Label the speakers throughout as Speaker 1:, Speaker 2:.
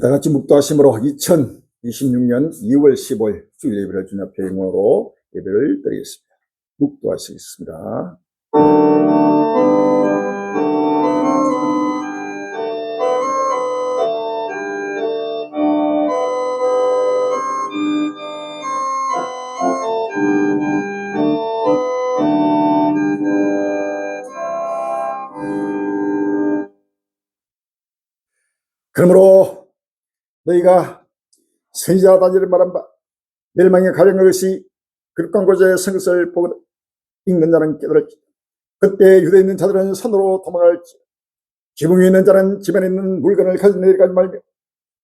Speaker 1: 다 같이 묵도하심으로 2026년 2월 15일 주일 예배를 주님 앞에 영광으로 예배를 드리겠습니다. 묵도하시겠습니다. 그러므로 너희가 선지자다니를 말한 바 멸망에 가려는 것이 그릇광고자의 성것을 보고 읽는 자는 깨달을지. 그때 유대에 있는 자들은 산으로 도망할지. 지붕에 있는 자는 집안에 있는 물건을 가지고 내려가지 말며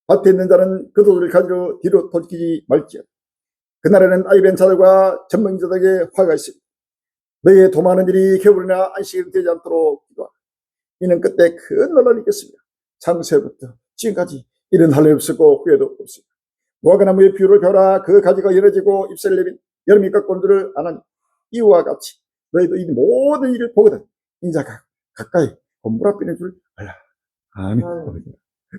Speaker 1: 밭에 있는 자는 그 도를 가지고 뒤로 돌이키지 말지어다. 그날에는 아이벤 자들과 전망자들에게 화가 있으며 너희의 도망하는 일이 겨울이나 안식일이 되지 않도록 기도하라. 이는 그때 큰 논란이 있겠습니다. 창세부터 지금까지 이런 할례 없었고 후회도 없습니다. 무화과나무의 비유를 벼라. 그 가지가 열어지고 잎새를 내민 여름이 깎고 줄을 아나니 이와 같이 너희도 이 모든 일을 보거든 인자가 가까이 물 앞에 줄 알라. 아멘.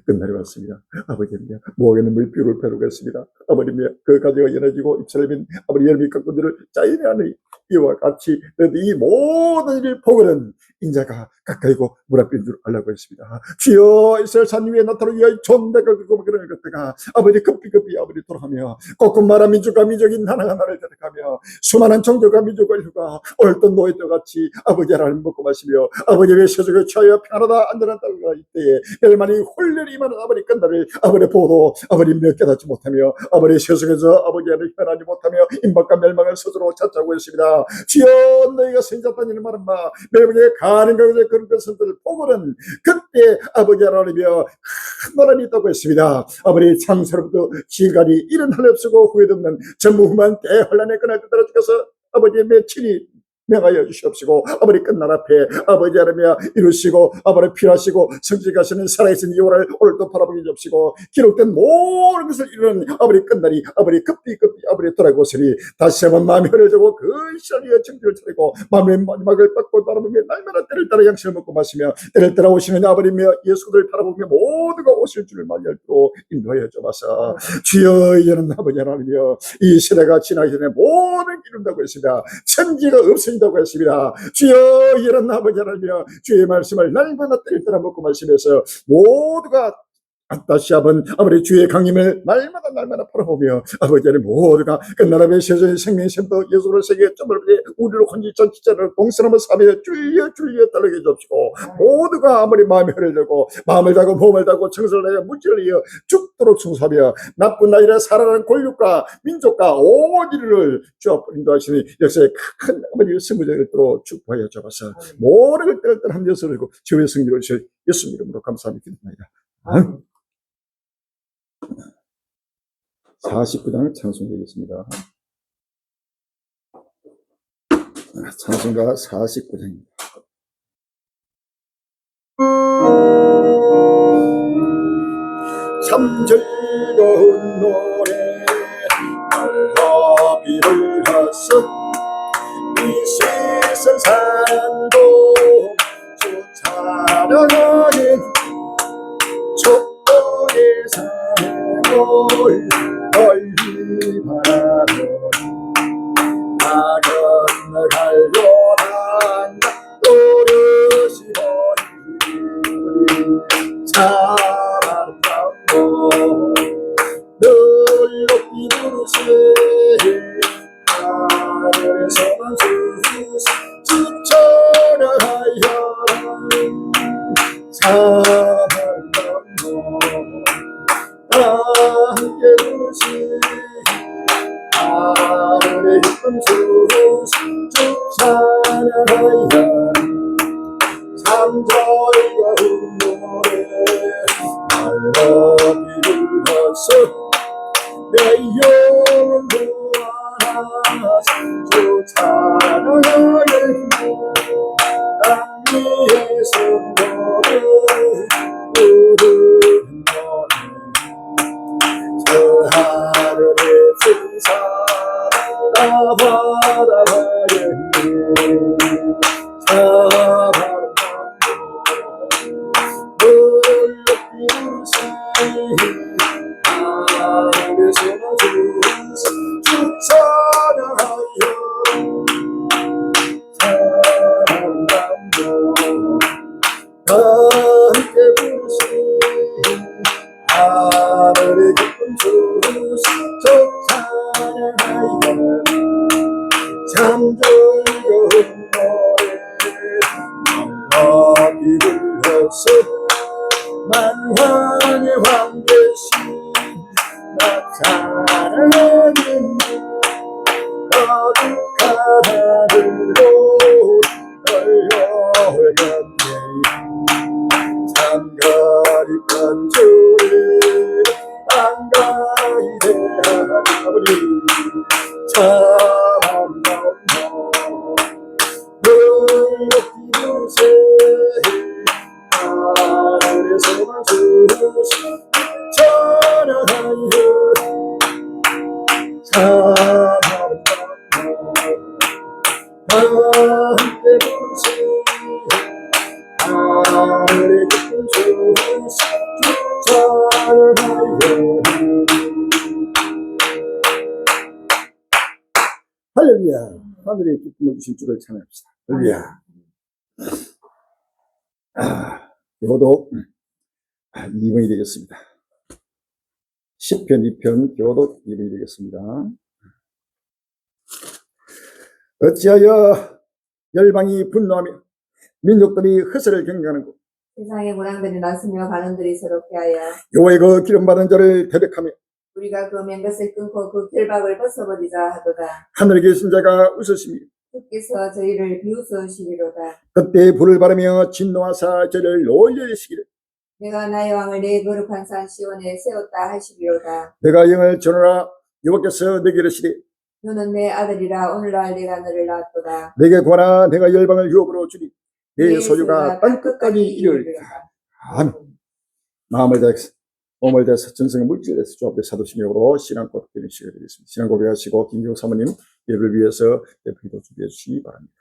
Speaker 1: 끝날이 왔습니다. 아버지님이야 무화과는 물비유를 펴놓겠습니다. 아버님이야 그 가지가 열어지고 잎새를 내민 아버지 여름이 깎고 줄을 짜이내 하니 이와 같이 너희도 이 모든 일을 보거든 인자가 가까이고 물 앞인 줄 알라고 했습니다. 주여 이스라엘 산 위에 나타나기 위하여 존대가 그고 그런 것들가 아버지 급히 아버지 돌아가며 꼬꾸마라 민족과 민족이 하나하나를 데려가며 수많은 종족과 민족을 휴가 얼떤 노예도 같이 아버지 하나님 먹고 마시며 아버지의 세속에 취하여 평안하다 안전한 땅과 이때에 멸망이 홀렬히 임하는 아버지 끝날을 아버지 보도 아버지 깨닫지 못하며 아버지 세속에서 아버지 하나님 편하지 못하며 임박과 멸망을 스스로 찾자고 했습니다. 주여 너희가 선지자다니는 말은 마 멸망에 가는 것에 그런 것들을 보고는 그때 아버지 하나님이여 큰 논란이 있다고 했습니다. 아버지 창세로부터 지금까지 이런 할례 없고 후회도 없는 전무후무한 대환란에 끝날 때따라 주께서 아버지의 친히 명하여 주시옵시고 아버지 끝날 앞에 아버지 하나님이여 이루시고 아버지 필요하시고 성직하시는 살아있는 이호를 오늘도 바라보게 주옵시고 기록된 모든 것을 이루는 아버지 끝날이 아버지 급히 아버지 돌아오시니 다시 한번 마음이 흐려지고 그 시간에 정신을 차리고 마음의 마지막을 받고 바라보며 날마다 때를 따라 양식을 먹고 마시며 때를 따라 오시는 아버지며 예수를 바라보며 모두가 오실 줄을 말할도록 인도하여 주옵소서. 주여 이제는 아버지 하나님이여 이 세대가 지나기 전에 모든 이룬다고 했습니다. 천지가 없으니 다고 했습니다. 주여 이런 아버지 하나님이여 주의 말씀을 날마다 때를 따라 먹고 마시면서 모두가 다시 한번 아버지 주의 강림을 날마다 바라보며 아버지 하나님 모두가 끝나라의 세상의 생명샘도 예수를 세계 점을 우리로 혼지 전치자를 동서남을 사며 줄려 따르게 해주시고 모두가 아무리 마음이 흐려지고 마음을 다고 몸을 다고 청소를 하여 무지를 이어 죽도록 충성하며 나쁜 나이라 살아가는 권력과 민족과 온 인류를 주 앞으로 인도하시니 역사의 큰 아버지의 승부자를 있도록 축복하여 주옵소서. 모든 것들을 함께해서 그리고 주의 승리를 주실 예수 이름으로 감사합니다. 기도합니다. 49장 찬송되겠습니다. 찬송가 49장입니다. 참 즐거운 노래 비를 하서 이 세상 산도 주 찬양하는 촛불의 산을 멀리 바라보니 나 건너가려 한다 또렷이 보이니 사랑하고 늘 높이 부르세 하늘에서만 주 찬양하여 사랑하고 함께 부르시 하늘의 기쁨 주 찬양하여 삼자이가 흥노래 날로 비를러서 내 영혼 구하사 주 찬양하여 땅 위에 성도를 부르는 노래 저 하늘의 승사 나 바라봐야겠네 사바라보 늘 높이 부르시 하늘에서만 주시 찬양하여 사랑감도 함께 부르시 하늘의 기쁨 주시 찬양하여 참 즐거운 노래 비를 흘러서 만왕의 왕 되신 나 사랑하는 거룩한 하늘로 걸려갔네 참 거룩한 주를 안가히 대하나보니 참 아름다운 높이 부르세 하늘에서만 주시 찬양하여 참 아름다운 함께 부르시 하늘의 기쁨 주시 찬양하여 할렐루야 하늘의 기쁨을 주신 주를 찬양합시다. 할렐루야. 교독 2번이 되겠습니다. 10편 2편 교독 2번이 되겠습니다. 어찌하여 열방이 분노하며 민족들이 허세를 경계하는고
Speaker 2: 세상의 고난들이 났으며 가는들이 새롭게 하여
Speaker 1: 여호와의 그 기름받은 자를 대백하며
Speaker 2: 우리가 그 맹것을 끊고 그 결박을 벗어버리자 하도다.
Speaker 1: 하늘에 계신 자가 웃으시며
Speaker 2: 주께서 저희를 비웃으시리로다.
Speaker 1: 그때 불을 바르며 진노하사 저를 놀려주시기를
Speaker 2: 내가 나의 왕을 내 거룩한 산 시온에 세웠다 하시리로다.
Speaker 1: 내가 영을 전하라 여호와께서 내게 이르시되
Speaker 2: 너는 내 아들이라 오늘날 내가 너를 낳았도다.
Speaker 1: 내게 구하라 내가 열방을 유업으로 주리 내 소유가 땅끝까지 이르리라. 아멘. 마음을 다해서 몸을 다해서 전성의 물질을 다해서 주 앞에 사도신경으로 신앙 고백되는 시간이 되겠습니다. 신앙 고백하시고 김경 사모님 예배를 위해서 예배도 준비해 주시기 바랍니다.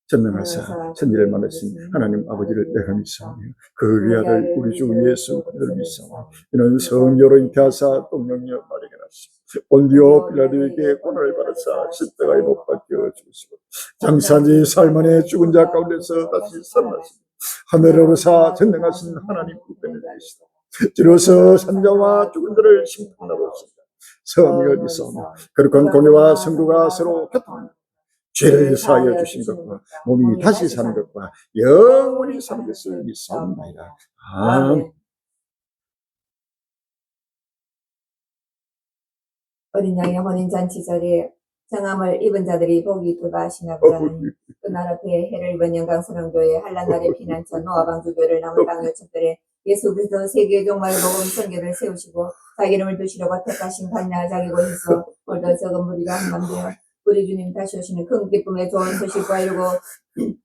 Speaker 1: 전능하사 천지를 만드신 하나님 아버지를 내가 믿사오며 그 아들 우리 주 예수 그리스도를 믿사오며 이는 성녀로 잉태하사 똥령녀 마리아가 나시고 본디오 빌라도에게 고난을 받으사 십자가에 못 박혀 죽으시고 장사지 살만에 죽은 자 가운데서 다시 살아나시고 하늘에 오르사 전능하신 하나님 우편에 계시다. 주로서 산자와 죽은 자를 심판하러 오신다. 성령을 믿사오며 거룩한 공예와 성도가 서로 교통하며 죄를 사하여 주신 것과 몸이 다시 사는 것과 영원히 사는 것을 믿사옵나이다. 아멘.
Speaker 2: 어린 양의 혼인잔치 자리에 정함을 입은 자들이 복이 있도다 하시나보다는 그날 앞에 해를 입은 영광선언교회 한란날의 피난처 노아방주교를 남은 땅의 척들에 예수 그리스도 세계의 종말 복음 선교를 세우시고 자기 이름을 두시려고 택하신 간야의 자기 곳에서 오늘도 적은 무리가 한감되어 우리 주님 다시 오시는 큰 기쁨의 좋은 소식과 이루고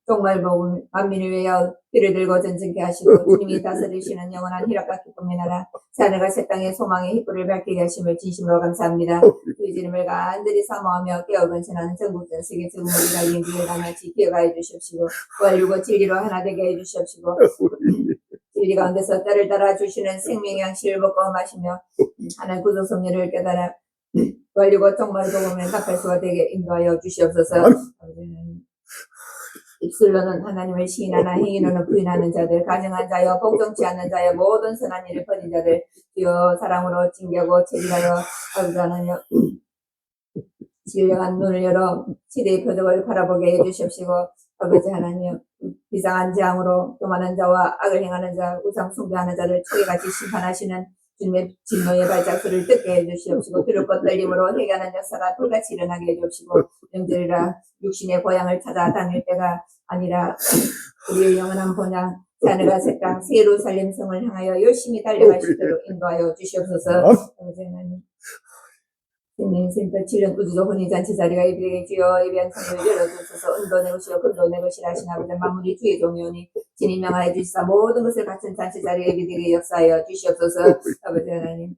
Speaker 2: 종말 복음 만민을 위하여 귀를 들고 전진케 하시고 주님이 다스리시는 영원한 희락과 기쁨의 나라 새하늘과 새 땅의 소망의 휘불을 밝히게 하심을 진심으로 감사합니다. 우리 주님을 간절히 사모하며 깨어 건신하는 전국전 세계 전 우리가 인기에 나같이 기억하여 주시옵시고 부활이고 진리로 하나 되게 해 주시옵시고 진리 가운데서 때를 따라 주시는 생명의 양식을 먹고 마시며 하나님 구속 성령을 깨달아 완료고 정말 복음을 답할 수가 되게 인도하여 주시옵소서. 입술로는 하나님을 시인하나 행위로는 부인하는 자들, 가증한 자여 복종치 않는 자여 모든 선한 일을 버린 자들 주여 사랑으로 징계하고 책임하여 아버지 하나님 진령한 눈을 열어 시대의 표적을 바라보게 해주시옵시고 아버지 하나님 비상한 재앙으로 교만한 자와 악을 행하는 자, 우상 숭배하는 자를 초기같이 심판하시는 주님의 진노의 발작소를 듣게 해주시옵시고 두렵고 떨림으로 회개하는 역사가 돌같이 일어나게 해주옵시고 영절이라 육신의 고향을 찾아 다닐 때가 아니라 우리의 영원한 본향 하늘과 새 땅 새 예루살렘 성을 향하여 열심히 달려갈 수 있도록 인도하여 주시옵소서. 아버지 하나님 생명센터 7년 우주도 혼인잔치 자리가 이들에게 주여 예비한 창을 열어주소서. 은도 내 것이요 금도 내 것이라 하신 아버지 만물이 주의 종이오니 진이 명하여 주시사 모든 것을 갖춘 잔치 자리에 예비되게 역사하여 주시옵소서. 아버지 하나님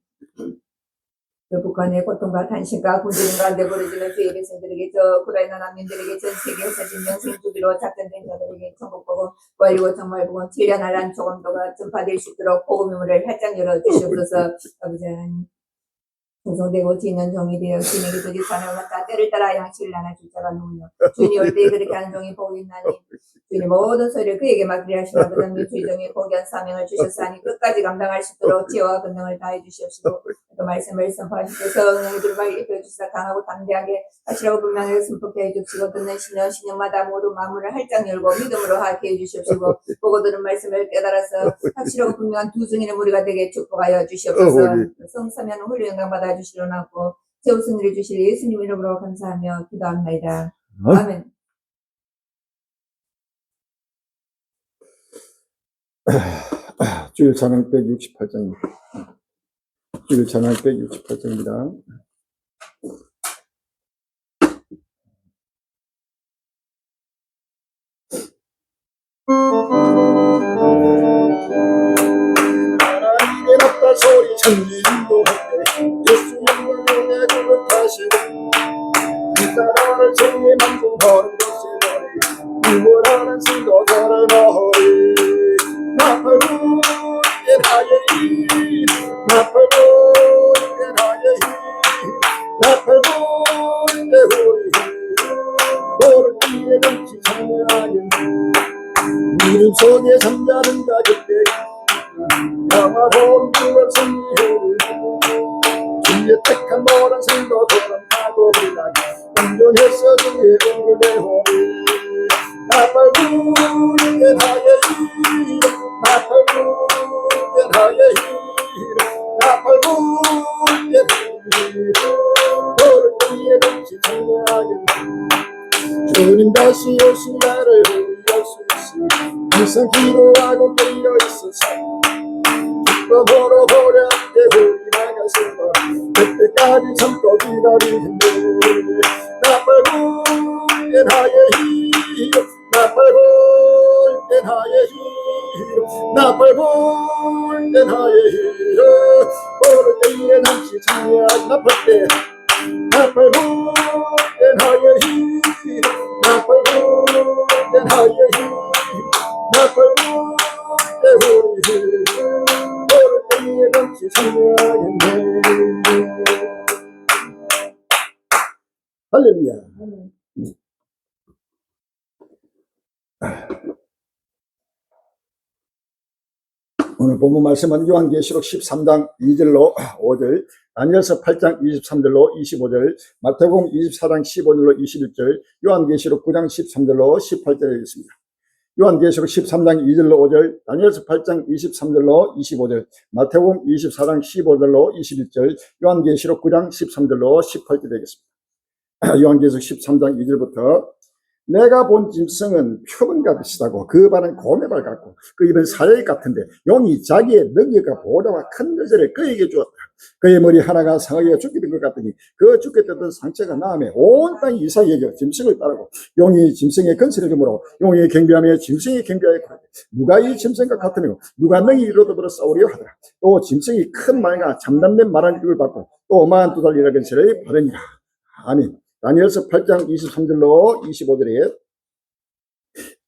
Speaker 2: 그 북한의 고통과 탄신과 굶주림 가운데 부르짖는 주의 백성들에게 저 우크라이나 난민들에게 전 세계에서 진정생 주기로 작전된 자들에게 천국복음 완리고 정말 복음 7년 알란 조금도가 전파될 수 있도록 복음의 문을 활짝 열어주시옵소서. 아버지 하나님 충성되고 지는 종이 되어 주님에게 도직 산을 갖다 때를 따라 양식을 나눠 줄 자가 누구냐. 주인이 올 때에 그렇게 하는 종이 복이 있나니 주인이 모든 소리를 그에게 맡기려 하시나 그다음에 주의 종이 고귀한 사명을 주셨사니 끝까지 감당할 수 있도록 지혜와 권능을 다해 주시옵시고 또 말씀을 선포하시고 성령의 들을 입혀주시사 강하고 담대하게 하시라고 분명하게 선포케 해주시고 듣는 신령마다 모두 마음을 활짝 열고 믿음으로 하게 해주시옵시고 보고 들은 말씀을 깨달아서 확실하고 분명한 두 증인의 무리가 되게 축복하여 주시옵소서. 성사면 홀로 영광 받아 주시려나고 제우스를 일 주실 예수님 이름으로 감사하며 기도합니다. 아멘.
Speaker 1: 주일 찬양 168장입니다. 주일 찬양 168장입니다. 하나님의 낮다 소리 천지인도 할때 예수 영광의 그릇하시는 이 사랑을 정의 만든 버는 것이 너희 유월하는 신도들을 너희 나팔부 예하예히 나팔부 예하예히 나팔부 예호리 너를 위해 넘치 찬양하겠네 이름 속에 잠자는 가족들 영화로운 그런 승리를 주의 택한 모란 생도들은 하고 비나게 온전해서 주의 얼굴 내호리 나팔부 예하예히 나팔부 예하예히 나팔부 예하예히 너를 위해 넘치 찬양하겠네 주님 다시 오신 날을 우리할 수 있으니 항상 기도하고 깨어 있어서 기쁨으로 보려 함께 우리 나가서 그때까지 참고 기다리는데 나팔부 예하예히 나팔부 예하예히 나팔부 예하예히 오를 때에 남시 찬양 나팔 때 나팔부 예하예히 나팔부 예하예히 나팔부 예호리 오를 때에 넘치 찬양하겠네 할렐루야. 오늘 본문 말씀은 요한계시록 13장 2절로 5절, 다니엘서 8장 23절로 25절, 마태복음 24장 15절로 21절, 요한계시록 9장 13절로 18절에 있습니다. 요한계시록 13장 2절로 5절, 다니엘서 8장 23절로 25절, 마태복음 24장 15절로 21절, 요한계시록 9장 13절로 18절 되겠습니다. 요한계시록 13장 2절부터 내가 본 짐승은 표범과 비슷하고 그 발은 고매발 같고 그 입은 사자입 같은데 용이 자기의 능력과 보호자와 큰 것을 그에게 주었다. 그의 머리 하나가 상하게 죽게 된 것 같더니 그 죽게 되던 상처가 나음에 온 땅이 이삭이 여겨 짐승을 따르고 용이 짐승의 근세를 주므로 용이 경비하며 짐승이 경비하여 누가 이 짐승과 같으며 누가 능히 이루어더불어 싸우려 하더라. 또 짐승이 큰 말과 참담된 말한 입을 받고 또 어마한 두 달이라 근세를 받으니라. 아멘. 다니엘서 8장 23절로 25절에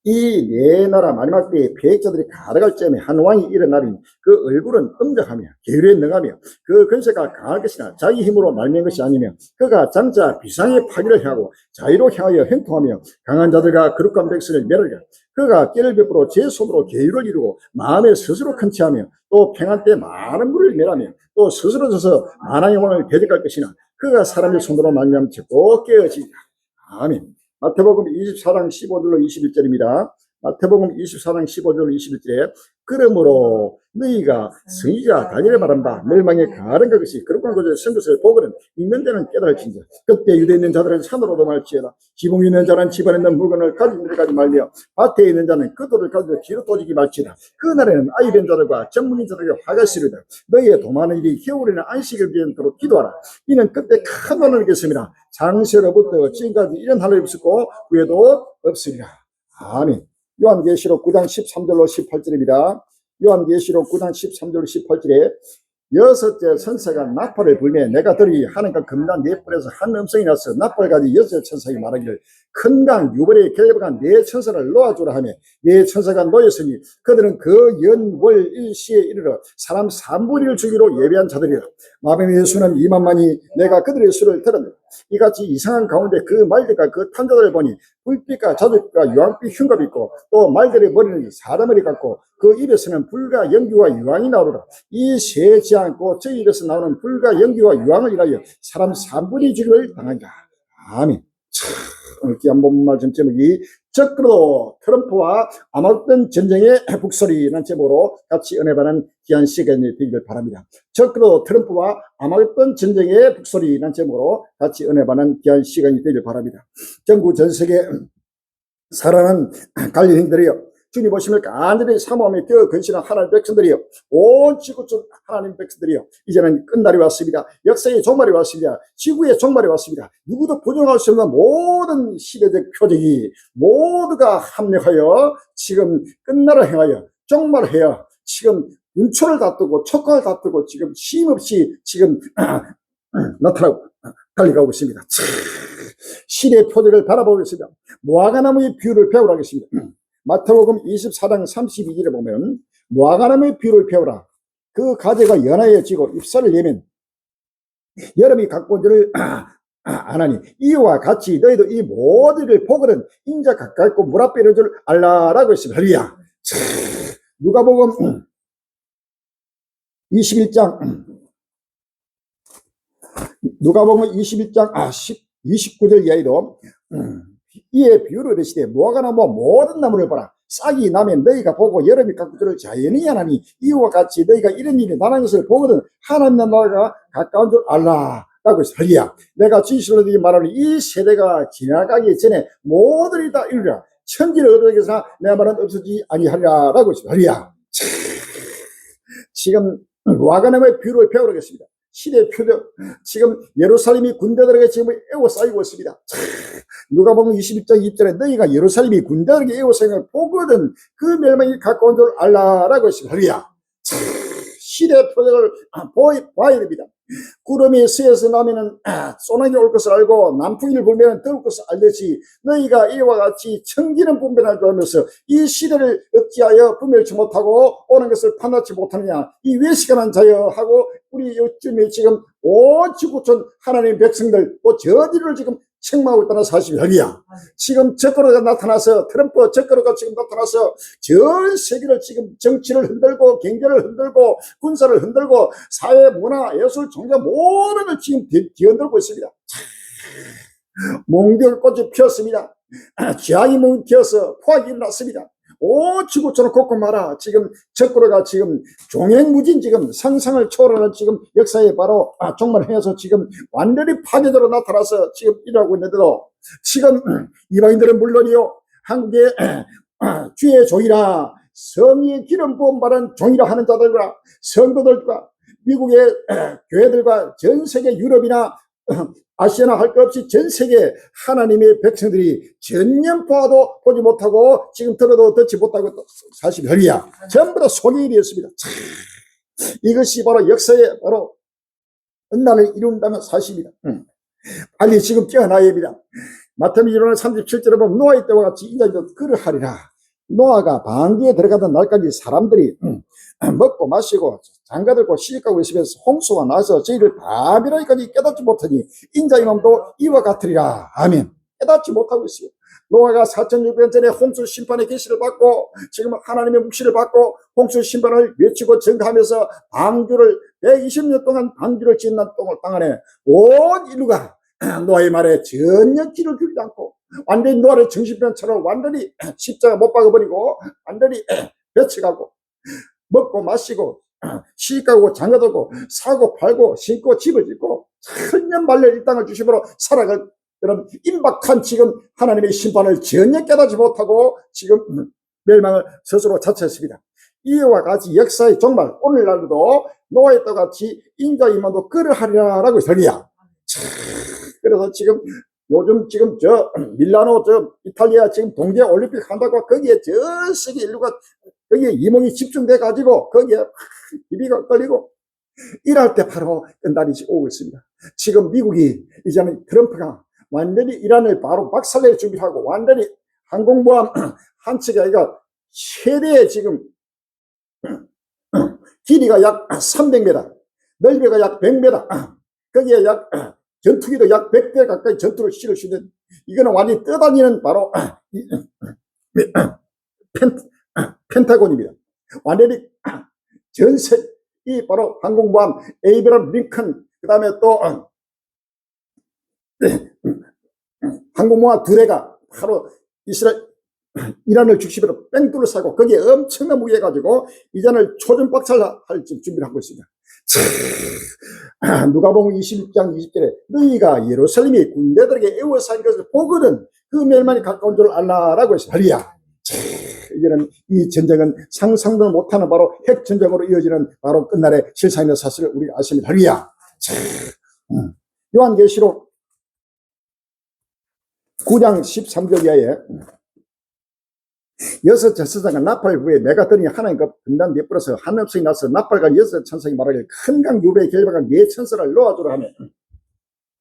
Speaker 1: 이 네 나라 마지막 때에 패역자들이 가득할 쯤에 한 왕이 일어나리니 그 얼굴은 엄정하며 계율에 능하며 그 근세가 강할 것이나 자기 힘으로 말미암은 것이 아니며 그가 장차 비상의 파기를 향하고 자유로 향하여 행통하며 강한 자들과 거룩한 백성을 멸하리라. 그가 깨를 베풀어 제 손으로 계율을 이루고 마음에 스스로 큰체하며 또 평안 때 많은 물을 멸하며 또 스스로 져서 만왕의 왕을 대적할 것이나 그가 사람의 손으로 말미암아 곧 깨어지리라. 아멘. 마태복음 24장 15절로 21절입니다. 마태복음 24장 15절로 21절에 그러므로 너희가 성의자 다니엘의 말한 바 멸망에 가는 것이 거룩한 곳에 선 것을 보거든 읽는 자는 깨달을진저 그때 유대에 있는 자들은 산으로 도망할지어다 지붕에 있는 자는 집안에 있는 물건을 가진 데까지 말며 밭에 있는 자는 그 돌을 가지고 뒤로 도지기 말지어다. 그날에는 아이 된 자들과 전문인 자들에게 화가 시르다. 너희의 도마는 일이 겨울에는 안식을 비행토록 기도하라. 이는 그때 큰 원을 이겠습니다. 장세로부터 지금까지 이런 하늘이 없었고 후에도 없으리라. 아멘. 요한계시록 9장 13절로 18절입니다. 요한계시록 9장 13절로 18절에 여섯째 천사가 나팔을 불매 내가 들이 하늘과 금단 네 뿔에서 한 음성이 나서 나팔을 가지고 여섯째 천사가 말하기를 큰 강 유벌에 결박한 네 천사를 놓아주라 하며 네 천사가 놓였으니 그들은 그 연월 일시에 이르러 사람 3분의 1 주기로 예배한 자들이라. 마병의 수는 2만만이 내가 그들의 수를 들었느니라. 이같이 이상한 가운데 그 말들과 그 탄자들을 보니 불빛과 자적과 유황빛 흉갑이 있고 또 말들의 머리는 사람머리 같고 그 입에서는 불과 연기와 유황이 나오더라. 이 세지 않고 저 입에서 나오는 불과 연기와 유황을 인하여 사람 3분의 1 주기를 당한다. 아멘. 오늘 귀한 본문 말씀 제목이 적그로 트럼프와 아마겟돈 전쟁의 북소리라는 제목으로 같이 은혜 받는 귀한 시간이 되기를 바랍니다. 적그로 트럼프와 아마겟돈 전쟁의 북소리라는 제목으로 같이 은혜 받는 귀한 시간이 되기를 바랍니다. 전국 전 세계 살아가는 갈릴인들이여 주님 오심을 간절히 사모하며 그 근신한 하나님 백성들이여 온 지구촌 하나님 백성들이여 이제는 끝날이 왔습니다. 역사의 종말이 왔습니다. 지구의 종말이 왔습니다. 누구도 부정할 수 없는 모든 시대적 표적이 모두가 합력하여 지금 끝날을 행하여 종말을 해야 지금 윤초를 다투고 촉각을 다투고 지금 쉼없이 지금 나타나고 달려가고 있습니다. 시대의 표적을 바라보고 있습니다. 무화과나무의 비유를 배우라 하겠습니다. 마태복음 24장 32절에 보면 무화과나무의 비유를 배우라. 그 가지가 연하여지고 잎사를 내면 여름이 갖고 온 줄을 아나니 이와 같이 너희도 이 모든 일을 보거든 인자 가깝고 물 앞에 이를 줄 알라라고 했습니다. 할렐루야. 누가복음 21장 누가복음 21장 29절 이하에도 이에 비유를 이르시되 무화과나무와 모든 나무를 보라. 싹이 나면 너희가 보고 여름이 갖고 줄을 자연히 하나니 이와 같이 너희가 이런 일이 나는 것을 보거든 하나님 나라가 가까운 줄 알라 라고 했어요. 할렐루야. 내가 진실로 너희에게 말하노니 이 세대가 지나가기 전에 모든 다 이루리라. 천지를 얻어내겠으나 내 말은 없어지지 아니하리라 라고 했어요. 할렐루야. 지금 무화과나무의 비유를 배우겠습니다. 시대의 표적. 지금 예루살렘이 군대들에게 지금 에워싸이고 있습니다. 누가복음 21장 2절에 너희가 예루살렘이 군대들에게 에워싸이는 걸 보거든 그 멸망이 가까운 줄 알라라고 했습니다. 할렐루야. 시대의 표적을 봐야 됩니다. 구름이 서에서 나면은 소나기 올 것을 알고 남풍이를 불면 더울 것을 알듯이 너희가 이와 같이 청기는 분별할 줄 알면서 이 시대를 어찌하여 분별치 못하고 오는 것을 판단치 못하느냐 이 외식한 자여 하고 우리 요즘에 지금 온 지구촌 하나님 백성들 또 저지를 지금 책망하고 있다는 사실이 할렐루야. 지금 적그로가 나타나서 트럼프 적그로가 지금 나타나서 전 세계를 지금 정치를 흔들고 경제를 흔들고 군사를 흔들고 사회 문화 예술 종교 모든 걸 지금 뒤흔들고 있습니다. 몽둥이꽃이 피었습니다. 지향이 피어서 포악이 일어났습니다. 온 지구촌을 곳곳마다 지금 적그로가 지금 종횡무진 지금 상상을 초월하는 지금 역사에 바로 종말 행해서 지금 완전히 파괴적으로 나타나서 지금 일하고 있는데도 지금 이방인들은 물론이요 한국의 주의 종이라 성의의 기름 부음 받은 종이라 하는 자들과 성도들과 미국의 교회들과 전 세계 유럽이나 아시아나 할 것 없이 전 세계 하나님의 백성들이 전년포화도 보지 못하고 지금 들어도 듣지 못하고 사실 별이야. 전부 다 속의 일이었습니다. 이것이 바로 역사의 바로 은난을 이룬다는 사실입니다. 빨리 지금 깨어나야 합니다. 마태복음 1장 37절에 보면 노아의 때와 같이 인자도 그러하리라. 노아가 방주에 들어가던 날까지 사람들이 먹고 마시고 장가들고 시집가고 있으면서 홍수가 나서 저희를 다 멸하기까지 깨닫지 못하니 인자의 마음도 이와 같으리라. 아멘. 깨닫지 못하고 있어요. 노아가 4,600년 전에 홍수 심판의 계시를 받고 지금 하나님의 묵시를 받고 홍수 심판을 외치고 증거하면서 방주를 120년 동안 방주를 짓는 땅 안에 온 인류가 노아의 말에 전혀 귀를 기울이지 않고 완전히 노아를 정신병처럼 완전히 십자가 못 박아버리고 완전히 배쳐가고 먹고 마시고 시집가고 장가들고 사고 팔고 신고 집을 짓고 천년만년 이 땅을 주심으로 살아갈 그런 임박한 지금 하나님의 심판을 전혀 깨닫지 못하고 지금 멸망을 스스로 자처했습니다. 이와 같이 역사의 종말 오늘날도 노아의 때와 같이 인자의 임함도 그러하리라 라고 설리야. 그래서 지금 요즘 지금 저 밀라노 저 이탈리아 지금 동계 올림픽 한다고 거기에 전 세계 인류가 거기에 이몽이 집중돼 가지고 거기에 비비가 끌리고 이럴 때 바로 끝날이 오고 있습니다. 지금 미국이 이제는 트럼프가 완전히 이란을 바로 박살낼 준비를 하고 완전히 항공모함 한 척이 아니라 최대 지금 길이가 약 300m, 넓이가 약 100m, 거기에 약 전투기도 약 100대 가까이 전투를 실을 수 있는 이거는 완전히 떠다니는 바로 펜타곤입니다. 완전히 전세 이 바로 항공모함 에이브람 링컨 그 다음에 또 항공모함 2대가 바로 이란을 중심으로 뺑 둘러싸고 거기에 엄청난 무게 가지고 이란을 초전박살할 준비를 하고 있습니다. 누가복음 21장 20절에 너희가 예루살렘이 군대들에게 에워싼 것을 보거든 그 멸망이 가까운 줄 알라라고 했습니다. 할렐루야. 이제는 이 전쟁은 상상도 못하는 바로 핵전쟁으로 이어지는 바로 끝날의 실상의 사실을 우리가 아십니다. 할렐루야. 요한계시록 9장 13절 이하에 여섯 천사가 나팔 후에 메가더니 하나님과 분단 내버려서 한음성이 나서 나팔과 여섯 천사가 말하기를 큰 강 유배에 결박한 네 천사를 놓아주라 하며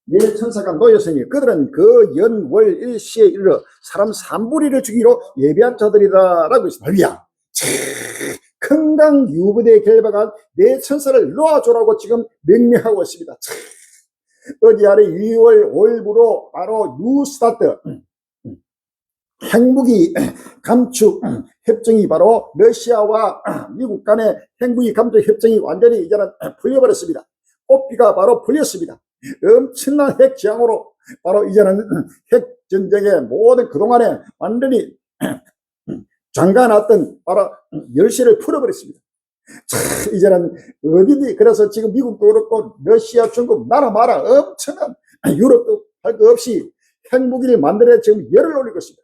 Speaker 1: 네 천사가 놓였으니 그들은 그 연월 일시에 이르러 사람 3분의 1을 죽이로 예비한 자들이다 라고 했습니다. 할렐루야. 큰 강 유배에 결박한 네 천사를 놓아주라고 지금 명명하고 있습니다. 어디 아래 2월 5일부로 바로 뉴스타트 핵무기 감축 협정이 바로 러시아와 미국 간의 핵무기 감축 협정이 완전히 이제는 풀려버렸습니다. 꽃비가 바로 풀렸습니다. 엄청난 핵 지향으로 바로 이제는 핵 전쟁의 모든 그동안에 완전히 잠가놨던 바로 열쇠를 풀어버렸습니다. 이제는 어디니 그래서 지금 미국도 그렇고 러시아, 중국 나라 마라 엄청난 유럽도 할 것 없이 핵무기를 만들어 지금 열을 올리고 있습니다.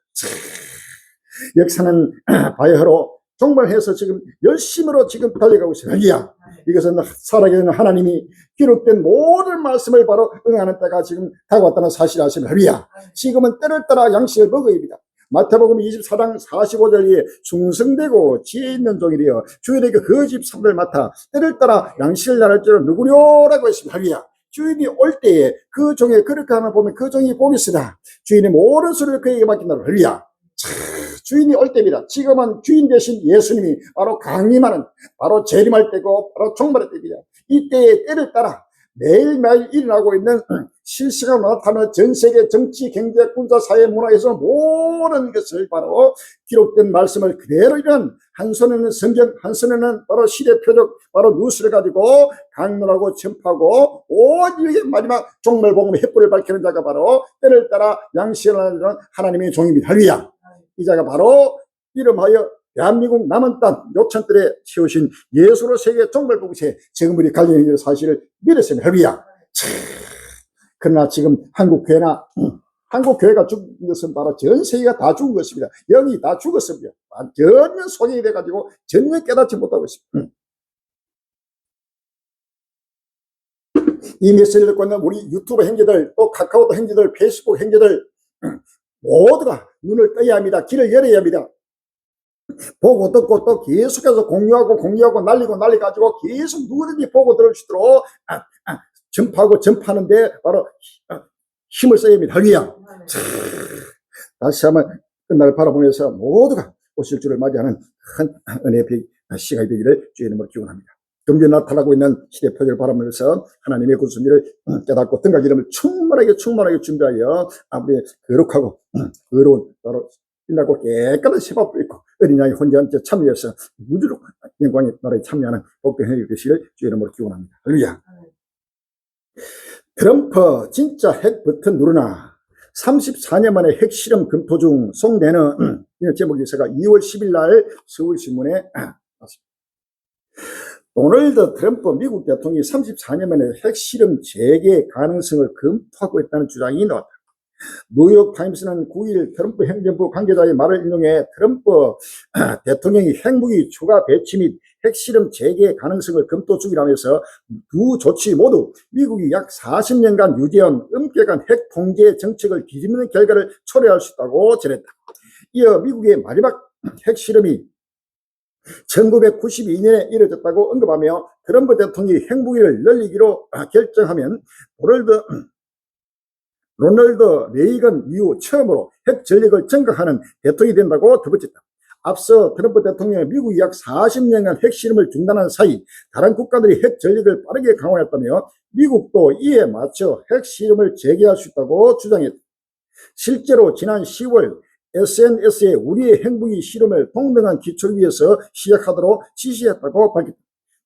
Speaker 1: 역사는 바야흐로 종말해서 지금 열심으로 지금 달려가고 있습니다. 이것은 살아계신 하나님이 기록된 모든 말씀을 바로 응하는 때가 지금 다가왔다는 사실을 아십니다. 지금은 때를 따라 양식을 먹어야 합니다. 마태복음 24장 45절에 충성되고 지혜 있는 종이 되어 주인에게 그 집 사람을 맡아 때를 따라 양식을 나눌 줄은 누구뇨라고 했습니다. 주인이 올 때에 그 종의 그렇게 하나 보면 그 종이 복이 있으나 주인의 모든 소리를 그에게 맡긴다. 할렐루야. 주인이 올 때입니다. 지금은 주인 대신 예수님이 바로 강림하는 바로 재림할 때고 바로 종말의 때입니다. 이때의 때를 따라 매일매일 일어나고 있는 실시간으로 나타나는 전 세계 정치, 경제, 군사, 사회, 문화에서 모든 것을 바로 기록된 말씀을 그대로 이런 한 손에는 성경, 한 손에는 바로 시대 표적, 바로 뉴스를 가지고 강론하고 전파하고 오직 마지막 종말 복음의 횃불을 밝히는 자가 바로 때를 따라 양식을 하는 하나님의 종입니다. 할렐루야. 이 자가 바로 이름하여 대한민국 남은 땅 요천들에 세우신 예수로 세계 종말 복음에 지금 우리 갈리는 사실을 믿었습니다. 할렐루야. 그러나 지금 한국교회나 한국교회가 죽은 것은 바로 전 세계가 다 죽은 것입니다. 영이 다 죽었습니다. 전혀 소경이 돼가지고 전혀 깨닫지 못하고 있습니다. 이 메시지를 듣고 있는 우리 유튜브 행제들, 또 카카오톡 행제들, 페이스북 행제들 모두가 눈을 떠야 합니다. 길을 열어야 합니다. 보고 듣고 또 계속해서 공유하고 날리고 가지고 계속 누구든지 보고 들을 수 있도록 전파하고 전파하는데 바로 힘을 써야 합니다. 할렐루야. 다시 한번 끝날 바라보면서 모두가 오실 줄을 맞이하는 큰 은혜의 시간이 되기를 주의 이름으로 기원합니다. 점점 나타나고 있는 시대 표적을 바라보면서 하나님의 구속미를 깨닫고 등각 이름을 충만하게 준비하여 아무리 거룩하고 의로운 바로 빛나고 깨끗한 세바도 있고 어린 양이 혼자 참여해서 무주로 영광의 나라에 참여하는 복된 행위 되시길 주의 이름으로 기원합니다. 할렐루야. 트럼프 진짜 핵 버튼 누르나 34년 만에 핵실험 검토 중 송대는 이런 제목 기사가 2월 10일 날 서울신문에 났습니다. 도널드 트럼프 미국 대통령이 34년 만에 핵실험 재개 가능성을 검토하고 있다는 주장이 나왔다. 뉴욕타임스는 9일 트럼프 행정부 관계자의 말을 인용해 트럼프 대통령이 핵무기 추가 배치 및 핵실험 재개 가능성을 검토 중이라면서 두 조치 모두 미국이 약 40년간 유지한 엄격한 핵 통제 정책을 뒤집는 결과를 초래할 수 있다고 전했다. 이어 미국의 마지막 핵실험이 1992년에 이뤄졌다고 언급하며 트럼프 대통령이 핵무기를 늘리기로 결정하면 로널드 레이건 이후 처음으로 핵 전력을 증강하는 대통령이 된다고 덧붙였다. 앞서 트럼프 대통령이 미국이 약 40년간 핵실험을 중단한 사이 다른 국가들이 핵 전력을 빠르게 강화했다며 미국도 이에 맞춰 핵실험을 재개할 수 있다고 주장했다. 실제로 지난 10월 SNS에 우리의 핵무기 실험을 동등한 기초 위에서 시작하도록 지시했다고 밝혔다.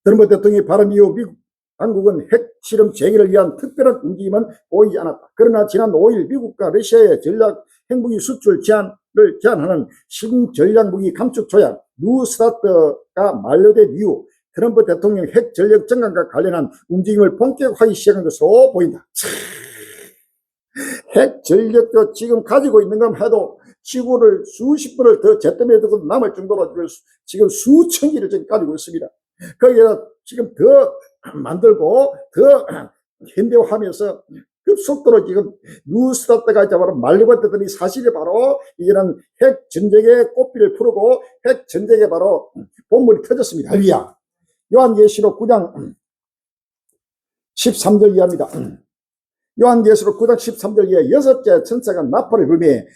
Speaker 1: 트럼프 대통령의 발언 이후 미국 당국은 핵실험 재개를 위한 특별한 움직임은 보이지 않았다. 그러나 지난 5일 미국과 러시아의 전략 핵무기 수출 제한을 제한하는 신전략무기 감축 조약 뉴스타트가 만료된 이후 트럼프 대통령 핵 전력 증강과 관련한 움직임을 본격화하기 시작한 것으로 보인다. 핵 전력도 지금 가지고 있는 것 해도 지구를 수십 분을 더 잿더미에 두고 남을 정도로 지금 수천 기를 지금 가지고 있습니다. 거기에다 지금 더 만들고 더 현대화하면서 급속도로 지금 뉴스타트가 이제 바로 만료됐더니 사실이 바로 이런 핵 전쟁의 꽃비를 풀고 핵 전쟁에 바로 본물이 터졌습니다. 할렐루야. 요한계시록 9장 13절 이하입니다. 요한계시록 9장 13절 이하 여섯째 천사가 나팔을 불매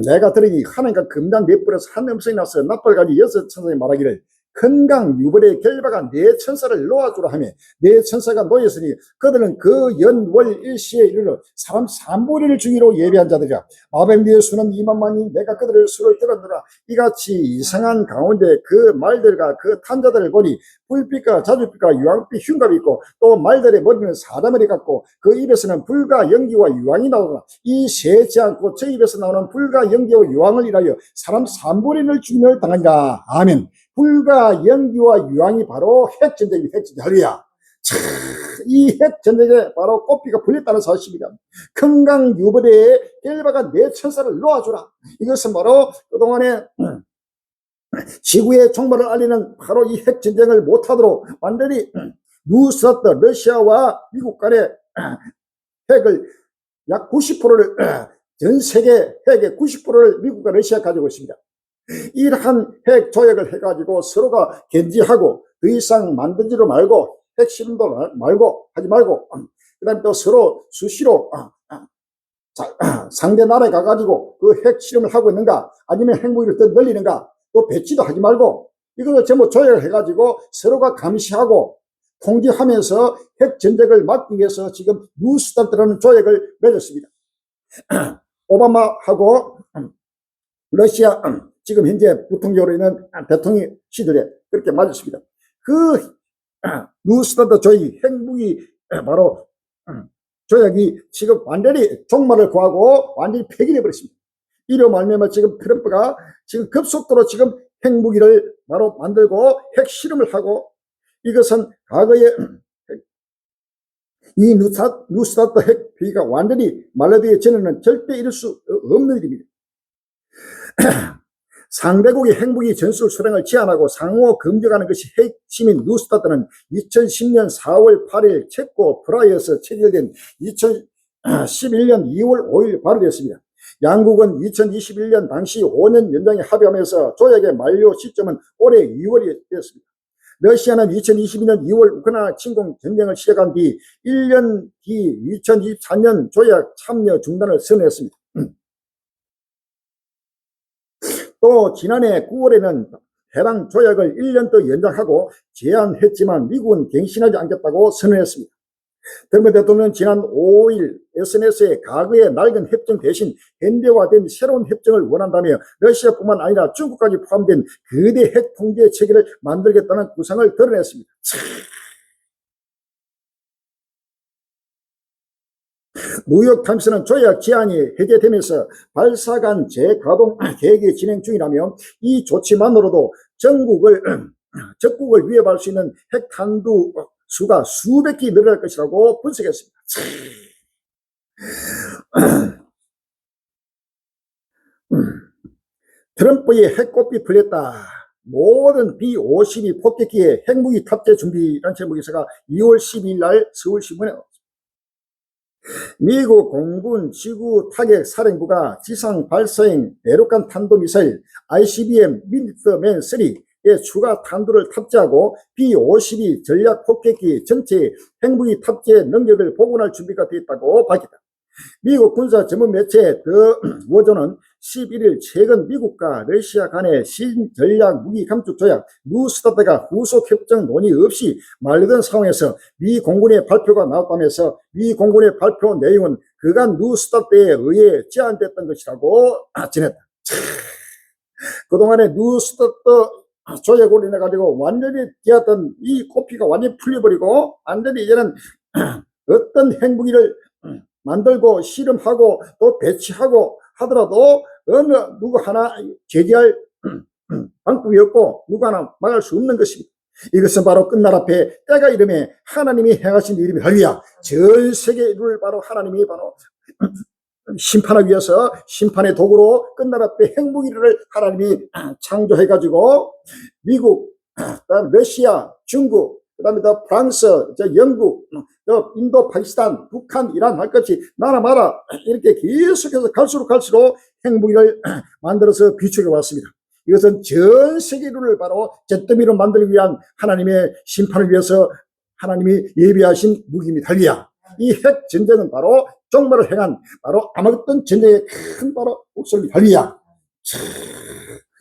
Speaker 1: 내가 들으니 하늘과 금단 네 뿔에서 한 음성이 나서 나팔 가지 여섯 천사에 말하기를 큰강 유벌의 결박한 네 천사를 놓아주라 하며 네 천사가 놓였으니 그들은 그 연월 일시에 이르러 사람 3분의 1을 주기로 예비한 자들이라. 마뱀비의 수는 2만만이 내가 그들의 수를 들었노라. 이같이 이상한 가운데 그 말들과 그 탄자들을 보니 불빛과 자주빛과 유황빛 흉갑이 있고 또 말들의 머리는 사자머리 같고 그 입에서는 불과 연기와 유황이 나오더라. 이 세지 않고 저 입에서 나오는 불과 연기와 유황을 인하여 사람 3분의 1을 죽임을 당하니라. 아멘. 불과 연기와 유황이 바로 핵전쟁입니다. 핵전쟁. 할렐루야. 이 핵전쟁에 바로 꽃비가 불렸다는 사실입니다. 큰강 유벌에 결박한 네 천사를 놓아주라. 이것은 바로 그동안에 지구의 종말을 알리는 바로 이 핵전쟁을 못하도록 완전히 뉴스타트 러시아와 미국 간의 핵을 약 90%를 전 세계 핵의 90%를 미국과 러시아가 가지고 있습니다. 이러한 핵 조약을 해가지고 서로가 견지하고 더 이상 만들지도 말고 핵실험도 말고 하지 말고 그 다음에 또 서로 수시로 상대 나라에 가가지고 그 핵실험을 하고 있는가 아니면 핵무기를 더 늘리는가 또 배치도 하지 말고 이걸 전부 조약을 해가지고 서로가 감시하고 통제하면서 핵전쟁을 막기 위해서 지금 뉴스타트라는 조약을 맺었습니다. 오바마하고 러시아 지금 현재 부통령으로 있는 대통령 시절에 그렇게 맞았습니다. 그 뉴스타트 조약 핵무기 바로 조약이 지금 완전히 종말을 구하고 완전히 폐기해버렸습니다. 이로 말미암아 지금 트럼프가 지금 급속도로 지금 핵무기를 바로 만들고 핵실험을 하고 이것은 과거에 이 뉴스타트 핵폐기가 완전히 말라되기 전에는 절대 이룰 수 없는 일입니다. 상대국의 핵무기 전술 수량을 제한하고 상호 검증하는 것이 핵심인 뉴스타트는 2010년 4월 8일 체코 프라하에서 체결된 2011년 2월 5일 발효됐습니다. 양국은 2021년 당시 5년 연장에 합의하면서 조약의 만료 시점은 올해 2월이 되었습니다. 러시아는 2022년 2월 우크라이나 침공 전쟁을 시작한 뒤 1년 뒤 2024년 조약 참여 중단을 선언했습니다. 또 지난해 9월에는 해당 조약을 1년 더 연장하고 제한했지만 미국은 갱신하지 않겠다고 선언했습니다. 트럼프 대통령은 지난 5일 SNS에 과거의 낡은 협정 대신 현대화된 새로운 협정을 원한다며 러시아뿐만 아니라 중국까지 포함된 거대 핵 통제 체계를 만들겠다는 구상을 드러냈습니다. 뉴욕타임스는 조약 제한이 해제되면서 발사관 재가동 계획이 진행 중이라며 이 조치만으로도 적국을 위협할 수 있는 핵탄두 수가 수백 기 늘어날 것이라고 분석했습니다. 트럼프의 핵꽃이 풀렸다. 모든 B-52 폭격기의 핵무기 탑재 준비라는 제목의 기사가 2월 12일 날 서울신문에 나왔습니다. 미국 공군 지구 타격 사령부가 지상 발사형 대륙간 탄도미사일 ICBM 미니트맨 3 추가 탄두를 탑재하고 B-52 전략 폭격기 전체 핵무기 탑재 능력을 복원할 준비가 되어 있다고 밝혔다. 미국 군사 전문 매체 더 워저는 11일 최근 미국과 러시아 간의 신전략 무기 감축 조약 뉴스타트가 후속 협정 논의 없이 만료된 상황에서 미 공군의 발표가 나왔다면서 미 공군의 발표 내용은 그간 뉴스타트에 의해 제안됐던 것이라고 전했다. 그동안에 뉴스타트 조약으로 인해 가지고 완전히 되었던 이 코피가 완전히 풀려버리고 완전히 이제는 어떤 핵무기를 만들고 실험하고 또 배치하고 하더라도 어느 누구 하나 제재할 방법이 없고 누구 하나 막을 수 없는 것입니다. 이것은 바로 끝날 앞에 때가 이름에 하나님이 행하신 일임이 할렐루야. 전 세계 인류를 바로 하나님이 바로 심판하기 위해서 심판의 도구로 끝날 앞에 핵무기를 하나님이 창조해가지고 미국, 러시아, 중국, 그 다음에 더 프랑스, 영국, 인도, 파키스탄, 북한, 이란 할 것이 나라마다 이렇게 계속해서 갈수록 핵무기를 만들어서 비축해 왔습니다. 이것은 전 세계를 바로 잿더미로 만들기 위한 하나님의 심판을 위해서 하나님이 예비하신 무기입니다. 할렐루야. 이 핵 전쟁은 바로 종말을 행한 바로 아마겟돈 전쟁의 큰 바로 목소리입니다. 할렐루야.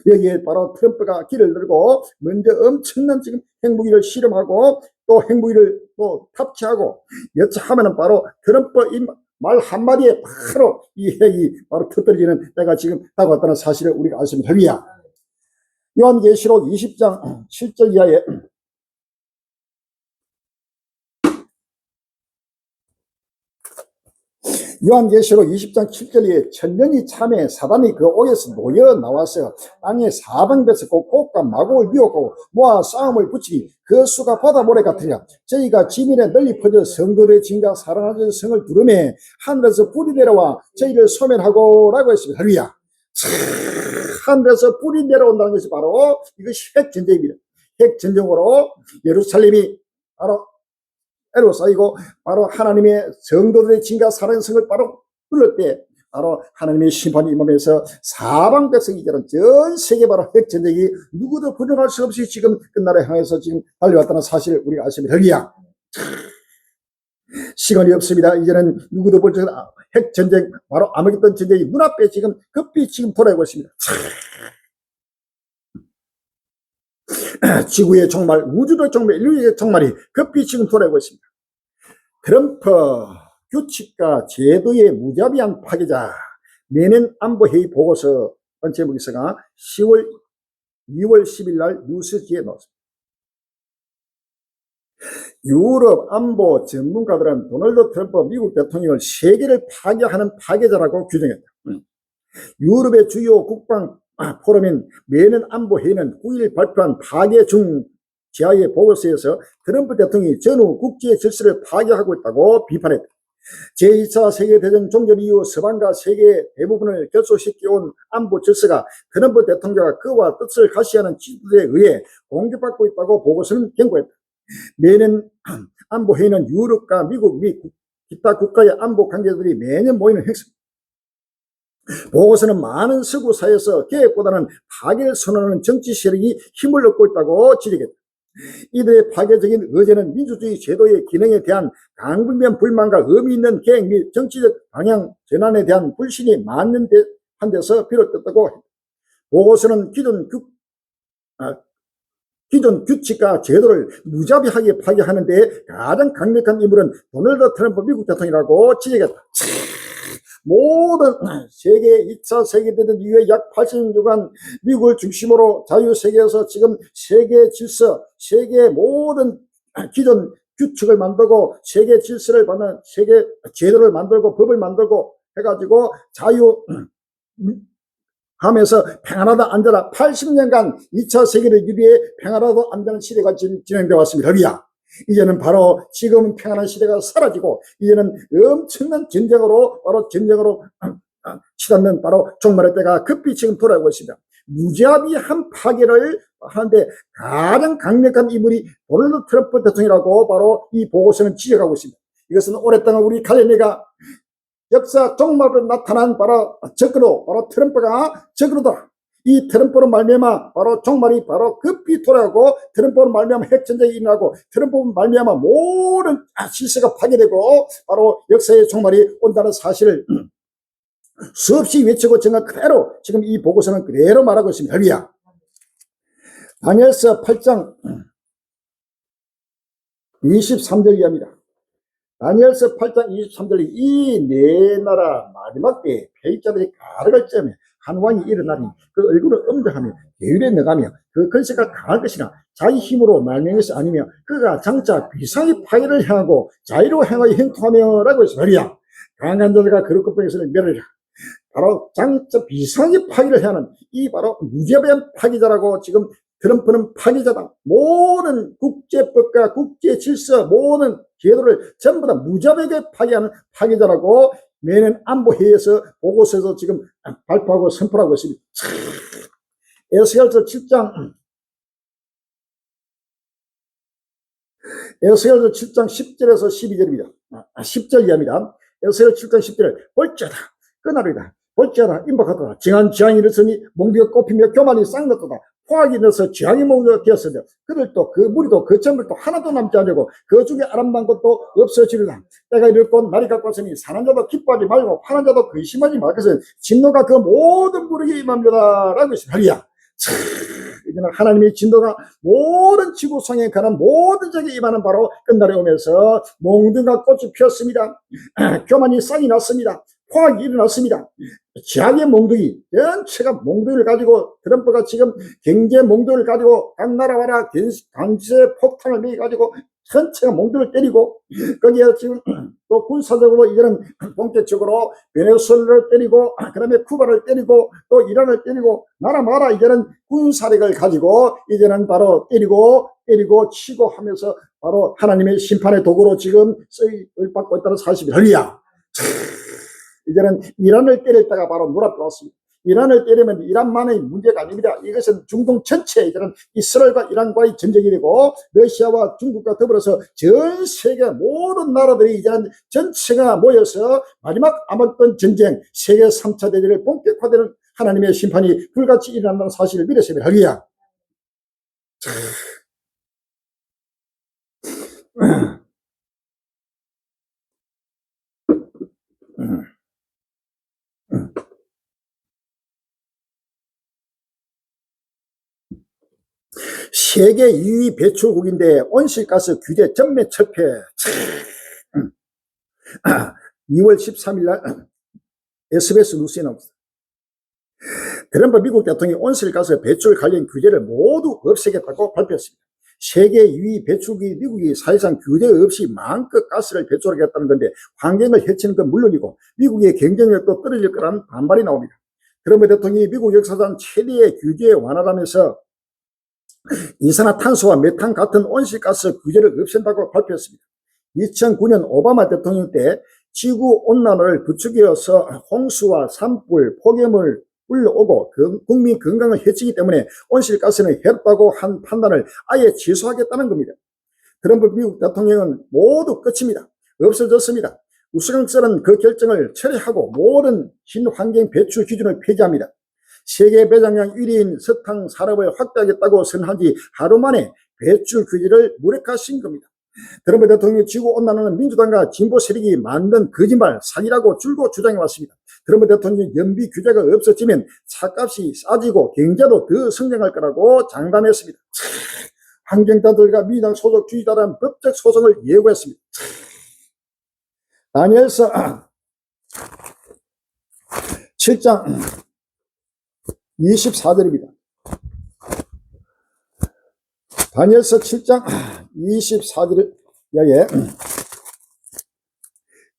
Speaker 1: 여기에 바로 트럼프가 길을 들고 먼저 엄청난 지금 핵무기를 실험하고 또 핵무기를 또 탑재하고 여차하면은 바로 트럼프 이 말 한마디에 바로 이 핵이 바로 터뜨리는 때가 지금 다가왔다는 사실을 우리가 알습니다. 할렐루야. 요한계시록 20장 7절 이하에 요한계시록 20장 7절에 천년이 참에 사단이 그 옥에서 놓여 나와서 땅에 사방배석고 곡과 마곡을 미혹하고 모아 싸움을 붙이니 그 수가 바다 모래 같으니라. 저희가 지면에 널리 퍼져 성들의 진과 사랑하는 성을 부르매 하늘에서 불이 내려와 저희를 소멸하고 라고 했습니다. 할렐루야. 하늘에서 불이 내려온다는 것이 바로 이것이 핵전쟁입니다. 핵전쟁으로 예루살렘이 바로 애로 쌓이고 바로 하나님의 성도들의 진과 사랑의 성을 바로 뚫을 때 바로 하나님의 심판이 임하면서 사방 백성이 이제는 전 세계 바로 핵전쟁이 누구도 부정할 수 없이 지금 끝날에 향해서 지금 달려왔다는 사실을 우리가 아십니다. 할렐루야. 시간이 없습니다. 이제는 누구도 볼 수 없는 핵전쟁 바로 아마겟돈 전쟁이 눈앞에 지금 급히 지금 돌아오고 있습니다. 지구의 종말, 우주의 종말, 인류의 종말이 급히 지금 돌아오고 있습니다. 트럼프 규칙과 제도의 무자비한 파괴자 매년 안보회의 보고서 제목에서가 2월 10일 날 뉴스지에 나왔습니다. 유럽 안보 전문가들은 도널드 트럼프 미국 대통령을 세계를 파괴하는 파괴자라고 규정했다. 유럽의 주요 국방 포럼인 매년 안보회의는 9일 발표한 파괴 중 지하의 보고서에서 트럼프 대통령이 전후 국제 질서를 파괴하고 있다고 비판했다. 제2차 세계대전 종전 이후 서방과 세계 대부분을 결속시켜온 안보 질서가 트럼프 대통령과 그와 뜻을 가시하는 지도자에 의해 공격받고 있다고 보고서는 경고했다. 매년 안보회의는 유럽과 미국 및 기타 국가의 안보 관계들이 매년 모이는 행사. 보고서는 많은 서구 사회에서 계획보다는 파괴를 선언하는 정치 세력이 힘을 얻고 있다고 지적했다. 이들의 파괴적인 의제는 민주주의 제도의 기능에 대한 강분명 불만과 의미 있는 계획 및 정치적 방향 전환에 대한 불신이 만연한 데서 비롯됐다고 했다. 보고서는 기존 규칙과 제도를 무자비하게 파괴하는 데 가장 강력한 인물은 도널드 트럼프 미국 대통령이라고 지적했다. 모든 세계 2차 세계대전 이후에 약 80년간 미국을 중심으로 자유세계에서 지금 세계 질서, 세계 모든 기존 규칙을 만들고 세계 질서를 받는 세계 제도를 만들고 법을 만들고 해가지고 하면서 평안하다 안되라 80년간 2차 세계를 유리해 평안하다 안되는 시대가 진행되어 왔습니다. 할렐루야. 이제는 바로 지금 평안한 시대가 사라지고 이제는 엄청난 전쟁으로 치닫는 바로 종말의 때가 급히 지금 돌아오고 있습니다. 무자비한 파괴를 하는데 가장 강력한 인물이 도널드 트럼프 대통령이라고 바로 이 보고서는 지적하고 있습니다. 이것은 오랫동안 우리 갈릴리가 역사 종말로 나타난 바로 적그로 바로 트럼프가 적그로다. 이 트럼프로 말미암아 바로 종말이 바로 급히 돌아가고, 트럼프로 말미암아 핵전쟁이 일어나고, 트럼프로 말미암아 모든 질서가 파괴되고 바로 역사의 종말이 온다는 사실을 수없이 외치고 정말 그대로 지금 이 보고서는 그대로 말하고 있습니다. 할렐루야. 다니엘서 8장 23절 이하입니다. 다니엘서 8장 23절에 이 네 나라 마지막 때에 패직자들이 가르갈 쯤에 한 왕이 일어나니 그 얼굴을 엄정하며 계율에 너가며 그 근세가 강할 것이나 자기 힘으로 말미암은 것이 아니며 그가 장차 비상의 파괴를 향하고 자유로 행하여 행통하며 라고 했습니다. 할렐루야. 강한 자들과 그릇 끝방에서는 멸하리라. 바로 장차 비상의 파괴를 향하는 이 바로 무자비한 파괴자라고 지금 트럼프는 파괴자다. 모든 국제법과 국제 질서, 모든 제도를 전부 다 무자비하게 파괴하는 파괴자라고 매년 안보회의에서 보고서에서 지금 발표하고 선포하고 있습니다. 에스겔서 7장 10절에서 12절입니다. 10절 이하입니다. 에스겔 7장 10절에 볼지어다 그날이다. 볼지어다 임박하도다. 정한 지향이 일었으니 몽디가 꼽히며 교만이 쌍났도다. 포악이 일어서 지향이 몽디가 되었으며 그들도 그 무리도 그 전물도 하나도 남지 않으고 그 중에 아름다운 것도 없어지리라. 때가 이르고 날이 가까워 왔으니 사는 자도 기뻐하지 말고 파는 자도 근심하지 말것은 진노가 그 모든 무리에게 임합니다 라고 했습니다. 할렐루야. 이제는 하나님의 진도가 모든 지구상에 관한 모든 적에 임하는 바로 끝날에 오면서 몽둥이가 꽃이 피었습니다. 교만이 싹이 났습니다. 포악이 일어났습니다. 지하의 몽둥이 전체가 몽둥이를 가지고 트럼프가 지금 경제 몽둥이를 가지고 각 나라와라 강제 폭탄을 매가지고 전체가 몽둥이를 때리고 거기에 지금 또 군사적으로 이제는 본격적으로 베네수엘라를 때리고 그 다음에 쿠바를 때리고 또 이란을 때리고 나라마다 이제는 군사력을 가지고 이제는 바로 때리고 치고 하면서 바로 하나님의 심판의 도구로 지금 쓰임을 받고 있다는 사실입니다. 할렐루야. 이제는 이란을 때릴 때가 바로 눈앞에 왔습니다. 이란을 때리면 이란만의 문제가 아닙니다. 이것은 중동 전체 이제는 이스라엘과 이란과의 전쟁이 되고 러시아와 중국과 더불어서 전 세계 모든 나라들이 이제는 전체가 모여서 마지막 아마존 전쟁 세계 3차 대전을 본격화되는 하나님의 심판이 불같이 일어난다는 사실을 믿으십니다. 할렐루야. 세계 2위 배출국인데 온실가스 규제 전면 철폐. 2월 13일 날 SBS 뉴스에 나옵니다. 트럼프 미국 대통령이 온실가스 배출 관련 규제를 모두 없애겠다고 발표했습니다. 세계 2위 배출국이 미국이 사실상 규제 없이 마음껏 가스를 배출하겠다는 건데 환경을 해치는 건 물론이고 미국의 경쟁력도 떨어질 거라는 반발이 나옵니다. 트럼프 대통령이 미국 역사상 최대의 규제 완화라면서 이산화탄소와 메탄 같은 온실가스 규제를 없앤다고 발표했습니다. 2009년 오바마 대통령 때 지구온난화를 부추겨서 홍수와 산불, 폭염을 불러오고 국민 건강을 해치기 때문에 온실가스는 해롭다고 한 판단을 아예 취소하겠다는 겁니다. 트럼프 미국 대통령은 모두 끝입니다. 없어졌습니다. 우스꽝스러운 그 결정을 철회하고 모든 신환경 배출 기준을 폐지합니다. 세계 배장량 1위인 석탄 산업을 확대하겠다고 선언한 지 하루 만에 배출 규제를 무력화신 겁니다. 트럼프 대통령이 지구온난화는 민주당과 진보 세력이 만든 거짓말, 사기라고 줄곧 주장해왔습니다. 트럼프 대통령이 연비 규제가 없어지면 차값이 싸지고 경제도 더 성장할 거라고 장담했습니다. 환경단들과 민주당 소속 주의자라는 법적 소송을 예고했습니다. 다니엘서 7장 24절입니다. 다니엘서 7장 24절에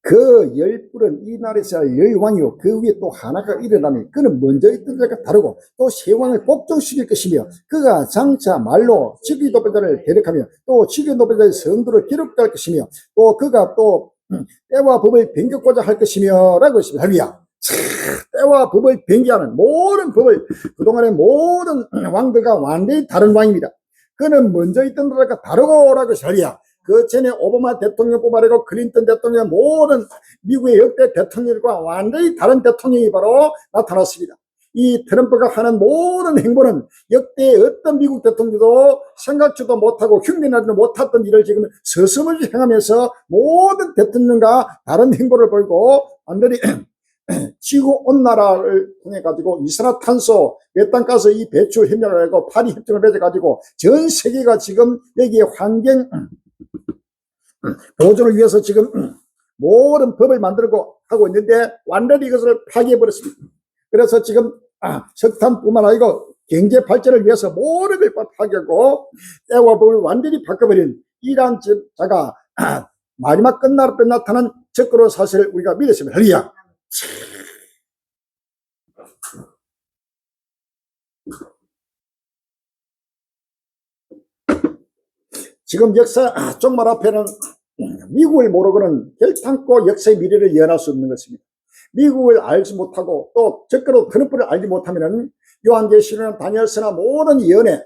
Speaker 1: 그 열불은 이 나라에서 열왕이요 그 위에 또 하나가 일어나면 그는 먼저 있던 것과 다르고 또 새 왕을 복종시킬 것이며 그가 장차 말로 직위 노배자를 대력하며 또 직위 노배자의 성도를 기록할 것이며 또 그가 또 때와 법을 변경하고자 할 것이며 라고 했습니다. 할렐루야. 때와 법을 변경하는 모든 법을 그동안의 모든 왕들과 완전히 다른 왕입니다. 그는 먼저 있던 것과 다르고 라고 했습니다. 그 전에 오바마 대통령 뽑아내고 클린턴 대통령 모든 미국의 역대 대통령과 완전히 다른 대통령이 바로 나타났습니다. 이 트럼프가 하는 모든 행보는 역대 어떤 미국 대통령도 생각지도 못하고 흉내내지도 못했던 일을 지금 서슴없이 행하면서 모든 대통령과 다른 행보를 보이고 완전히 지구온난화를 통해 가지고 이산화탄소, 메탄가스 이 배출 협력을 하고 파리 협정을 맺어 가지고 전 세계가 지금 여기에 환경 보존을 위해서 지금 모든 법을 만들고 하고 있는데 완전히 이것을 파괴해버렸습니다. 그래서 지금 석탄뿐만 아니고 경제 발전을 위해서 모든 걸 파괴하고 때와 법을 완전히 바꿔버린 이러한 자가 마지막 끝날 때 나타난 적그로 사실을 우리가 믿었습니다. 할렐루야. 지금 역사 종말 앞에는 미국을 모르고는 결탄코 역사의 미래를 예언할 수 없는 것입니다. 미국을 알지 못하고 또 적그로 트럼프를 알지 못하면 요한계시록이나 다니엘서나 모든 예언에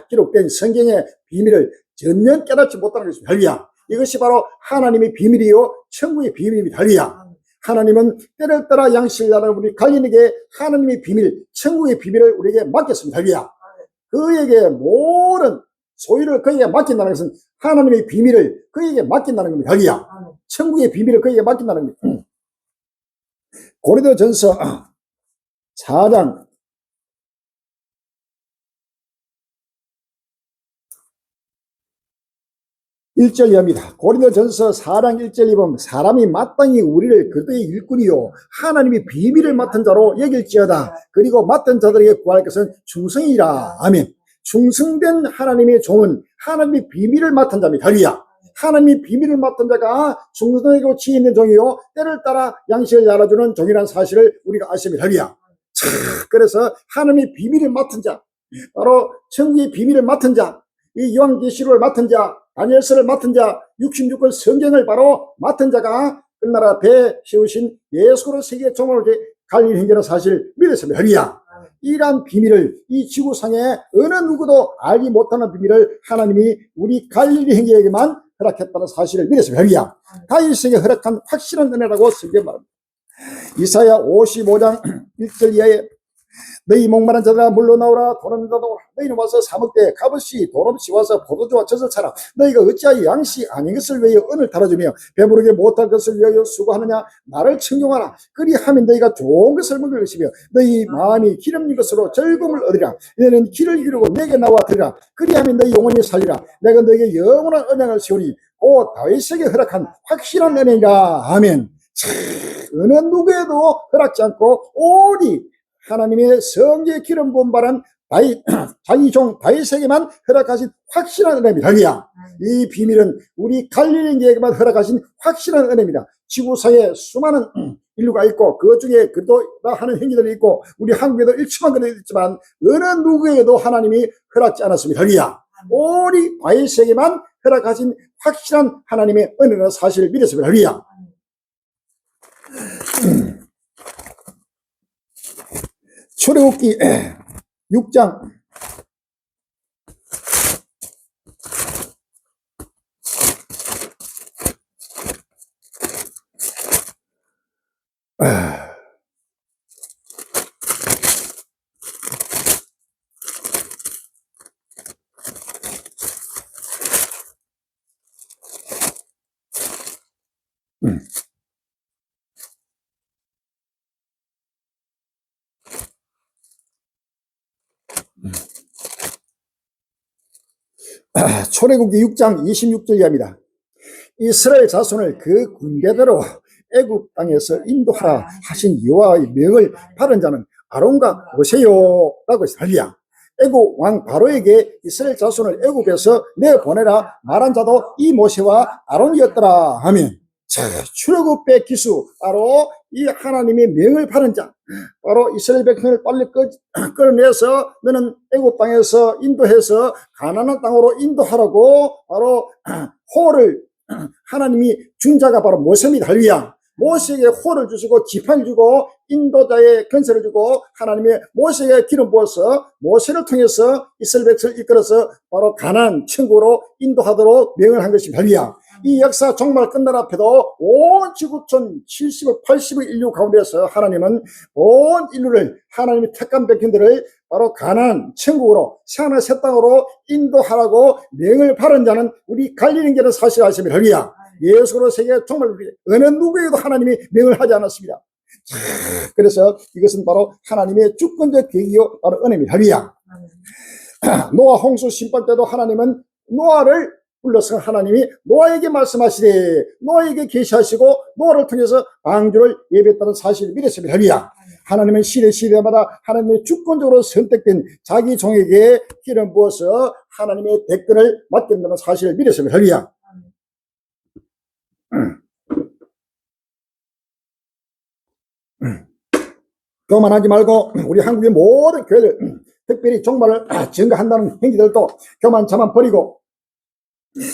Speaker 1: 기록된 성경의 비밀을 전혀 깨닫지 못하는 것입니다. 할렐루야. 이것이 바로 하나님의 비밀이요 천국의 비밀입니다. 할렐루야. 하나님은 때를 따라 양식을 나는 우리 갈린에게 하나님의 비밀, 천국의 비밀을 우리에게 맡겼습니다. 할렐루야. 그에게 모든 소유를 그에게 맡긴다는 것은 하나님의 비밀을 그에게 맡긴다는 겁니다. 할렐루야. 천국의 비밀을 그에게 맡긴다는 겁니다. 고린도전서 4장 1절 이하입니다. 고린도전서 4장 1절 보면 사람이 마땅히 우리를 그들의 일꾼이요 하나님의 비밀을 맡은 자로 여길지어다. 그리고 맡은 자들에게 구할 것은 충성이라. 아멘. 충성된 하나님의 종은 하나님의 비밀을 맡은 자입니다. 할렐루야. 하나님의 비밀을 맡은 자가 충성하고 지혜 있는 종이요 때를 따라 양식을 알아주는 종이라는 사실을 우리가 아십니다. 할렐루야. 그래서 하나님의 비밀을 맡은 자, 바로 천국의 비밀을 맡은 자, 이 요한계시록을 맡은 자, 다니엘서를 맡은 자, 66권 성경을 바로 맡은 자가 끝나라 배에 세우신 예수로 세계의 종을 갈릴 행전의 사실을 믿었습니다. 할렐루야. 이러한 비밀을 이 지구상에 어느 누구도 알지 못하는 비밀을 하나님이 우리 갈릴리 행제에게만 허락했다는 사실을 믿었습니다. 할렐루야. 다윗에게 허락한 확실한 은혜라고 성경 말합니다. 이사야 55장 1절 이하에 너희 목마른 자들아 물러나오라 도는 자도 오라. 너희는 와서 사먹되 값없이 돈없이 와서 포도주와 젖을 차라. 너희가 어찌하여 양식 아닌 것을 위하여 은을 달아주며 배부르게 못할 것을 위하여 수고하느냐. 나를 청종하라. 그리하면 너희가 좋은 것을 먹을 것이며 너희 마음이 기름진 것으로 즐거움을 얻으리라. 너희는 길을 이루고 내게 나와 들으라. 그리하면 너희 영원히 살리라. 내가 너희에게 영원한 언약을 세우니 곧 다윗에게 허락한 확실한 은혜니라. 아멘. 어느 누구에도 허락지 않고 오직 하나님의 성령의 기름 부음 받은 자기 종 다윗에게만 허락하신 확실한 은혜입니다. 할렐루야. 이 비밀은 우리 갈릴리에게만 허락하신 확실한 은혜입니다. 지구상에 수많은 인류가 있고 그 중에 그도라 하는 행위들이 있고 우리 한국에도 일치만 그들이 있지만 어느 누구에게도 하나님이 허락지 않았습니다. 할렐루야. 오직 다윗에게만 허락하신 확실한 하나님의 은혜라는 사실을 믿었습니다. 할렐루야. 출애굽기 6장 26절 이하입니다. 이스라엘 자손을 그 군대대로 애굽 땅에서 인도하라 하신 여호와의 명을 받은 자는 아론과 모세요라고 했습니다. 애굽 왕 바로에게 이스라엘 자손을 애굽에서 내보내라 말한 자도 이 모세와 아론이었더라 하면, 자, 출애굽의 기수, 바로 이 하나님의 명을 받은 자, 바로 이스라엘 백성을 빨리 끌어내서 너는 애굽 땅에서 인도해서 가나안 땅으로 인도하라고 바로 호를 하나님이 준 자가 바로 모세입니다. 할렐루야. 모세에게 호를 주시고 지팡이를 주고 인도자의 건설을 주고 하나님의 모세에게 기름 부어서 모세를 통해서 이스라엘 백성을 이끌어서 바로 가나안 천국으로 인도하도록 명을 한 것입니다. 할렐루야. 이 역사 정말 끝날 앞에도 온 지구촌 70억, 80억 인류 가운데서 하나님은 온 인류를 하나님의 택한 백성들을 바로 가나안 천국으로 새하늘 새 땅으로 인도하라고 명을 바른 자는 우리 갈리는 게는 사실 아시면 할렐루야. 예수로 세계 정말 우리 어느 누구에도 하나님이 명을 하지 않았습니다. 그래서 이것은 바로 하나님의 주권적 계기요 바로 은혜입니다. 할렐루야. 노아 홍수 심판 때도 하나님은 노아를 불러서 하나님이 노아에게 말씀하시되 노아에게 계시하시고 노아를 통해서 방주를 예배했다는 사실을 믿었습니다. 할렐루야. 하나님은 시대마다 하나님의 주권적으로 선택된 자기 종에게 기름 부어서 하나님의 대권을 맡긴다는 사실을 믿었습니다. 할렐루야. 교만하지 말고 우리 한국의 모든 교회들 특별히 종말을 증거한다는 행위들도 교만 자만 버리고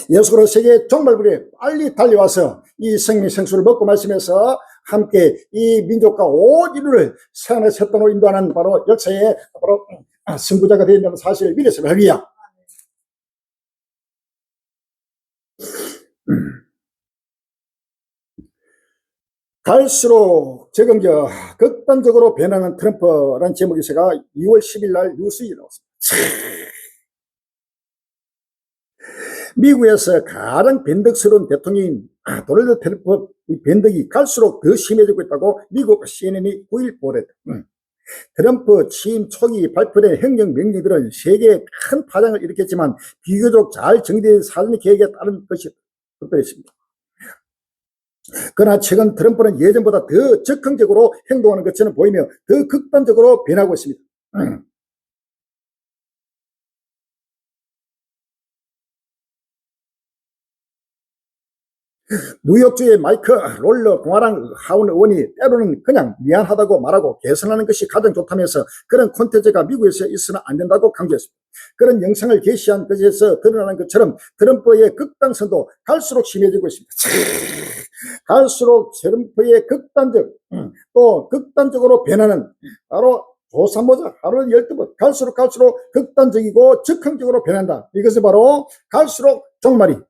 Speaker 1: 예수로 세계의 종말불에 빨리 달려와서 이 생명 생수를 먹고 마시면서 함께 이 민족과 온 인류를 새하늘 새 땅으로 인도하는 바로 역사의 바로 선구자가 되어 있는 사실을 믿었습니다. 할렐루야. 갈수록 적응적 극단적으로 변하는 트럼프라는 제목의 기사가 2월 10일 날 뉴스에 나왔습니다. 미국에서 가장 변덕스러운 대통령인 도널드 트럼프 변덕이 갈수록 더 심해지고 있다고 미국 CNN이 9일 보도했다. 트럼프 취임 초기 발표된 행정명령들은 세계에 큰 파장을 일으켰지만 비교적 잘 정리된 사전 계획에 따른 것이 특별했습니다. 그러나 최근 트럼프는 예전보다 더 적극적으로 행동하는 것처럼 보이며 더 극단적으로 변하고 있습니다. 뉴욕주의 마이크 롤러 공화당 하원 의원이 때로는 그냥 미안하다고 말하고 개선하는 것이 가장 좋다면서 그런 콘텐츠가 미국에서 있어서는 안 된다고 강조했습니다. 그런 영상을 게시한 것에서 드러나는 것처럼 트럼프의 극단성도 갈수록 심해지고 있습니다. 갈수록 트럼프의 또 극단적으로 변하는 바로 조사모자 하루에 12번 갈수록 극단적이고 적극적으로 변한다. 이것은 바로 갈수록 종말은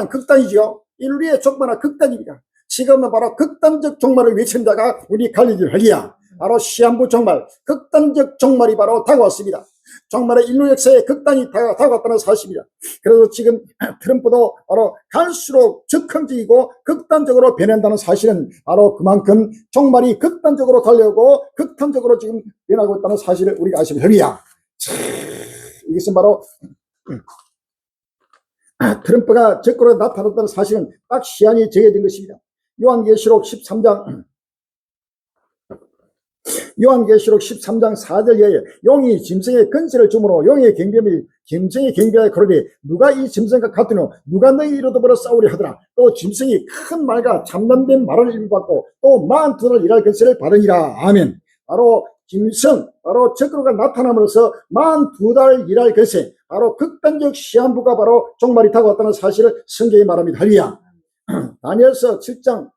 Speaker 1: 극단이지요. 인류의 종말은 극단입니다. 지금은 바로 극단적 종말을 외친 자가 우리 갈릴리 할렐루야. 바로 시한부 종말, 극단적 종말이 바로 다가왔습니다. 종말의 인류 역사에 극단이 다가왔다는 사실입니다. 그래서 지금 트럼프도 바로 갈수록 적극적이고 극단적으로 변한다는 사실은 바로 그만큼 종말이 극단적으로 달려오고 극단적으로 지금 변하고 있다는 사실을 우리가 아시면 할렐루야. 이것은 바로 트럼프가 적극으로 나타났다는 사실은 딱 시한이 정해진 것입니다. 요한계시록 13장 4절에 용이 짐승의 근세를 주므로 용의 경비함이 짐승의 경비하여 그러되 누가 이 짐승과 같으뇨 누가 너희 이로더불어 싸우려 하더라. 또 짐승이 큰 말과 참담된 말을 일받고 또 42날 일할 근세를 받으니라. 아멘. 바로 짐승 바로 적그로가 나타남으로써 42달 일할 근세 바로 극단적 시한부가 바로 종말이 다가왔다는 사실을 성경이 말합니다. 할렐루야. 다니엘서 7장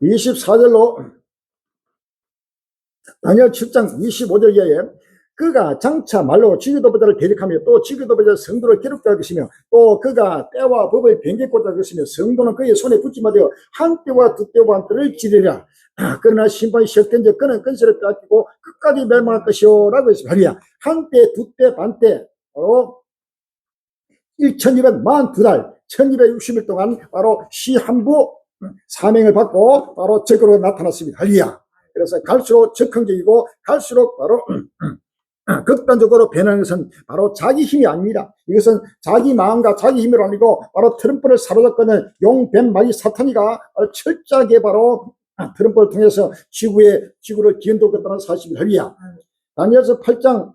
Speaker 1: 24절로 다니엘 7장 25절에 그가 장차 말로 지교도보자를 대적하며 또 지교도보자 성도를 괴롭게 할 것이며 또 그가 때와 법을 변개고자 할 것이며 성도는 그의 손에 붙지 마되어 한 떼와 두 떼와 한 떼를 지르리라. 그러나 심판이 시작된 적 그는 근세를 빼앗기고 끝까지 멸망할 것이요 라고 했습니다. 할렐루야. 한 떼, 두 떼, 반 떼, 1242달 1260일 동안 바로 시한부 사명을 받고 바로 적으로 나타났습니다. 할렐루야. 그래서 갈수록 적극적이고 갈수록 바로 극단적으로 변하는 것은 바로 자기 힘이 아닙니다. 이것은 자기 마음과 자기 힘으로 아니고 바로 트럼프를 사로잡고는 용, 뱀, 마귀, 사탄이가 철저하게 바로 트럼프를 통해서 지구를 뒤흔들겠다는 사실이 할렐루야. 다니엘서 8장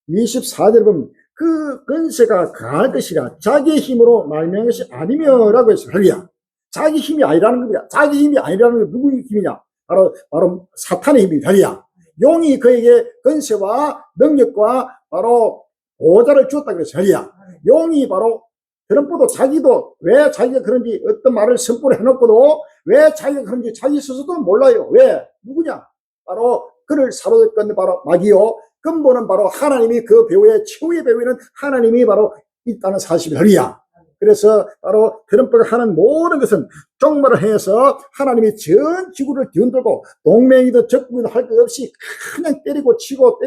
Speaker 1: 24절 보면 그 근세가 강할 것이라 자기의 힘으로 말미암은 것이 아니며 라고 했습니다. 할렐루야. 자기 힘이 아니라는 겁니다. 자기 힘이 아니라는 건 누구의 힘이냐? 바로 사탄의 힘입니다. 할렐루야. 용이 그에게 근세와 능력과 바로 보호자를 주었다 그랬어요. 할렐루야. 용이 바로 트럼프도 자기도 왜 자기가 그런지 어떤 말을 선포를 해놓고도 왜 자기가 그런지 자기 스스로도 몰라요. 왜? 누구냐? 바로 그를 사로잡건 바로 마귀요. 근본은 바로 하나님이 그 배후에 최후의 배후에는 하나님이 바로 있다는 사실을 할렐루야. 그래서 바로 트럼프가 하는 모든 것은 종말을 행해서 하나님이 전 지구를 뒤흔들고 동맹이든 적국이든 할 것 없이 그냥 때리고 치고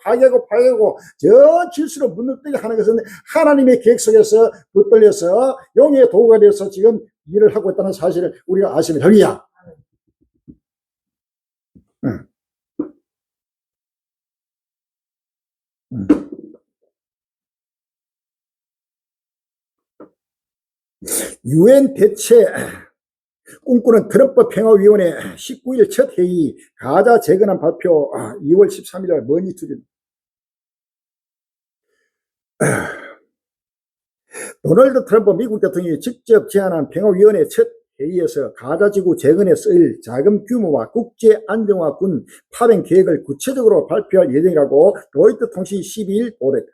Speaker 1: 파괴하고 전 질서로 무너뜨리게 하는 것은 하나님의 계획 속에서 붙들려서 용의 도구가 되어서 지금 일을 하고 있다는 사실을 우리가 아시면 할렐루야. 유엔 대체 꿈꾸는 트럼프 평화위원회 19일 첫 회의 가자 재건안 발표 2월 13일 머니 투진. 도널드 트럼프 미국 대통령이 직접 제안한 평화위원회 첫 회의에서 가자지구 재건에 쓰일 자금 규모와 국제 안정화군 파병 계획을 구체적으로 발표할 예정이라고 로이터 통신이 12일 보도했다.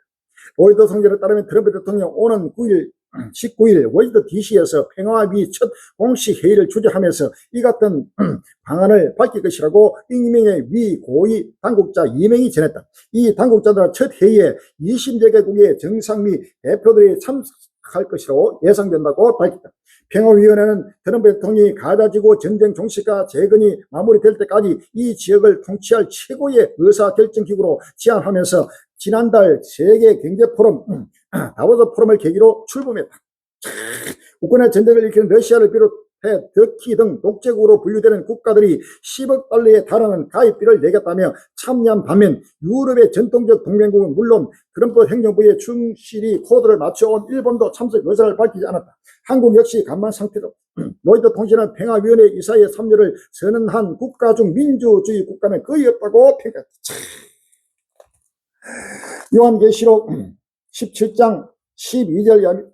Speaker 1: 로이터 통신에 따르면 트럼프 대통령 오는 19일 워싱턴 DC에서 평화위 첫 공식 회의를 주재하면서 이 같은 방안을 밝힐 것이라고 익명의 미 고위 당국자 2명이 전했다. 이 당국자들은 첫 회의에 20여 개국의 정상 및 대표들이 참석할 것이라고 예상된다고 밝혔다. 평화위원회는 트럼프 대통령이 가자지구 전쟁 종식과 재건이 마무리될 때까지 이 지역을 통치할 최고의 의사결정기구로 제안하면서 지난달 세계경제포럼 다보스 포럼을 계기로 출범했다. 우크라이나 전쟁을 일으키는 러시아를 비롯해 터키 등 독재국으로 분류되는 국가들이 10억 달러에 달하는 가입비를 내겠다며 참여한 반면 유럽의 전통적 동맹국은 물론 트럼프 행정부의 충실히 코드를 맞춰온 일본도 참석 의사를 밝히지 않았다. 한국 역시 간만 상태로 로이터 통신은 평화위원회 이사의 참여를 선언한 국가 중 민주주의 국가는 거의 없다고 평가했다. 요한계시록 17장 12절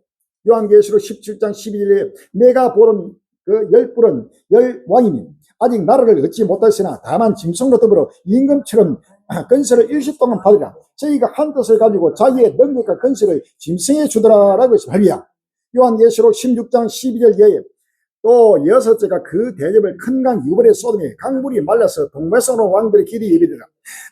Speaker 1: 요한계시록 17장 12절에 내가 보는 그 열불은 열왕이니 아직 나라를 얻지 못하였으나 다만 짐승과 더불어 임금처럼 건설을 일시 동안 받으라. 저희가 한 뜻을 가지고 자기의 능력과 건설을 짐승에 주더라라고 했습니다. 요한계시록 16장 12절 예에 또 여섯째가 그 대접을 큰 강 유벌에 쏟으며 강물이 말라서 동메성으로 왕들의 길이 예비되라.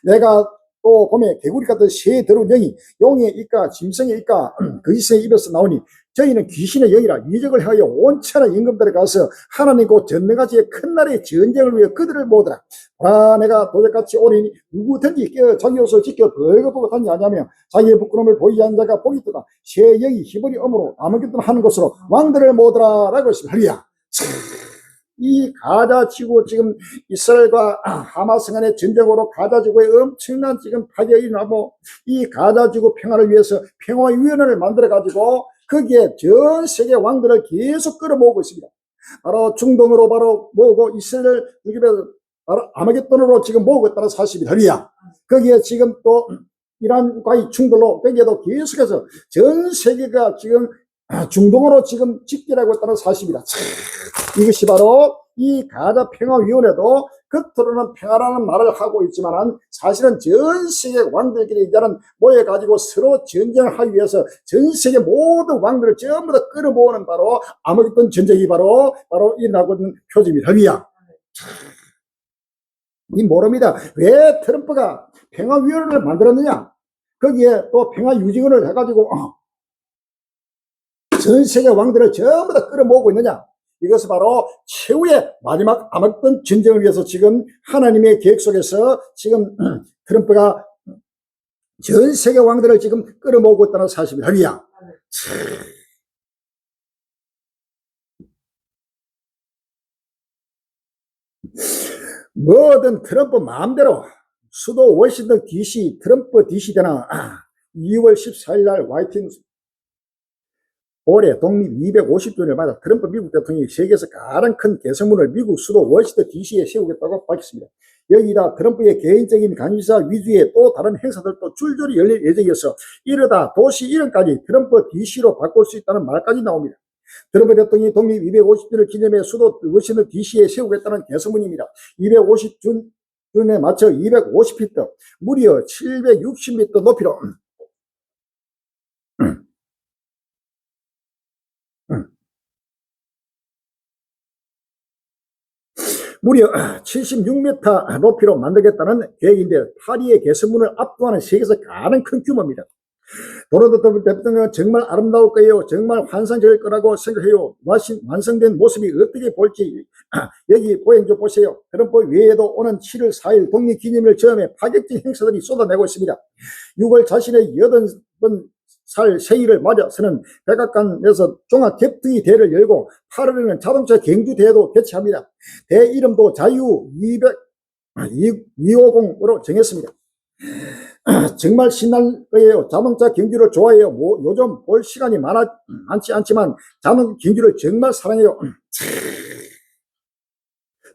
Speaker 1: 내가 또 봄에 개구리 같은 새 더러운 영이 용의 입과 짐승의 입과 거짓의 입에서 나오니 저희는 귀신의 영이라 이적을 하여 온천한 임금들에 가서 하나님 곧 전능하시의 큰 날의 전쟁을 위해 그들을 모으더라. 보라 내가 도적같이 오리니 누구든지 깨어 자기 옷을 지켜 벌거벗고 다니지 아니하며 자기의 부끄러움을 보이지 않는 자가 복이 있도다. 새 영이 히브리 엄으로 아무것도 하는 곳으로 왕들을 모으더라 라고 했습니다. 할렐루야. 이 가자지구 지금 이스라엘과 하마스 간의 전쟁으로 가자지구에 엄청난 지금 파괴가 일어나고 이 가자지구 평화를 위해서 평화위원회를 만들어가지고 거기에 전 세계 왕들을 계속 끌어모으고 있습니다. 바로 중동으로 바로 모으고 이스라엘 바로 아마겟돈으로 지금 모으고 있다는 사실이 할렐루야. 거기에 지금 또 이란과의 충돌로 거기에도 계속해서 전 세계가 지금 중동으로 지금 직결하고 있다는 사실입니다. 이것이 바로 이 가자 평화위원회도 겉으로는 평화라는 말을 하고 있지만 사실은 전 세계 왕들끼리 이제는 모여가지고 서로 전쟁을 하기 위해서 전 세계 모든 왕들을 전부 다 끌어모으는 바로 아마겟돈 전쟁이 바로 일어나고 있는 표지입니다. 할렐루야. 이 모릅니다. 왜 트럼프가 평화위원회를 만들었느냐? 거기에 또 평화유지군을 해가지고 전 세계 왕들을 전부 다 끌어모으고 있느냐? 이것은 바로 최후의 마지막 아마겟돈 전쟁을 위해서 지금 하나님의 계획 속에서 지금 트럼프가 전 세계 왕들을 지금 끌어모으고 있다는 사실입니다. 할렐루야. 뭐든 트럼프 마음대로 수도 워싱턴 DC 트럼프 DC 대나 2월 14일 날 화이트하우스 올해 독립 250주년을 맞아 트럼프 미국 대통령이 세계에서 가장 큰 개성문을 미국 수도 워싱턴 DC에 세우겠다고 밝혔습니다. 여기다 트럼프의 개인적인 간이사 위주의 또 다른 행사들도 줄줄이 열릴 예정이어서 이러다 도시 이름까지 트럼프 DC로 바꿀 수 있다는 말까지 나옵니다. 트럼프 대통령이 독립 250주년을 기념해 수도 워싱턴 DC에 세우겠다는 개성문입니다. 250주년에 맞춰 250피트, 무려 760m 높이로 무려 76m 높이로 만들겠다는 계획인데 파리의 개성문을 압도하는 세계에서 가장 큰 규모입니다. 도널드 트럼프 대통령은 정말 아름다울 거예요. 정말 환상적일 거라고 생각해요. 완성된 모습이 어떻게 볼지 여기 보행 좀 보세요. 트럼프 외에도 오는 7월 4일 독립기념일 점에 파격적인 행사들이 쏟아내고 있습니다. 6월 자신의 80살 생일을 맞아서는 백악관에서 종합 격투기 대회를 열고 8월에는 자동차 경주 대회도 개최합니다. 대회 이름도 자유 250으로 정했습니다. 정말 신날 거예요. 자동차 경주를 좋아해요. 요즘 볼 시간이 많지 않지만 자동차 경주를 정말 사랑해요.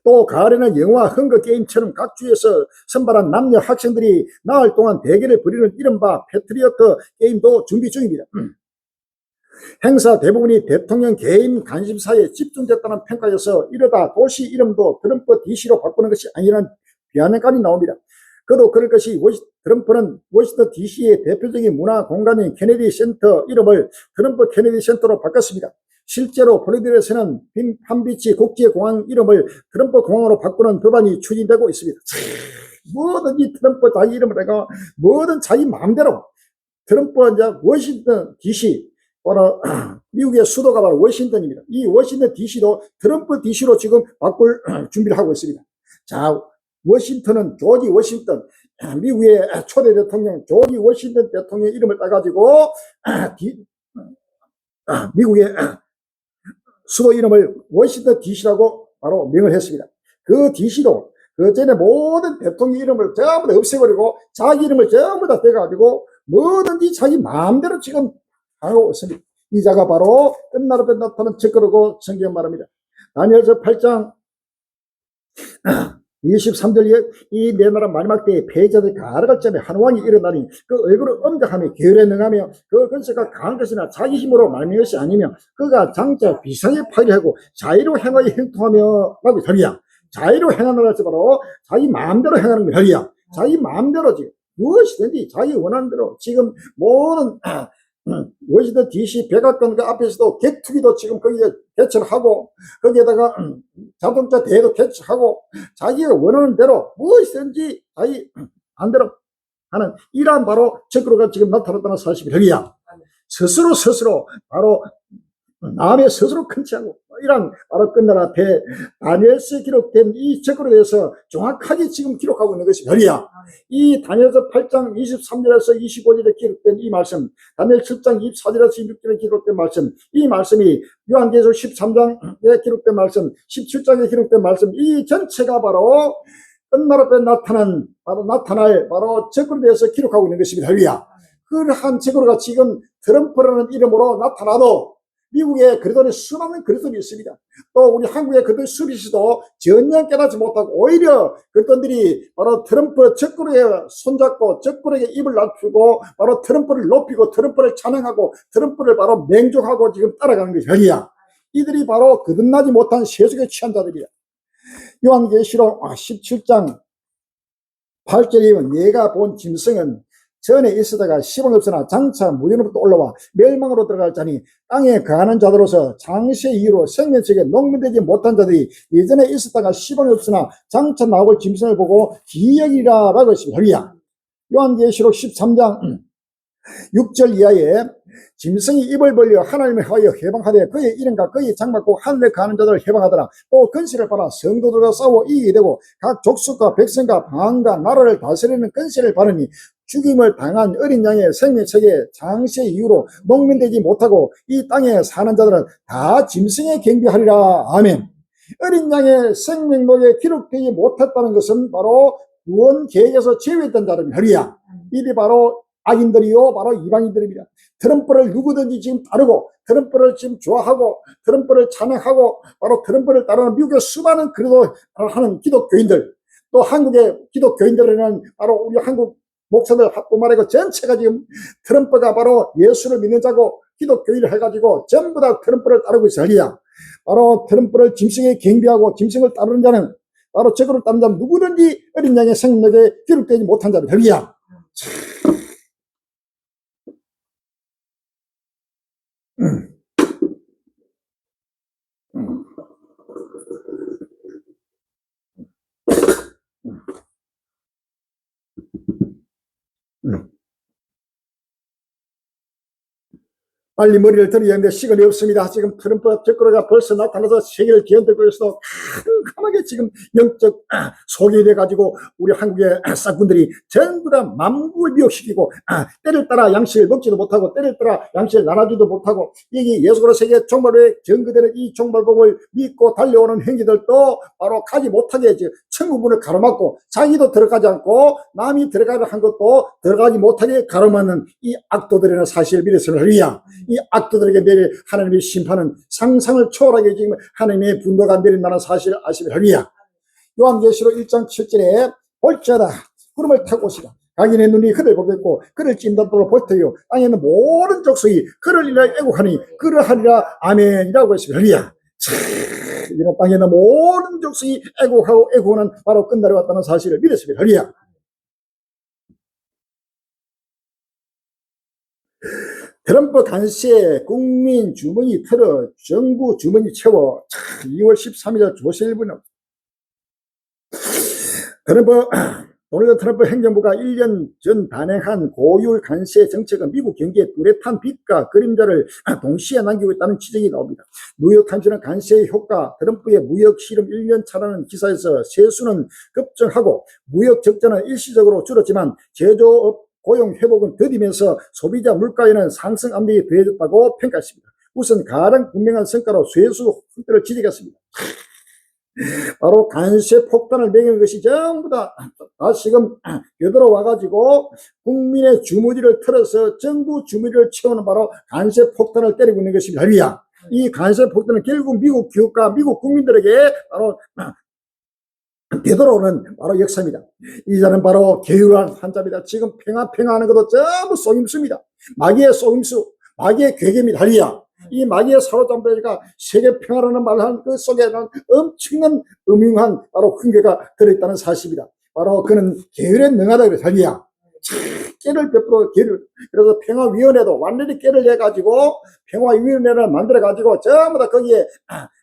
Speaker 1: 또 가을에는 영화 헝거게임처럼 각 주에서 선발한 남녀 학생들이 나흘 동안 대결을 벌이는 이른바 패트리어트 게임도 준비 중입니다. 행사 대부분이 대통령 개인 관심사에 집중됐다는 평가여서 이러다 도시 이름도 트럼프 DC로 바꾸는 것이 아니라는 비아냥감이 나옵니다. 그도 그럴 것이 트럼프는 워싱턴 DC의 대표적인 문화 공간인 케네디 센터 이름을 트럼프 케네디 센터로 바꿨습니다. 실제로 플로리다에서는 팜비치 국제공항 이름을 트럼프 공항으로 바꾸는 법안이 추진되고 있습니다. 뭐든지 트럼프 자기 이름을 내가 뭐든 자기 마음대로 트럼프 이제 워싱턴 DC 바로 미국의 수도가 바로 워싱턴입니다. 이 워싱턴 DC도 트럼프 DC로 지금 바꿀 준비를 하고 있습니다. 자, 워싱턴은 조지 워싱턴, 미국의 초대 대통령 조지 워싱턴 대통령 이름을 따가지고 미국의 수도 이름을 워싱턴 DC라고 바로 명을 했습니다. 그 DC도 그 전에 모든 대통령 이름을 전부 다 없애버리고 자기 이름을 전부 다 떼가지고 뭐든지 자기 마음대로 지금 하고 있습니다. 이 자가 바로 끝날 앞에 나타난 적그러고 성경 말합니다. 다니엘서 8장 23절 이 내 나라 마지막 때에 패자들이 가라갈 점에 한 왕이 일어나니 그 얼굴을 엄격하며 계율에 능하며 그 근세가 강한 것이나 자기 힘으로 말미는 것이 아니며 그가 장자 비상에 파리하고 자유로 행하여 형통하며 라고 혈이야. 자유로 행하는 것이 바로 자기 마음대로 행하는 게 혈이야. 자기 마음대로 지금 무엇이든지 자기 원하는 대로 지금 모든 워싱턴 DC 백악관 그 앞에서도 격투기도 지금 거기에 개최를 하고 거기에다가 자동차 대회도 개최하고 자기가 원하는 대로 무엇이든지 자기 안대로 하는 이러한 바로 적그로가 지금 나타났다는 사실이야. 스스로 바로 남의 스스로 큰치하고 이런 바로 끝날 앞에 다니엘서에 기록된 이 적그로에 대해서 정확하게 지금 기록하고 있는 것이 별이야. 이 다니엘서 8장 23절에서 25절에 기록된 이 말씀, 다니엘 7장 24절에서 26절에 기록된 말씀, 이 말씀이 요한계시록 13장에 기록된 말씀, 17장에 기록된 말씀, 이 전체가 바로 끝날 앞에 나타날 바로 적그로에 대해서 기록하고 있는 것이 별이야. 그러한 적그로가 지금 트럼프라는 이름으로 나타나도 미국에 그리스도인이 수많은 그리스도인이 있습니다. 또 우리 한국의 그리스도인 수비시도 전혀 깨닫지 못하고 오히려 그리스도인들이 바로 트럼프 적그로에 손잡고 적그로에게 입을 낮추고 바로 트럼프를 높이고 트럼프를 찬양하고 트럼프를 바로 맹족하고 지금 따라가는 것이 별이야. 이들이 바로 거듭나지 못한 세속에 취한 자들이야. 요한계시록 17장 8절에 보면 내가 본 짐승은 전에 있으다가 시방 없으나 장차 무리로부터 올라와 멸망으로 들어갈 자니 땅에 거하는 자들로서 장세 이후로 생명책에 농민되지 못한 자들이 예전에 있었다가 시방이 없으나 장차 나올 짐승을 보고 기억이라 라고 했습니다. 요한계시록 13장 6절 이하에 짐승이 입을 벌려 하나님을 하여 해방하되 그의 이름과 그의 장막고 하늘에 가는 자들을 해방하더라. 또 근세를 받아 성도들과 싸워 이기게 되고 각 족속과 백성과 방언과 나라를 다스리는 근세를 받으니 죽임을 당한 어린 양의 생명책에 장세 이후로 농민되지 못하고 이 땅에 사는 자들은 다 짐승에 경배하리라. 아멘. 어린 양의 생명록에 기록되지 못했다는 것은 바로 구원 계획에서 제외했던 자들은 혈이야. 이들이 바로 악인들이요 바로 이방인들입니다. 트럼프를 누구든지 지금 따르고 트럼프를 지금 좋아하고 트럼프를 찬양하고 바로 트럼프를 따르는 미국의 수많은 그래도 하는 기독교인들, 또 한국의 기독교인들은 바로 우리 한국 목사들 뿐만 아니고 전체가 지금 트럼프가 바로 예수를 믿는 자고 기독교인을 해가지고 전부 다 트럼프를 따르고 있어야. 바로 트럼프를 짐승에 경배하고 짐승을 따르는 자는 바로 적으로 따르는 자는 누구든지 어린 양의 생명에 기록되지 못한 자는 혈이야. 빨리 머리를 들어야 하는데 시간이 없습니다. 지금 트럼프 적그러가 벌써 나타나서 세계를 뒤흔들고 있어도 캄캄하게 지금 영적 소개이 돼가지고 우리 한국의 싹군들이 전부 다 만국을 미혹시키고 때를 따라 양식을 먹지도 못하고 때를 따라 양식을 나눠주도 못하고 이게 예수 그리스도의 종말에 전거되는 이 종말복을 믿고 달려오는 행위들도 바로 가지 못하게 천국문을 가로막고 자기도 들어가지 않고 남이 들어가려 한 것도 들어가지 못하게 가로막는 이 악도들이라는 사실을 믿으시면 할렐루야. 이 악도들에게 내릴 하나님의 심판은 상상을 초월하게 지금 하나님의 분노가 내린다는 사실을 아시면 할렐루야. 요한계시록 1장 7절에 볼지어다 구름을 타고 오시라. 자기네 눈이 그를 보겠고 그를 찐다도록 볼 터요 땅에 있는 모든 족속이 그를 인하여 애국하니 그러하리라. 아멘이라고 했습니다. 할렐루야. 이는 땅에 있는 모든 족속이 애국하고 애국하는 바로 끝날이 왔다는 사실을 믿었습니다. 할렐루야. 트럼프 간세에 국민 주머니 털어 정부 주머니 채워 2월 13일 조선일보는 도널드 트럼프 행정부가 1년 전 단행한 고율 관세 정책은 미국 경기에 뚜렷한 빛과 그림자를 동시에 남기고 있다는 지적이 나옵니다. 뉴욕타임스는 관세의 효과, 트럼프의 무역 실험 1년 차라는 기사에서 세수는 급증하고 무역 적자는 일시적으로 줄었지만 제조업 고용 회복은 더디면서 소비자 물가에는 상승 압력이 더해졌다고 평가했습니다. 우선 가장 분명한 성과로 세수 확대를 지적했습니다. 바로 관세 폭탄을 매긴 것이 전부 다 지금 되돌아와가지고 국민의 주머니를 털어서 정부 주머니를 채우는 바로 관세 폭탄을 때리고 있는 것입니다. 할렐루야. 이 관세 폭탄은 결국 미국 기업과 미국 국민들에게 바로 되돌아오는 바로 역사입니다. 이 자는 바로 게으르한 한자입니다. 지금 평화하는 것도 전부 속임수입니다. 마귀의 속임수, 마귀의 괴계입니다. 할렐루야. 이 마귀의 사로잡히니까 세계 평화라는 말을 한 그 속에는 엄청난 음흉한 바로 훈계가 들어있다는 사실입니다. 바로 그는 게으르에 능하다 그래서 할렐루야. 깨를 베풀어 깨를. 그래서 평화위원회도 완전히 깨를 내가지고 평화위원회를 만들어가지고 전부 다 거기에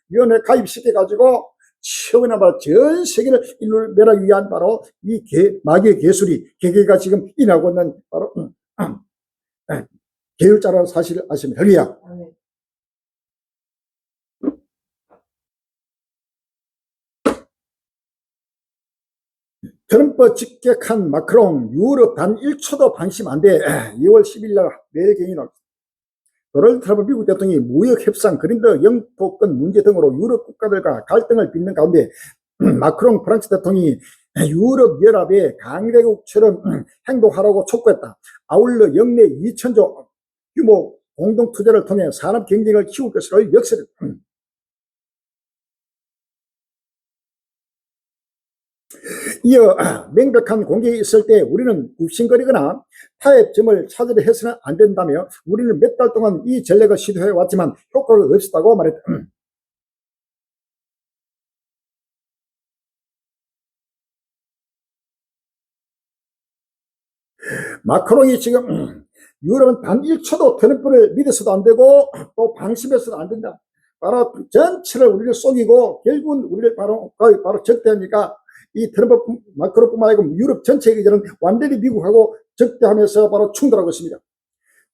Speaker 1: 위원회 가입시켜가지고 최근에 바로 전 세계를 일로 멸하기 위한 바로 이 마귀의 개술이 개개가 지금 일어나고 있는 바로 계율자라는 사실을 아시면 할렐루야. 트럼프 직격한 마크롱 유럽 단 1초도 방심 안 돼. 2월 10일 날 매일 경이 나옵니다. 도널드 트럼프 미국 대통령이 무역 협상 그린더 영토권 문제 등으로 유럽 국가들과 갈등을 빚는 가운데 마크롱 프랑스 대통령이 유럽 연합의 강대국처럼 행동하라고 촉구했다. 아울러 역내 2천조 규모 공동 투자를 통해 산업 경쟁을 키울 것으로 역설했다. 이어 명백한 공격이 있을 때 우리는 굽신거리거나 타협점을 찾으려 해서는 안 된다며 우리는 몇 달 동안 이 전략을 시도해 왔지만 효과가 없었다고 말했다. 마크롱이 지금 유럽은 단 1초도 트럼프를 믿어서도 안 되고 또 방심해서도 안 된다. 바로 전체를 우리를 속이고 결국은 우리를 바로 적대하니까 이 트럼프 마크롱뿐만 아니고 유럽 전체에 이제는 완전히 미국하고 적대하면서 바로 충돌하고 있습니다.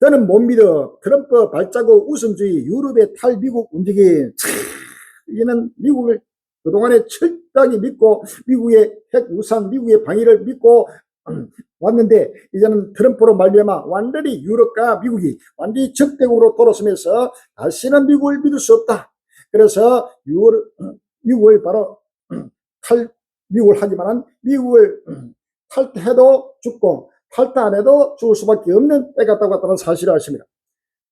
Speaker 1: 저는 못 믿어. 트럼프 발자국 우선주의 유럽의 탈미국 움직임. 이는 미국을 그동안에 철저하게 믿고 미국의 핵 우산, 미국의 방위를 믿고 왔는데 이제는 트럼프로 말미암아 완전히 유럽과 미국이 완전히 적대국으로 돌아서면서 다시는 미국을 믿을 수 없다. 그래서 미국을 바로 미국을 하지만 미국을 탈퇴해도 죽고 탈퇴 안 해도 죽을 수밖에 없는 때가 왔다는 사실을 아십니다.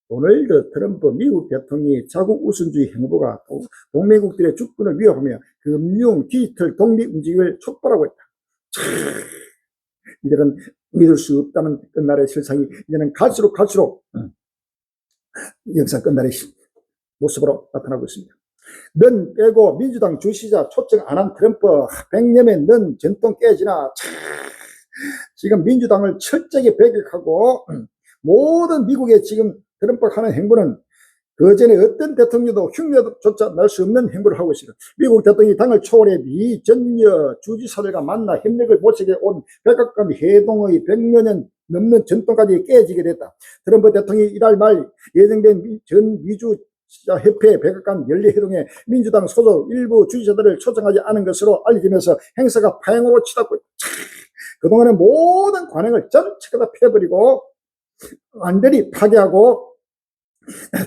Speaker 1: 도널드 트럼프 미국 대통령이 자국 우선주의 행보가 동맹국들의 주권을 위협하며 금융, 디지털 독립 움직임을 촉발하고 있다. 이제는 믿을 수 없다는 끝날의 실상이 이제는 갈수록 역사 끝날의 모습으로 나타나고 있습니다. 넌 빼고 민주당 주시자 초청 안 한 트럼프 100년에 넌 전통 깨지나. 지금 민주당을 철저하게 배격하고 모든 미국의 지금 트럼프가 하는 행보는 그전에 어떤 대통령도 흉내조차 날 수 없는 행보를 하고 있습니다. 미국 대통령이 당을 초월해 미 전여 주지사들과 만나 협력을 모색해 온 백악관 회동의 100년 넘는 전통까지 깨지게 됐다. 트럼프 대통령이 이달 말 예정된 전 미주 협회 백악관 연례회동에 민주당 소속 일부 주지자들을 초청하지 않은 것으로 알려지면서 행사가 파행으로 치닫고 있다. 그동안의 모든 관행을 전체가 다 펴버리고 완전히 파괴하고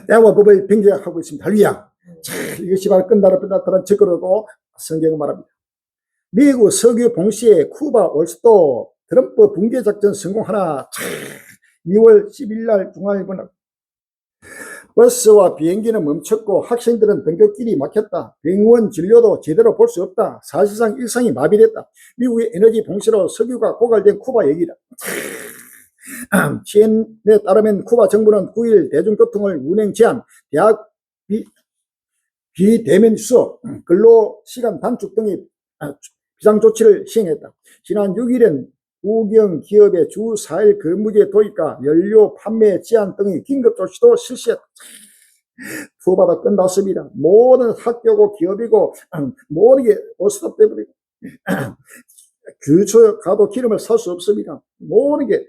Speaker 1: 때와 법을 변경하고 있습니다. 할렐루야. 이것이 바로 끝나라는 증거라고 성경은 말합니다. 미국 석유 봉시에 쿠바 올스도 트럼프 붕괴 작전 성공하나 2월 10일 날 중앙일보는 버스와 비행기는 멈췄고 학생들은 등굣길이 막혔다. 병원 진료도 제대로 볼 수 없다. 사실상 일상이 마비됐다. 미국의 에너지 봉쇄로 석유가 고갈된 쿠바 얘기다. CNN에 따르면 쿠바 정부는 9일 대중교통을 운행 제한, 대학 비대면 수업, 근로시간 단축 등의 비상조치를 시행했다. 지난 6일엔 우경 기업의 주 4일 근무제 도입과 연료 판매 제한 등의 긴급조치도 실시했다. 투어바다 끝났습니다. 모든 학교고 기업이고 모든 게 오스톱 때문에 규초 가도 기름을 살 수 없습니다. 모든 게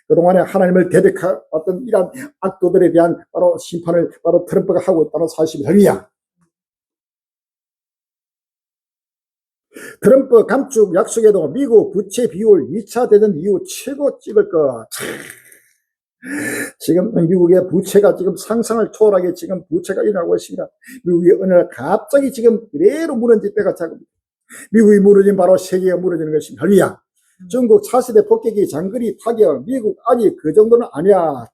Speaker 1: 그동안에 하나님을 대적해왔던 이러한 악도들에 대한 바로 심판을 바로 트럼프가 하고 있다는 사실입니다. 트럼프 감축 약속에도 미국 부채 비율 2차 대전 이후 최고 찍을 것. 지금 미국의 부채가 지금 상상을 초월하게 지금 부채가 일어나고 있습니다. 미국이 어느 날 갑자기 지금 그대로 무너질 때가 작습니다. 미국이 무너진 바로 세계가 무너지는 것입니다. 할렐루야. 중국 차세대 폭격기 장거리 타격, 미국 아직 그 정도는 아니야.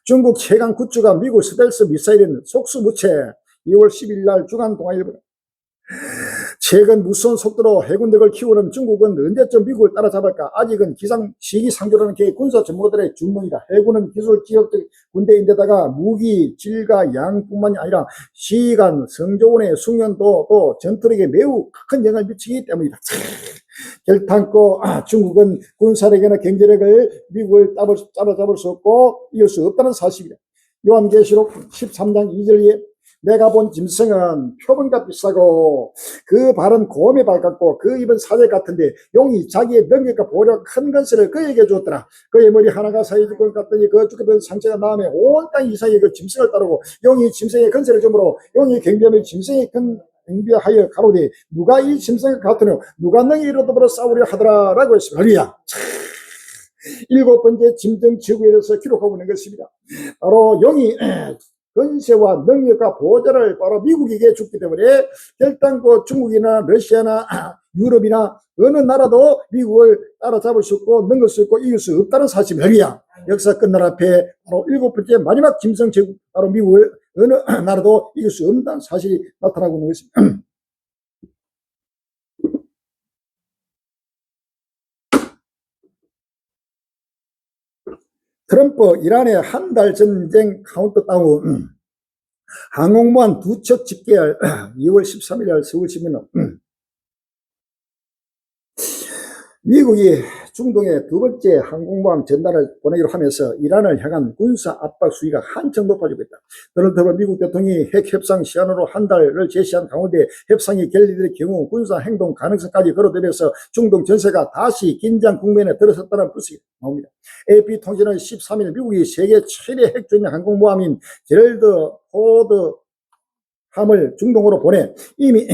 Speaker 1: 중국 최강 굿즈가 미국 스텔스 미사일인 속수무채. 2월 10일 날 중앙동아일보. 최근 무서운 속도로 해군력을 키우는 중국은 언제쯤 미국을 따라잡을까? 아직은 시기상조라는 게 군사 전문가들의 주문이다. 해군은 기술 지역적 군대인데다가 무기, 질과 양뿐만이 아니라 시간, 성조원의 숙련도 또 전투력에 매우 큰 영향을 미치기 때문이다. 결탄코 중국은 군사력이나 경제력을 미국을 따라잡을 수 없고 이길 수 없다는 사실이다. 요한계시록 13장 2절에 내가 본 짐승은 표범과 비싸고 그 발은 곰의 발 같고 그 입은 사제 같은데 용이 자기의 능력과 보력 큰 것을 그에게 주었더라. 그의 머리 하나가 사이 죽을 것 같더니 그 죽었던 상처가 나음에 온 땅 이상의 그 짐승을 따르고 용이 짐승의 근세를 주므로 용이 경비하며 짐승의 큰 경비하여 가로되 누가 이 짐승을 같으며 누가 능히 이로더불어 싸우려 하더라 라고 했습니다. 할렐루야. 7번째 짐승 지구에 대해서 기록하고 있는 것입니다. 바로 용이 근세와 능력과 보좌를 바로 미국에게 줬기 때문에 결단코 중국이나 러시아나 유럽이나 어느 나라도 미국을 따라잡을 수 없고 넘길 수 없고 이길 수 없다는 사실입니다. 역사 끝날 앞에 바로 7번째 마지막 짐승 제국 바로 미국을 어느 나라도 이길 수 없다는 사실이 나타나고 있는 것입니다. 트럼프 이란의 한 달 전쟁 카운트다운 항공모함 2척 집계할 2월 13일 날 서울 신문은 미국이 중동에 2번째 항공모함 전단을 보내기로 하면서 이란을 향한 군사 압박 수위가 한층 높아지고 있다. 더불어 미국 대통령이 핵협상 시한으로 한 달을 제시한 가운데 협상이 결리될 경우 군사 행동 가능성까지 거론되면서 중동 전세가 다시 긴장 국면에 들어섰다는 분석이 나옵니다. AP통신은 13일 미국이 세계 최대 핵주행 항공모함인 제럴드 포드 함을 중동으로 보내 이미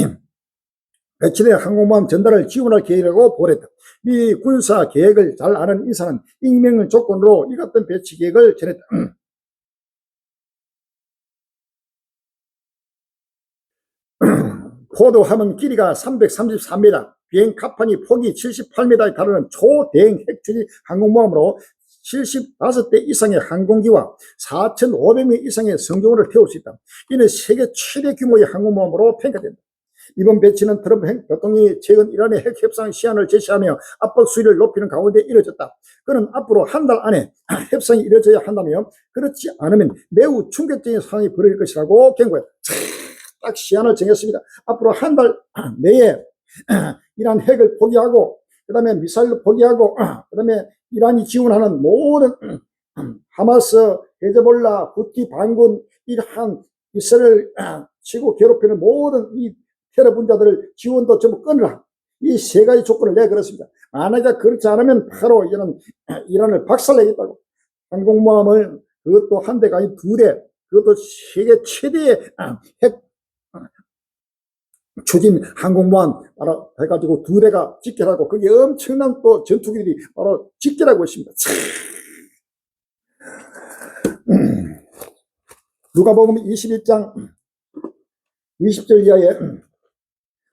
Speaker 1: 배치된 항공모함 전달을 지원할 계획이라고 보냈다. 미 군사 계획을 잘 아는 인사는 익명을 조건으로 이 같은 배치 계획을 전했다. 포도함은 길이가 333m, 비행 갑판이 폭이 78m에 달하는 초대형 핵추진 항공모함으로 75대 이상의 항공기와 4,500명 이상의 성조원을 태울 수 있다. 이는 세계 최대 규모의 항공모함으로 평가된다. 이번 배치는 트럼프 대통령이 최근 이란의 핵협상 시한을 제시하며 압박 수위를 높이는 가운데 이뤄졌다. 그는 앞으로 한 달 안에 협상이 이뤄져야 한다며 그렇지 않으면 매우 충격적인 상황이 벌어질 것이라고 경고했다. 딱 시한을 정했습니다. 앞으로 한 달 내에 이란 핵을 포기하고 그 다음에 미사일을 포기하고 그 다음에 이란이 지원하는 모든 하마스, 헤즈볼라, 후티 반군, 이란, 이스라엘 치고 괴롭히는 모든 이 테러 분자들을 지원도 전부 끊으라. 이 세 가지 조건을 내걸었습니다. 만약에 그렇지 않으면 바로 이란을 박살내겠다고. 항공모함을 그것도 한 대가 아닌 두 대, 그것도 세계 최대의 핵 추진 항공모함 바로 해가지고 두 대가 직결하고 거기에 엄청난 또 전투기들이 바로 직결하고 있습니다. 누가복음 21장 20절 이하에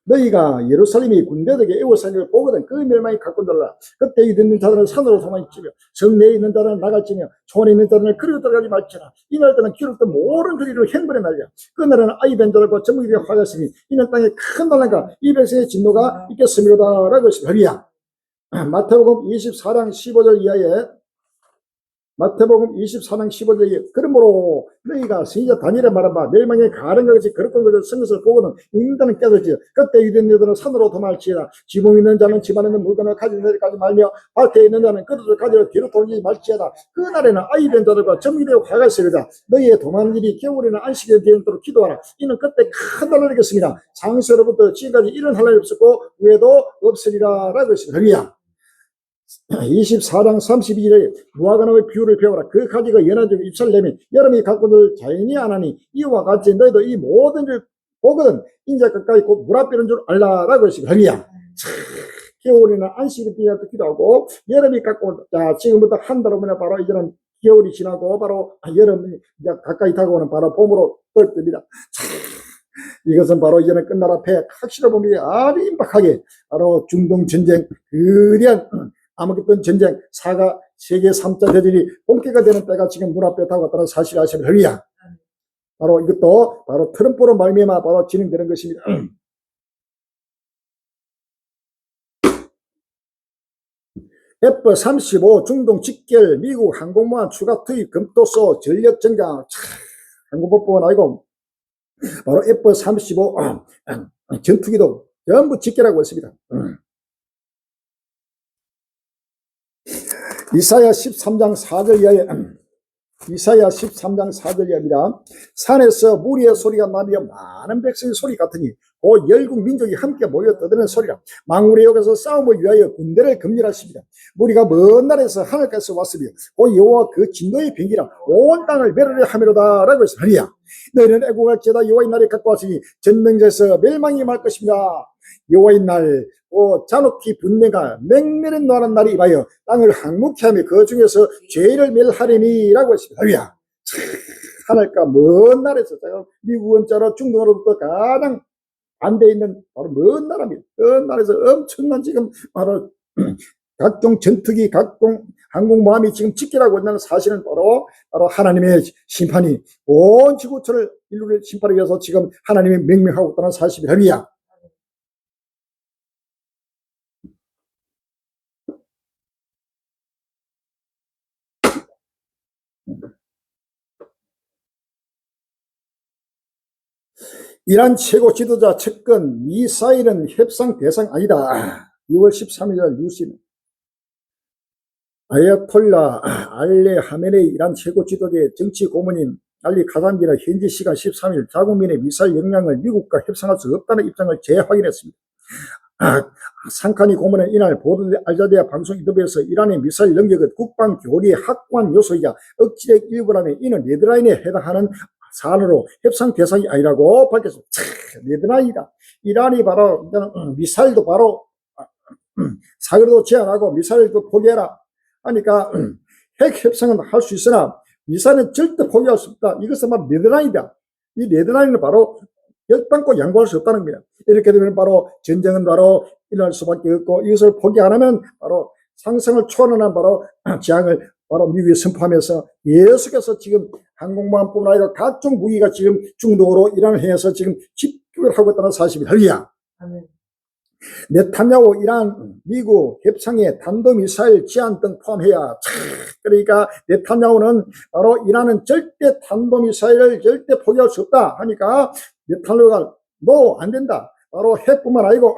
Speaker 1: 너희가 예루살렘이 군대에게 애워싸기를 보거든 그 멸망이 갖고 들라. 그때 이 듣는 자들은 산으로 도망치며 성내에 있는 자들은 나갈지며 초원에 있는 자들은 그리로 들어가지 말지라. 이날 때는 기록도 모든 그리를 행벌에 날려. 그 날에는 아이 된 자들과 젖먹이게 화겠으니 이는 땅에 큰 난란과 이 백성의 진노가 있겠음이로다 라고 했습니다. 마태복음 24장 15절 이하에 마태복음 24장 15절에 그러므로 너희가 선지자 다니엘의 말한 바 멸망의 가련과 같이 거룩한 것을 쓴 것을 보고는 인간은 깨달지. 그때 유대인 너희들은 산으로 도망치라. 지붕 있는 자는 집안에 있는 물건을 가지고 내려가지 말며 밭에 있는 자는 그릇을 가지고 뒤로 돌리지 말지어다. 그날에는 아이 된 자들과 점기되고 화가 있으리다. 너희의 도망 일이 겨울에는 안식일이 되도록 기도하라. 이는 그때 큰 날을 이겠습니다. 장세로부터 지금까지 이런 할 날이 없었고 후에도 없으리라 라고 했습니다. 24장 32절에 무화과나무의 비유를 배워라. 그 가지가 연하지고 잎사를 내면 여름이 갖고들 자연이 안 하니 이와 같이 너희도 이 모든 줄 보거든 인자 가까이 곧 물 앞에 있는 줄 알라라고 했습니다. 겨울에는 안식일 때도 기도하고 여름이 갖고 자 지금부터 한 달 오면 바로 이제는 겨울이 지나고 바로 여름이 이제 가까이 다가오는 바로 봄으로 떨뜨립니다. 이것은 바로 이제는 끝날 앞에 확실히 보면 아주 임박하게 바로 중동 전쟁 그리한 아무것도 전쟁 세계 3차 대전이 본격화 되는 때가 지금 눈앞에 다가왔다는 사실을 아시면 됩니다. 바로 이것도 바로 트럼프로 말미암아 바로 진행되는 것입니다. F-35 중동 직결 미국 항공모함 추가 투입 검토소 전력 증강 항공법법은 아니고 바로 F-35 전투기도 전부 직결하고 있습니다. 이사야 13장 4절 이하에 이사야 13장 4절 이하입니다. 산에서 무리의 소리가 나며 많은 백성의 소리 같으니 그 열국 민족이 함께 모여 떠드는 소리라. 망울의 역에서 싸움을 위하여 군대를 금일하십니다. 무리가 먼 날에서 하늘까지 왔으며 그 여호와 그 진노의 병기라 온 땅을 멸하려 하미로다 라고 했습니다. 너희는 애국할지어다 여호와의 날이 갖고 왔으니 전능자에서 멸망이 말 것입니다. 여호와의 날 잔혹히 분내가 맹렬히 노하는 날이 임하여 땅을 항목케 하며 그 중에서 죄를 멸하리니라고 했습니다. 하늘과 먼 나라에서 미국 원자로 중동으로부터 가장 반대에 있는 바로 먼 나라입니다. 먼 나라에서 엄청난 지금 바로 각종 전투기 각종 항공모함이 지금 직결하고 있다는 사실은 바로 하나님의 심판이 온 지구촌을 인류를 심판하기 위해서 지금 하나님이 명명하고 있다는 사실입니다. 이란 최고 지도자 측근 미사일은 협상 대상 아니다. 2월 13일 뉴스는 아야톨라 알레 하메네이 이란 최고 지도자의 정치 고문인 알리 카담기는 현지 시간 13일 자국민의 미사일 역량을 미국과 협상할 수 없다는 입장을 재확인했습니다. 상카니 고문은 이날 보도된 알자디아 방송 인터뷰에서 이란의 미사일 능력은 국방 교리의 확고한 요소이자 억지의 일부라며 이는 레드라인에 해당하는 사안으로 협상 대상이 아니라고 밝혔습니다. 레드라인이다. 이란이 바로 미사일도 바로 사거리도 제한하고 미사일도 포기해라 하니까 핵 협상은 할 수 있으나 미사일은 절대 포기할 수 없다. 이것은 바로 레드라인이다. 이 레드라인은 바로 결단코 양보할 수 없다는 겁니다. 이렇게 되면 바로 전쟁은 바로 일어날 수밖에 없고 이것을 포기 안 하면 바로 상승을 초월하는 바로 재앙을 바로 미국이 선포하면서 계속해서 지금 항공모함뿐만 아니라 각종 무기가 지금 중동으로 이란을 향해서 지금 집결을 하고 있다는 사실입니다. 네탄야후 이란 미국 협상에 탄도미사일 제한 등 포함해야 그러니까 네탄야후는 바로 이란은 절대 탄도미사일을 절대 포기할 수 없다 하니까 네탄야후가 안 된다. 바로 핵뿐만 아니고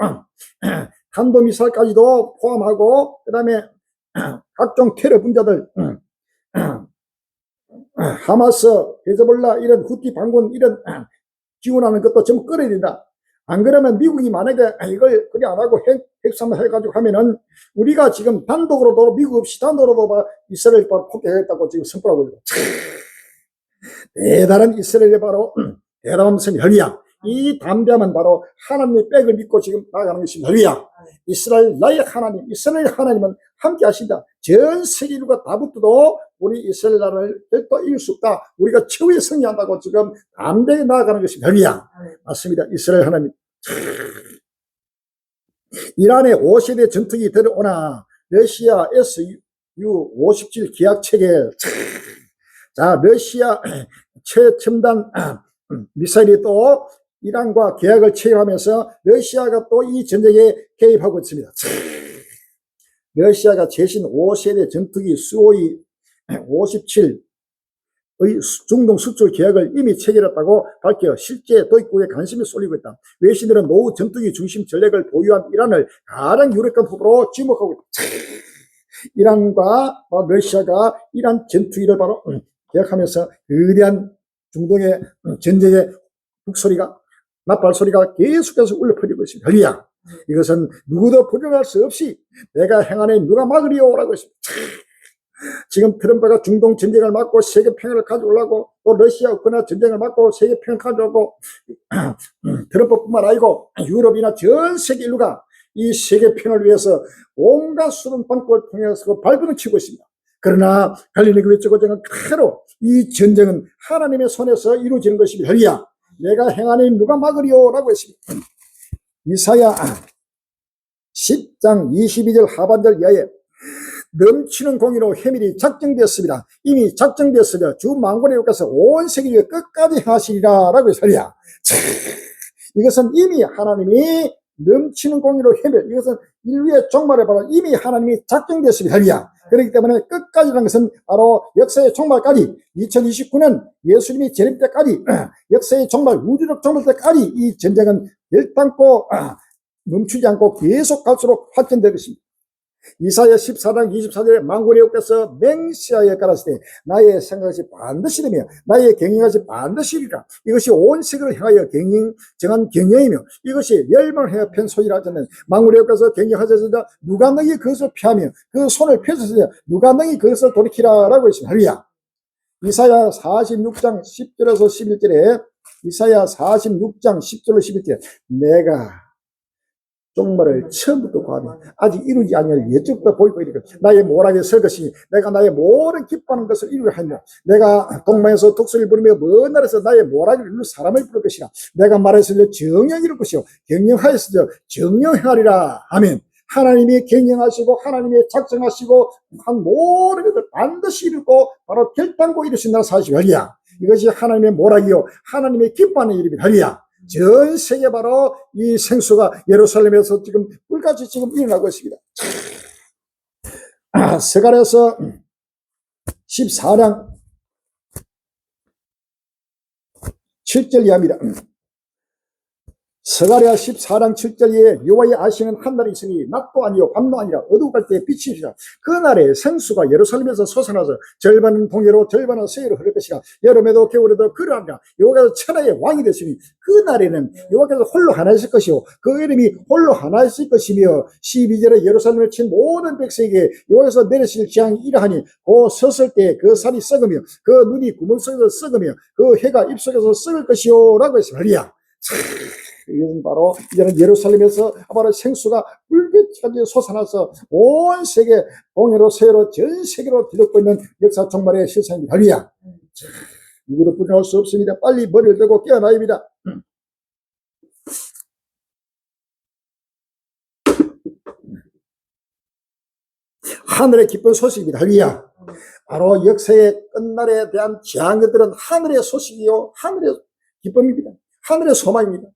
Speaker 1: 탄도미사일까지도 포함하고 그 다음에 각종 테러 분자들 하마스, 헤즈볼라 이런 후티 반군 이런 지원하는 것도 전부 끌어야 된다. 안 그러면 미국이 만약에 이걸 그리 안 하고 핵삼 해가지고 하면은 우리가 지금 단독으로도 미국 없이 단독으로도 이스라엘 바로 폭격했다고 지금 선포하고 있어요. 대단한 이스라엘의 바로 대단한 것은 혈이야. 이 담대함은 바로 하나님의 백을 믿고 지금 나아가는 것입니다. 할렐루야. 이스라엘 나의 하나님, 이스라엘 하나님은 함께 하신다. 전 세계 인류가 다 붙어도 우리 이스라엘 나라를 절대 이길 수 없다. 우리가 최후에 승리한다고 지금 담대하게 나아가는 것입니다. 할렐루야. 맞습니다. 이스라엘 하나님. 이란의 5세대 전투기 들어오나 러시아 SU-57 기약 체계. 자, 러시아 최첨단 미사일이 또 이란과 계약을 체결하면서 러시아가 또 이 전쟁에 개입하고 있습니다. 러시아가 최신 5세대 전투기 수호이 57의 중동 수출 계약을 이미 체결했다고 밝혀 실제 도입국에 관심이 쏠리고 있다. 외신들은 노후 전투기 중심 전략을 보유한 이란을 가장 유력한 후보로 지목하고 있다. 이란과 러시아가 이란 전투기를 바로 계약하면서 거대한 중동의 전쟁의 북소리가 나팔 소리가 계속해서 울려 퍼지고 있습니다. 할렐루야. 이것은 누구도 부정할 수 없이 내가 행하니 누가 막으리오라고 했습니다. 지금 트럼프가 중동 전쟁을 막고 세계 평화를 가져오려고 또 러시아 우크라이나 전쟁을 막고 세계 평화를 가져오고 트럼프뿐만 아니고 유럽이나 전 세계 인류가 이 세계 평화를 위해서 온갖 수단 방법을 통해서 발버둥 치고 있습니다. 그러나 갈릴리 교회 전쟁은 그대로 이 전쟁은 하나님의 손에서 이루어지는 것입니다. 할렐루야. 내가 행하니 누가 막으리오라고 했습니다. 이사야 10장 22절 하반절 이하에 넘치는 공의로 해밀이 작정되었습니다. 이미 작정되었으며 주 만군의 여호와께서 온 세계에 끝까지 행하시리라 라고 했어요. 이것은 이미 하나님이 넘치는 공의로 해밀, 이것은 인류의 종말에 바로 이미 하나님이 작정되었습니다. 그렇기 때문에 끝까지라는 것은 바로 역사의 종말까지 2029년 예수님이 재림 때까지 역사의 종말, 우주적 종말 때까지 이 전쟁은 열당코 멈추지 않고 계속 갈수록 확전될 것입니다. 이사야 14장 24절에 만군의 여호와께서 맹세하여 가라사대 나의 생각이 반드시 되며 나의 경영이 반드시 이리라. 이것이 온 세계를 향하여 정한 경영이며 이것이 멸망을 하여 편 소리라 하잖아요. 만군의 여호와께서 경영하셔서 누가 너희 그것을 피하며 그 손을 펴주세요. 누가 너희 그것을 돌이키라 라고 했습니다. 할렐루야. 이사야 46장 10절에서 11절에 이사야 46장 10절로 11절 내가 종말을 처음부터 구하며 아직 이루지 아니할 예적부터 보이고 이르고 나의 모락에 설 것이니 내가 나의 모든 기뻐하는 것을 이루려 하며 내가 동방에서 독수리를 부르며 먼 나라에서 나의 모락을 이룰 사람을 부를 것이라 내가 말하였으며 정령 이룰 것이요 경영하였으며 정령 행하리라. 아멘. 하나님이 경영하시고 하나님이 작정하시고 한 모든 것을 반드시 이루고 바로 결단코 이루신다는 사실이 할렐루야. 이것이 하나님의 모락이요 하나님의 기뻐하는 일입니다. 할렐루야. 전 세계 바로 이 생수가 예루살렘에서 지금 꿀같이 지금 일어나고 있습니다. 스가랴서 14장 7절 이하입니다. 스가랴 14장 7절에 여호와의 아시는 한 날이 있으니 낮도 아니요 밤도 아니라 어두울 때 빛이시라. 그날에 생수가 예루살렘에서 솟아나서 절반은 동해로 절반은 서해로 흐를 것이라. 여름에도 겨울에도 그러하리라. 여호와께서 천하의 왕이 되시니 그날에는 여호와께서 홀로 하나 있을 것이요 그 이름이 홀로 하나 있을 것이며 12절에 예루살렘을 친 모든 백성에게 여호와께서 내리실 재앙이 이러하니 그 섰을 때 그 살이 썩으며 그 눈이 구멍 속에서 썩으며 그 해가 입속에서 썩을 것이요 라고 했습니다. 이것은 바로 이제는 예루살렘에서 바로 생수가 불빛하게 솟아나서 온 세계 동해로 서해로 전 세계로 뒤덮고 있는 역사 종말의 실상입니다. 할렐루야. 누구도 부정할 수 없습니다. 빨리 머리를 들고 깨어나야 합니다. 하늘의 기쁜 소식입니다. 할렐루야. 바로 역사의 끝날에 대한 지한 것들은 하늘의 소식이요 하늘의 기쁨입니다. 하늘의 소망입니다.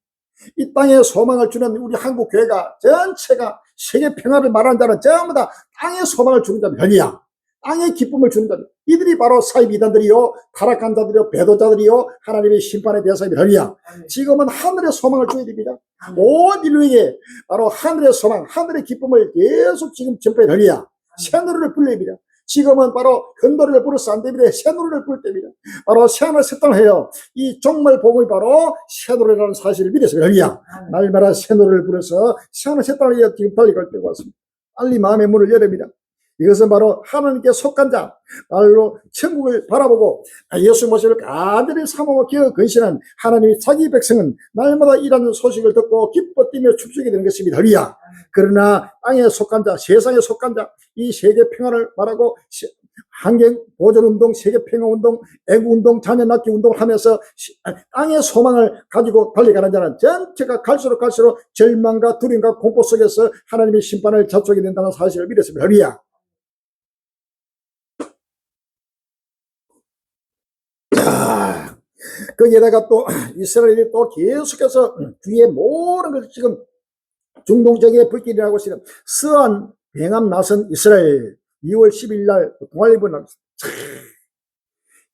Speaker 1: 이 땅에 소망을 주는 우리 한국 교회가 전체가 세계 평화를 말하는 자는 전부 다 땅에 소망을 주는 자들, 할렐루야. 땅에 기쁨을 주는 자들. 이들이 바로 사입 이단들이요, 타락한 자들이요, 배도자들이요, 하나님의 심판에 대해서입니다. 할렐루야. 지금은 하늘의 소망을 줘야 됩니다. 온 인류에게 바로 하늘의 소망, 하늘의 기쁨을 계속 지금 전파해. 할렐루야. 새노래를 불러야 됩니다. 지금은 바로 큰 노래를 불어서 안 됩니다. 새 노래를 부를 때입니다. 바로 새하늘 새 땅을 해요. 이 종말 복음이 바로 새 노래라는 사실을 믿어서 할렐루야. 날마다 새 노래를 불어서 새하늘 새 땅을 위해 지금 달려갈 때가 왔습니다. 빨리 마음의 문을 열립니다. 이것은 바로 하나님께 속한 자, 말로 천국을 바라보고 예수 모시를 간절히 사모하고 기어 근신한 하나님의 자기 백성은 날마다 이라는 소식을 듣고 기뻐 뛰며 춤추게 되는 것입니다. 할렐루야. 그러나 땅에 속한 자, 세상에 속한 자, 이 세계 평화를 말하고 환경 보존운동, 세계평화운동, 애국운동, 자녀 낳기 운동을 하면서 땅의 소망을 가지고 달려가는 자는 전체가 갈수록 절망과 두려움과 공포 속에서 하나님의 심판을 접촉하게 된다는 사실을 믿었습니다. 할렐루야. 자, 거기에다가 또 이스라엘이 또 계속해서 뒤에 모든 것을 지금 중동 지역의 불길이라고 있습니다. 스안 병암 나선 이스라엘 2월 10일 날 동아일보 나왔습니다.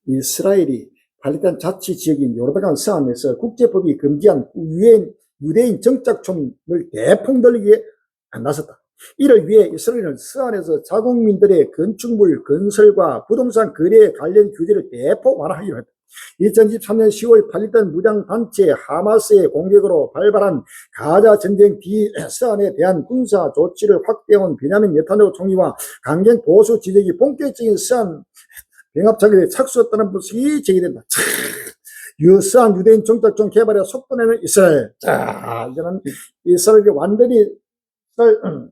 Speaker 1: 이스라엘이 팔레스타인 자치지역인 요르단 서안에서 국제법이 금지한 유대인 정착촌을 대폭 늘리기 위해 나섰다. 이를 위해 이스라엘은 서안에서 자국민들의 건축물 건설과 부동산 거래에 관련 규제를 대폭 완화하기로 했다. 2023년 10월 팔레스타인 무장단체 하마스의 공격으로 발발한 가자 전쟁 뒤 서안에 대한 군사 조치를 확대해온 베냐민 네타냐후 총리와 강경 보수 지적이 본격적인 서안 병합 작업에 착수했다는 분석이 제기된다. 서안 유대인 정착촌 개발에 속도내는 이스라엘. 자, 이제는 이스라엘이 완전히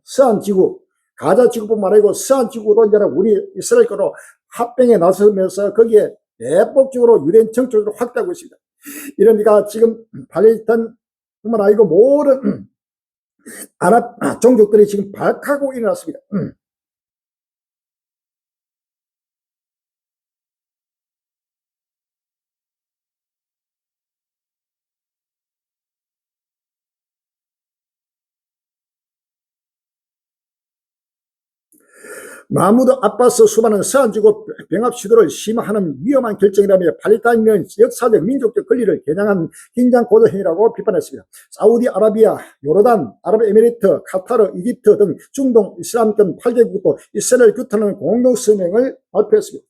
Speaker 1: 서안 지구, 가자 지구뿐만 아니고 서안 지구도 이제 우리 이스라엘 거로 합병에 나서면서 거기에 대폭적으로 유대인 정착을 확대하고 있습니다. 이러니까 지금 팔레스타인뿐만 아니고 모든 아랍 종족들이 지금 발칵하고 일어났습니다. 마무드 아바스 수반은 서안지구 병합 시도를 심화하는 위험한 결정이라며 팔레스타인은 역사적 민족적 권리를 겨냥한 긴장 고조 행위라고 비판했습니다. 사우디아라비아, 요르단, 아랍에미리트, 카타르, 이집트 등 중동 이슬람권 8개국도 이스라엘 규탄하는 공동 성명을 발표했습니다.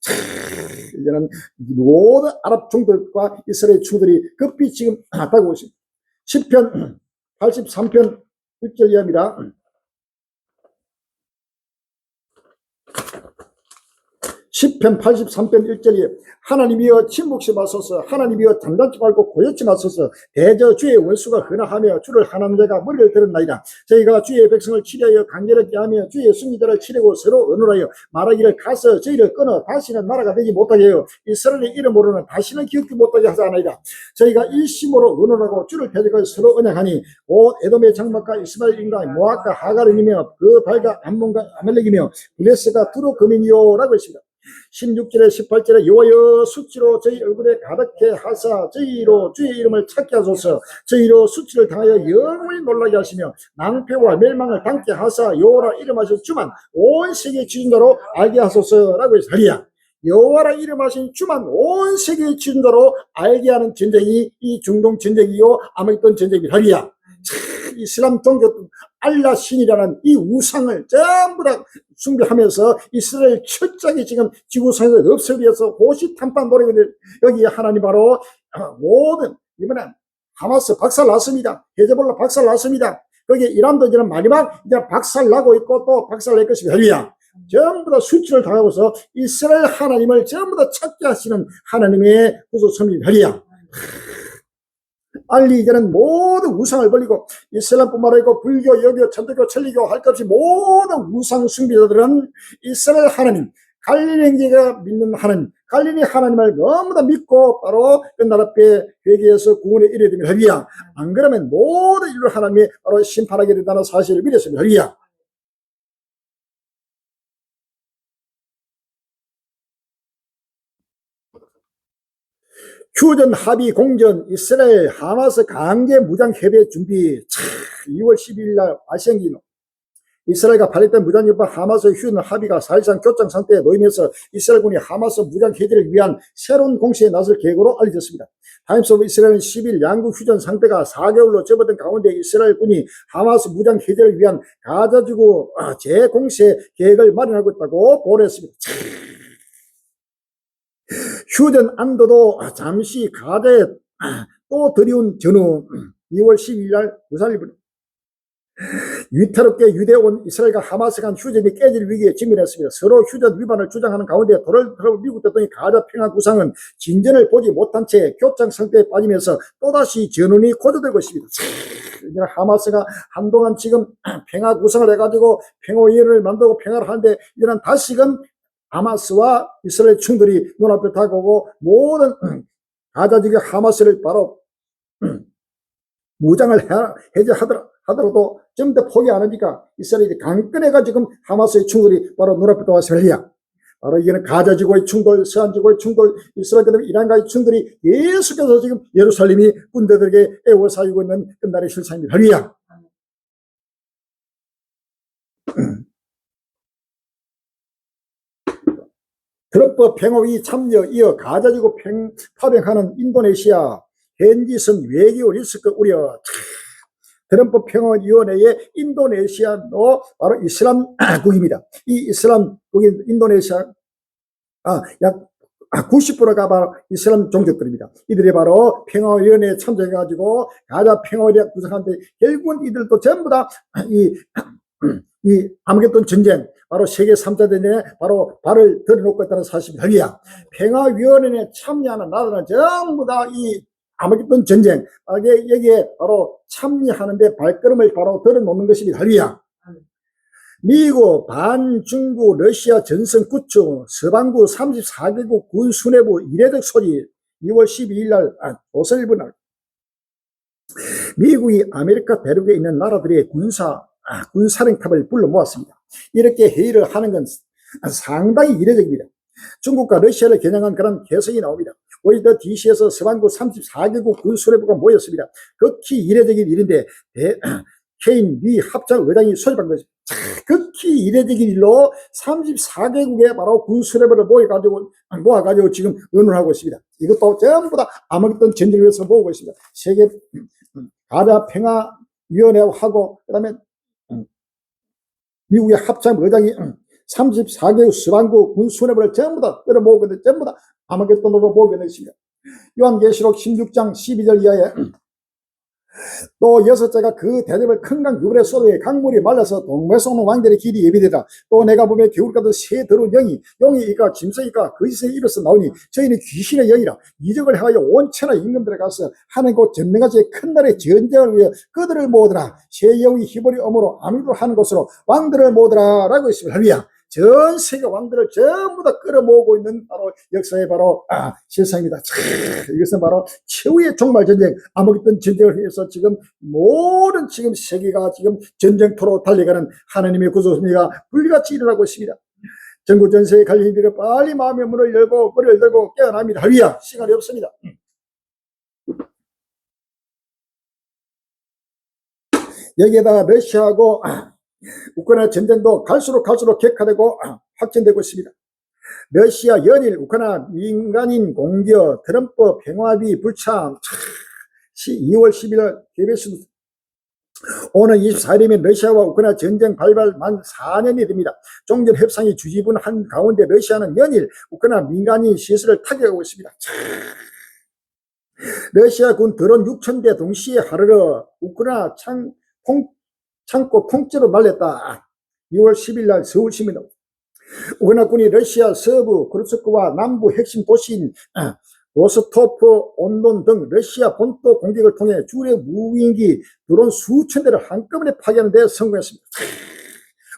Speaker 1: 이제는 모든 아랍 종들과 이스라엘 충돌이 급히 지금 다가오고 있습니다. 시편 83편 1절 이하입니다. 시편 83편 1절에 하나님이여 침묵시 마소서, 하나님이여 단단치 말고 고요치 마소서. 대저 주의 원수가 흔하하며 주를 하나는 자가 머리를 들었나이다. 저희가 주의 백성을 치려하여 강제롭게 하며 주의 승리자를 치려고 서로 언론하여 말하기를 가서 저희를 끊어 다시는 나라가 되지 못하게 하여 이스라엘의 이름으로는 다시는 기억지 못하게 하자나이다. 저희가 일심으로 언론하고 주를 대적하여 서로 언약하니 곧 에돔의 장막과 이스마엘인과 모압과 하갈이며 그 발과 암몬과 아멜렉이며 블레스가 두루 거민이요 라고 했습니다. 16절에 18절에 여호와여 수치로 저희 얼굴에 가득해 하사 저희로 주의 이름을 찾게 하소서. 저희로 수치를 당하여 영원히 놀라게 하시며 낭패와 멸망을 당케 하사 여호와라 이름하신 주만 온 세계의 지존자로 알게 하소서라고 해서 할렐루야. 여호와라 이름하신 주만 온 세계의 지존자로 알게 하는 전쟁이 이 중동 전쟁이요 아마겟돈 전쟁입니다. 할렐루야. 이슬람 종교 알라 신이라는 이 우상을 전부 다 숭배하면서 이스라엘 철저하게 지금 지구상에서 없애기 위해서 호시탐판 노력을 여기 하나님 바로 모든 이번에 하마스 박살났습니다. 헤즈볼라 박살났습니다. 거기에 이란도 이제는 마지막 이제 박살나고 있고 또 박살낼 것입니다. 할렐루야. 전부 다 수치를 당하고서 이스라엘 하나님을 전부 다 찾게 하시는 하나님의 구속선입니다. 할렐루야. 알리 이제는 모든 우상을 버리고 이슬람뿐만 아니고 불교, 여교, 천도교, 천리교 할 것 없이 모든 우상 숭배자들은 이스라엘 하나님, 갈릴리 형제가 믿는 하나님, 갈릴리 하나님을 너무 다 믿고 바로 끝날 앞에 회개해서 구원에 이르게 되면 할렐루야. 안 그러면 모든 인류 하나님이 바로 심판하게 된다는 사실을 믿었습니다. 할렐루야. 휴전 합의 공전 이스라엘 하마스 강제 무장 협의 준비. 2월 12일 날 와싱턴 이스라엘과 팔레스타인 무장협파 하마스의 휴전 합의가 사실상 교착 상태에 놓이면서 이스라엘군이 하마스 무장 해제를 위한 새로운 공세에 나설 계획으로 알려졌습니다. 타임스 오브 이스라엘은 10일 양국 휴전 상태가 4개월로 접어든 가운데 이스라엘군이 하마스 무장 해제를 위한 가자지구 재공세 계획을 마련하고 있다고 보도했습니다. 휴전 안도도 잠시 가자에 또 들이운 전후 2월 12일 날 무살리분 위태롭게 유대온 이스라엘과 하마스 간 휴전이 깨질 위기에 직면했습니다. 서로 휴전 위반을 주장하는 가운데 도널드 트럼프 미국 대통령이 가자 평화 구상은 진전을 보지 못한 채 교착 상태에 빠지면서 또다시 전운이 고조되고 있습니다. 하마스가 한동안 지금 평화 구상을 해가지고 평화위원회를 만들고 평화를 하는데 이제는 다시금 하마스와 이스라엘 충돌이 눈앞에 다가오고 모든 가자 지구 하마스를 바로 무장을 해제하더라도 좀 더 포기 안 하니까 이스라엘이 강끈해가 지금 하마스의 충돌이 바로 눈앞에 왔습니다. 바로 이게는 가자 지구의 충돌, 서한 지구의 충돌, 이스라엘 그다음에 이란과의 충돌이 계속해서 지금 예루살렘이 군대들에게 애워싸이고 있는 끝날의 실상입니다. 할렐루야. 트럼프 평화위 참여 이어 가자지구 파병하는 인도네시아 현지선 외교 리스크 우려. 트럼프 평화위원회의 인도네시아도 바로 이슬람국입니다. 이 이슬람국인 인도네시아 약 90%가 바로 이슬람 종족들입니다. 이들이 바로 평화위원회에 참석해가지고 가자 평화위원회 구성하는데 결국은 이들도 전부 다 이 아마겟돈 전쟁 바로 세계 3차 대전에 바로 발을 들여놓고 있다는 사실입니다. 할렐루야. 평화위원회에 참여하는 나라는 전부 다 이 아마겟돈 전쟁 여기에 바로 참여하는데 발걸음을 바로 들여놓는 것입니다. 할렐루야. 미국, 반중국, 러시아 전선 구축, 서방구 34개국 군 수뇌부 이례적 소집 2월 12일 날 조선일보 날 미국이 아메리카 대륙에 있는 나라들의 군사령탑을 불러 모았습니다. 이렇게 회의를 하는 건 상당히 이례적입니다. 중국과 러시아를 겨냥한 그런 개성이 나옵니다. 워싱턴 DC에서 서방구 34개국 군수뇌부가 모였습니다. 극히 이례적인 일인데 케인 미 합참 의장이 소집한 것입니다. 극히 이례적인 일로 34개국의 바로 군수뇌부를 모아가지고 지금 의논하고 있습니다. 이것도 전부 다 아마겟돈 전쟁을 위해서 모으고 있습니다. 세계 가자 평화위원회하고 그다음에 미국의 합참 의장이 34개국 서방구 군수뇌부를 전부 다 끌어모으고 있는데 전부 다 아마겟돈으로 모으게 되어 있습니다. 요한계시록 16장 12절 이하에 또 여섯째가 그 대접을 큰 강 유브레 소로에 강물이 말라서 동메서 오는 왕들의 길이 예비되다. 또 내가 보며 겨울 같은 새 더러운 영이 이까 짐승이까 거짓의 입에서 나오니 저희는 귀신의 영이라 이적을 하여 온 천하 임금들에 가서 하는 곧 전능하지 큰 날의 전쟁을 위해 그들을 모으더라. 새 영이 히브리 어머로 아미도 하는 것으로 왕들을 모으더라 라고 있습니다. 할렐루야. 전 세계 왕들을 전부 다 끌어모으고 있는 바로 역사의 바로 실상입니다. 이것은 바로 최후의 종말 전쟁, 아마겟돈 전쟁을 위해서 지금 모든 지금 세계가 지금 전쟁터로 달려가는 하나님의 구속습리가 불같이 일어나고 있습니다. 전국 전세에 갈린 이들은 빨리 마음의 문을 열고 머리를 열고 깨어납니다. 할렐루야. 시간이 없습니다. 여기에다가 러시아하고 우크라이나 전쟁도 갈수록 격화되고 확전되고 있습니다. 러시아 연일 우크라이나 민간인 공격, 트럼프 평화비 불참 2월 10일 KBS 오늘 24일이면 러시아와 우크라이나 전쟁 발발 만 4년이 됩니다. 종전 협상이 주지분한 가운데 러시아는 연일 우크라이나 민간인 시설을 타격하고 있습니다. 러시아 군 드론 6,000대 동시에 하르르 우크라이나 창고 통째로 날렸다. 2월 10일 날 서울시민 우크라이나군이 러시아 서부 크루스크와 남부 핵심 도시인 로스토프 온돈 등 러시아 본토 공격을 통해 주력 무인기 드론 수천 대를 한꺼번에 파괴하는 데 성공했습니다.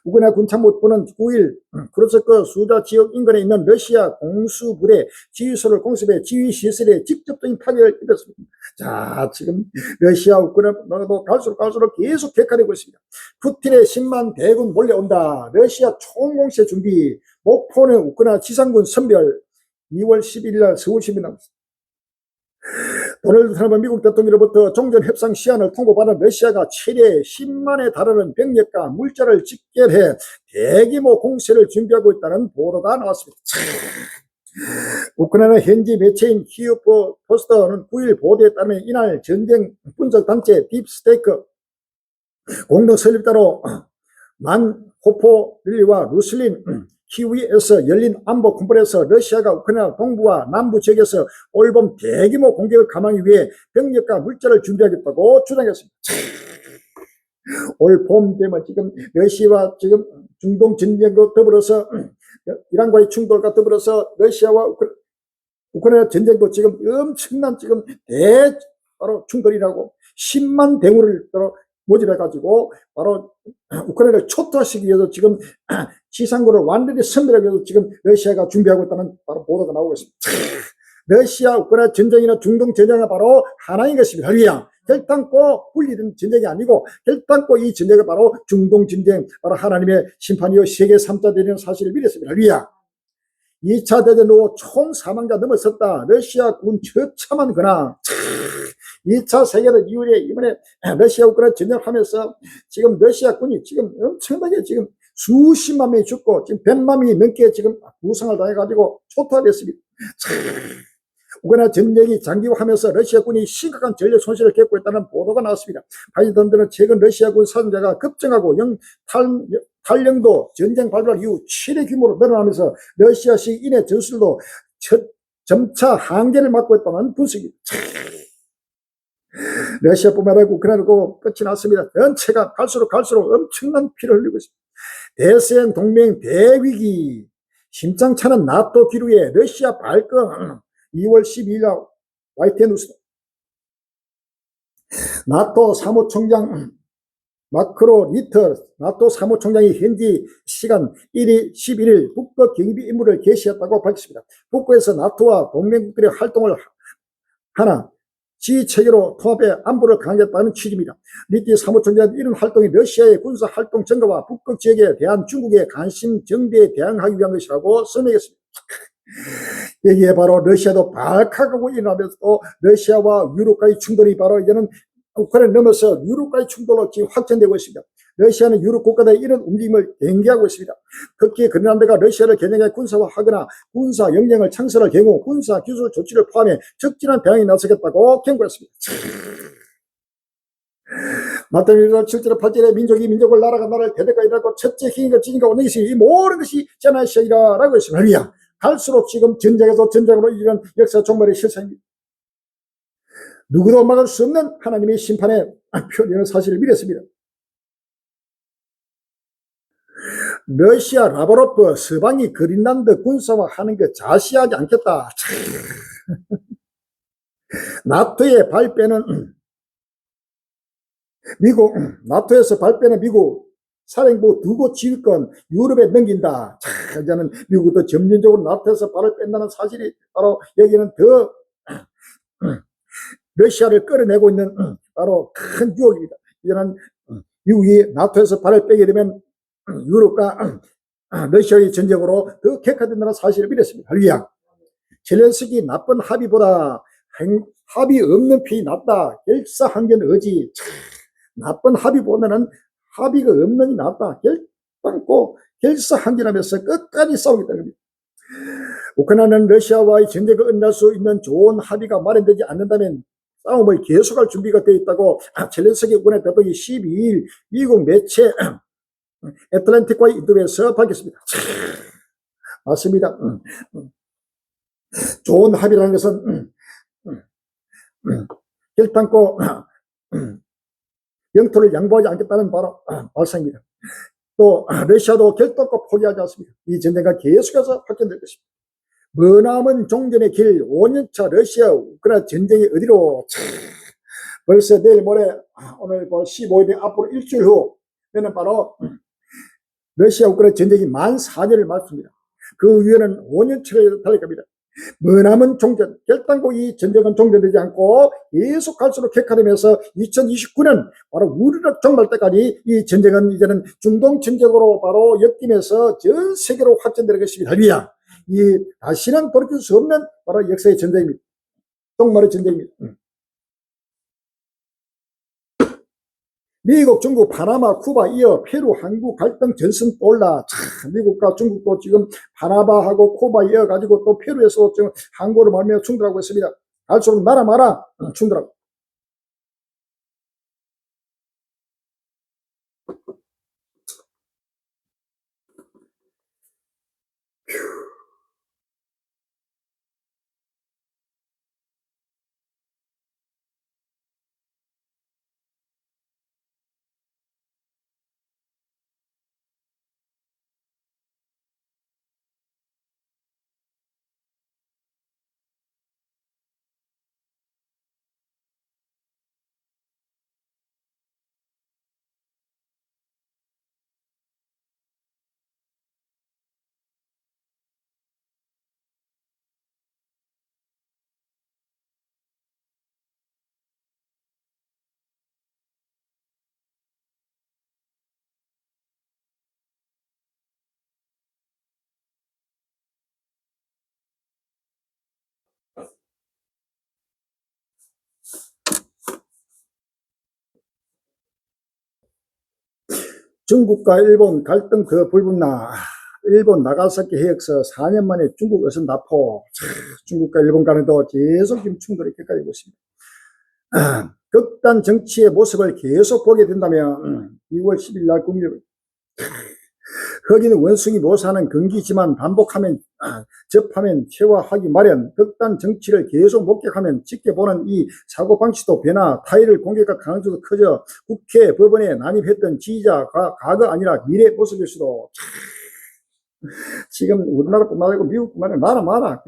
Speaker 1: 우크라이나 군참모부는 9일 크루스크 수자 지역 인근에 있는 러시아 공수부대 지휘소를 공습해 지휘시설에 직접적인 타격을 입혔습니다. 자, 지금 러시아 우크라이나도 갈수록 계속 격화되고 있습니다. 푸틴의 10만 대군 몰려온다. 러시아 총공세 준비. 목포는 우크라이나 지상군 선별. 2월 11일 날 서울시민 나왔습니다. 도널드 트럼프 미국 대통령으로부터 종전 협상 시한을 통보받은 러시아가 최대 10만에 달하는 병력과 물자를 집결해 대규모 공세를 준비하고 있다는 보도가 나왔습니다. 우크라이나 현지 매체인 키예프 포스트는 9일 보도에 따르면 이날 전쟁 분석 단체 딥스테이크 공동 설립자로 만 호포릴리와 루슬린 키위에서 열린 안보 컨퍼런스에서 러시아가 우크라이나 동부와 남부 지역에서 올봄 대규모 공격을 감하기 위해 병력과 물자를 준비하겠다고 주장했습니다. 올봄 되면 지금 러시아와 지금 중동 전쟁과 더불어서 이란과의 충돌과 더불어서 러시아와 우크라이나 전쟁도 지금 엄청난 지금 바로 충돌이라고 10만 대군을 모집해가지고 바로 우크라이나를 초토화시키기 위해서 지금 지상군을 완전히 섬멸하기 위해서 지금 러시아가 준비하고 있다는 바로 보도가 나오고 있습니다. 러시아 우크라이나 전쟁이나 중동 전쟁은 바로 하나인 것입니다. 할렐루야. 결단코 분리된 전쟁이 아니고 결단코 이 전쟁은 바로 중동 전쟁, 바로 하나님의 심판이요 세계 3자 대전의 사실을 믿었습니다. 할렐루야. 2차 대전 후 총 사망자 넘어섰다. 러시아 군 처참한 근황. 2차 세계대전 이후에 이번에 러시아 우크라이나 전쟁을 하면서 지금 러시아 군이 지금 엄청나게 지금 수십만 명이 죽고 지금 100만 명이 넘게 지금 부상을 당해가지고 초토화됐습니다. 우크라이나 전쟁이 장기화하면서 러시아군이 심각한 전력 손실을 겪고 있다는 보도가 나왔습니다. 바이든은 최근 러시아군 사상자가 급증하고 탈령도 전쟁 발발 이후 최대 규모로 늘어나면서 러시아식 인해 전술도 점차 한계를 맞고 있다는 분석입니다. 러시아뿐만 아니라 우크라이나도 끝이 났습니다. 전체가 갈수록 엄청난 피를 흘리고 있습니다. 대서양 동맹 대위기, 심상찮은 나토 기류에 러시아 발권. 2월 12일 날 YTN 뉴스 나토 사무총장 마크로 리터 나토 사무총장이 현지 시간 11일 북극 경비 임무를 개시했다고 밝혔습니다. 북극에서 나토와 동맹국들의 활동을 하나 지체계로 통합해 안보를 강화하겠다는 취지입니다. 리티 사무총장은 이런 활동이 러시아의 군사활동 증가와 북극 지역에 대한 중국의 관심 정비에 대응하기 위한 것이라고 설명했습니다. 여기에 바로 러시아도 발칵하고 일어나면서 또 러시아와 유럽과의 충돌이 바로 이제는 우크라이나 넘어서 유럽과의 충돌로 지금 확전되고 있습니다. 러시아는 유럽 국가들의 이런 움직임을 경계하고 있습니다. 특히 그린란드가 러시아를 겨냥해 군사화하거나 군사 역량을 창설할 경우 군사 기술 조치를 포함해 적절한 대응에 나서겠다고 경고했습니다. 마태복음 7절 8절에 민족이 민족을 나라가 나라를 대대가 일하고 첫째 희인과 지인과 오는 것이 이 모든 것이 재난시이라 라고 했습니다. 할렐루야. 갈수록 지금 전쟁에서 전쟁으로 이르는 역사 종말의 실상입니다. 누구도 막을 수 없는 하나님의 심판에 표현되는 사실을 믿었습니다. 러시아 라브로프 서방이 그린란드 군사화하는 것 자시하지 않겠다. 나토의 발빼는 미국, 나토에서 발빼는 미국 사령부 두고 지휘권 유럽에 넘긴다. 이제는 미국도 점진적으로 나토에서 발을 뺀다는 사실이 바로 여기는 더 러시아를 끌어내고 있는 바로 큰 유혹입니다. 이제는 미국이 나토에서 발을 빼게 되면 유럽과 러시아의 전쟁으로 더 격화된다는 사실을 믿었습니다. 할렐루야. 젤렌스키 나쁜 합의보다 합의 없는 편이 낫다. 결사한견 의지. 나쁜 합의보다는 합의가 없는 게 낫다. 결단코 결사한견하면서 끝까지 싸우겠다는 겁니다. 우크라이나는 러시아와의 전쟁을 끝날 수 있는 좋은 합의가 마련되지 않는다면 싸움을 계속할 준비가 되어 있다고 젤렌스키 우크라이나 대통령이 12일 미국 매체 애틀랜틱과의 인터뷰에서 밝혔습니다. 맞습니다. 좋은 합의라는 것은 결단코 영토를 양보하지 않겠다는 바로 발상입니다. 또 러시아도 결단코 포기하지 않습니다. 이 전쟁가 계속해서 확전될 것입니다. 머나먼 종전의 길 5년차 러시아 우크라이나 전쟁이 어디로 벌써 내일 모레 오늘 15일 앞으로 일주일 후에는 바로 러시아 우크라이나 전쟁이 만 4년을 맞습니다. 그 위에는 5년치를 달릴 겁니다. 머나먼 종전, 결단코 이 전쟁은 종전되지 않고 계속 갈수록 격화되면서 2029년 바로 우리나라 종말 때까지 이 전쟁은 이제는 중동 전쟁으로 바로 엮이면서 전 세계로 확전될 것입니다. 할렐루야. 이 다시는 돌이킬 수 없는 바로 역사의 전쟁입니다. 종말의 전쟁입니다. 미국, 중국, 파나마, 쿠바 이어 페루, 한국 갈등 전선 또 올라. 참, 미국과 중국도 지금 파나마하고 쿠바 이어가지고 또 페루에서 지금 항구를 말며 충돌하고 있습니다. 갈수록 나라 마라 충돌하고. 중국과 일본 갈등 더 불붙나. 일본 나가사키 해역서 4년 만에 중국 어선 납포. 중국과 일본 간에도 계속 지금 충돌이 격화되고 있습니다. 극단 정치의 모습을 계속 보게 된다면 2월 10일 날 국민을 거기는 원숭이 모사는 금기지만 반복하면 접하면 체화하기 마련. 극단 정치를 계속 목격하면 지켜보는 이 사고방식도 변화, 타의를 공격과 강조도 커져 국회, 법원에 난입했던 지지자가 과거 아니라 미래 모습일 수도. 지금 우리나라뿐만 아니고 미국뿐만 아니라 나라 마라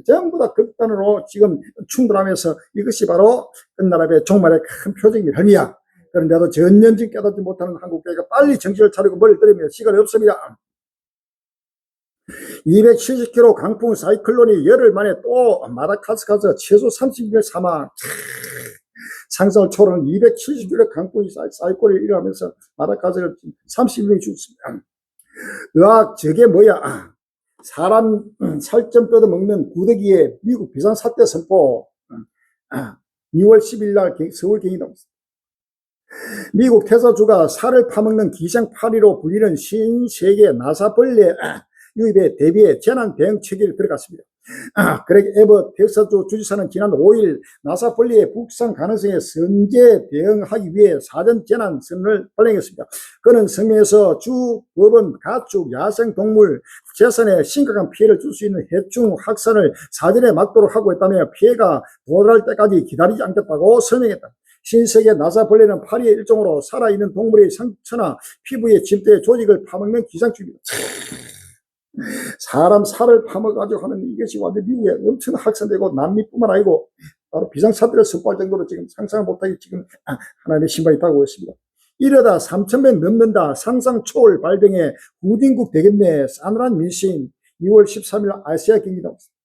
Speaker 1: 전부 다 극단으로 지금 충돌하면서 이것이 바로 끝나라의 종말의 큰 표적입니다. 헐미야. 그런데도 전년직 깨닫지 못하는 한국교회가 빨리 정신을 차리고 머리를 들이며 시간이 없습니다. 270km 강풍 사이클론이 열흘 만에 또 마다가스카르 최소 30명 사망. 상상을 초월하는 270km 강풍이 사이클론이 일어나면서 마다가스카르 30명이 죽었습니다. 의학 저게 뭐야? 사람 살점 뜯어먹는 구더기에 미국 비상사태 선포. 2월 10일 날 서울 경기 나왔습니다. 미국 테사주가 살을 파먹는 기생파리로 불리는 신세계 나사벌레 유입에 대비해 재난 대응 체계를 들어갔습니다. 그레그 에버 텍사주 주지사는 지난 5일 나사벌레의 북상 가능성에 선제 대응하기 위해 사전 재난 선언을 발령했습니다. 그는 성명에서 주 법원, 가축, 야생동물 재산에 심각한 피해를 줄 수 있는 해충 확산을 사전에 막도록 하고 있다며 피해가 도달할 때까지 기다리지 않겠다고 설명했다. 신세계 나사벌레는 파리의 일종으로 살아있는 동물의 상처나 피부에 침대 조직을 파먹는 기생충입니다. 사람 살을 파먹어가지고 하는 이것이 완전 미국에 엄청 확산되고 남미뿐만 아니고 바로 비상사태를 선포할 정도로 지금 상상 못하게 지금 하나님의 신발이 다가오고 있습니다. 이러다 3,000명 넘는다. 상상 초월 발병에 후진국 되겠네. 싸늘한 민심. 2월 13일 아시아 경기 나왔습니다.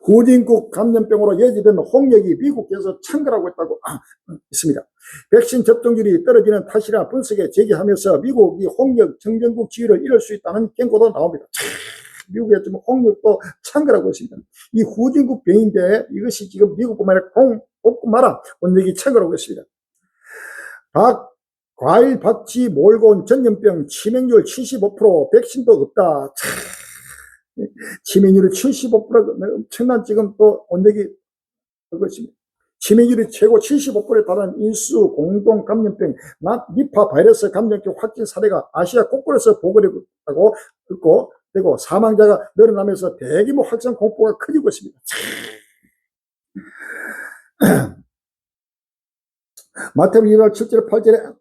Speaker 1: 후진국 감염병으로 여지된 홍역이 미국에서 창궐하고 있다고 있습니다. 백신 접종률이 떨어지는 탓이라 분석에 제기하면서 미국이 홍역 정전국 지위를 잃을 수 있다는 경고도 나옵니다. 미국에 지금 홍역도 창궐하고 있습니다. 이 후진국 병인데 이것이 지금 미국뿐만 아니라 볶고 마라 원역이 창궐하고 있습니다. 과일 박쥐 몰고 온 전염병 치명률 75% 백신도 없다. 치명률이 75%가 엄청난 지금 또 원역이 그것입니다. 치명률이 최고 75%에 달하는 인수 공동 감염병 니파 바이러스 감염병 확진 사례가 아시아 곳곳에서 보고되고 있고 그리고 사망자가 늘어나면서 대규모 확산 공포가 커지고 있습니다. 마태복음 2장 7절 8절에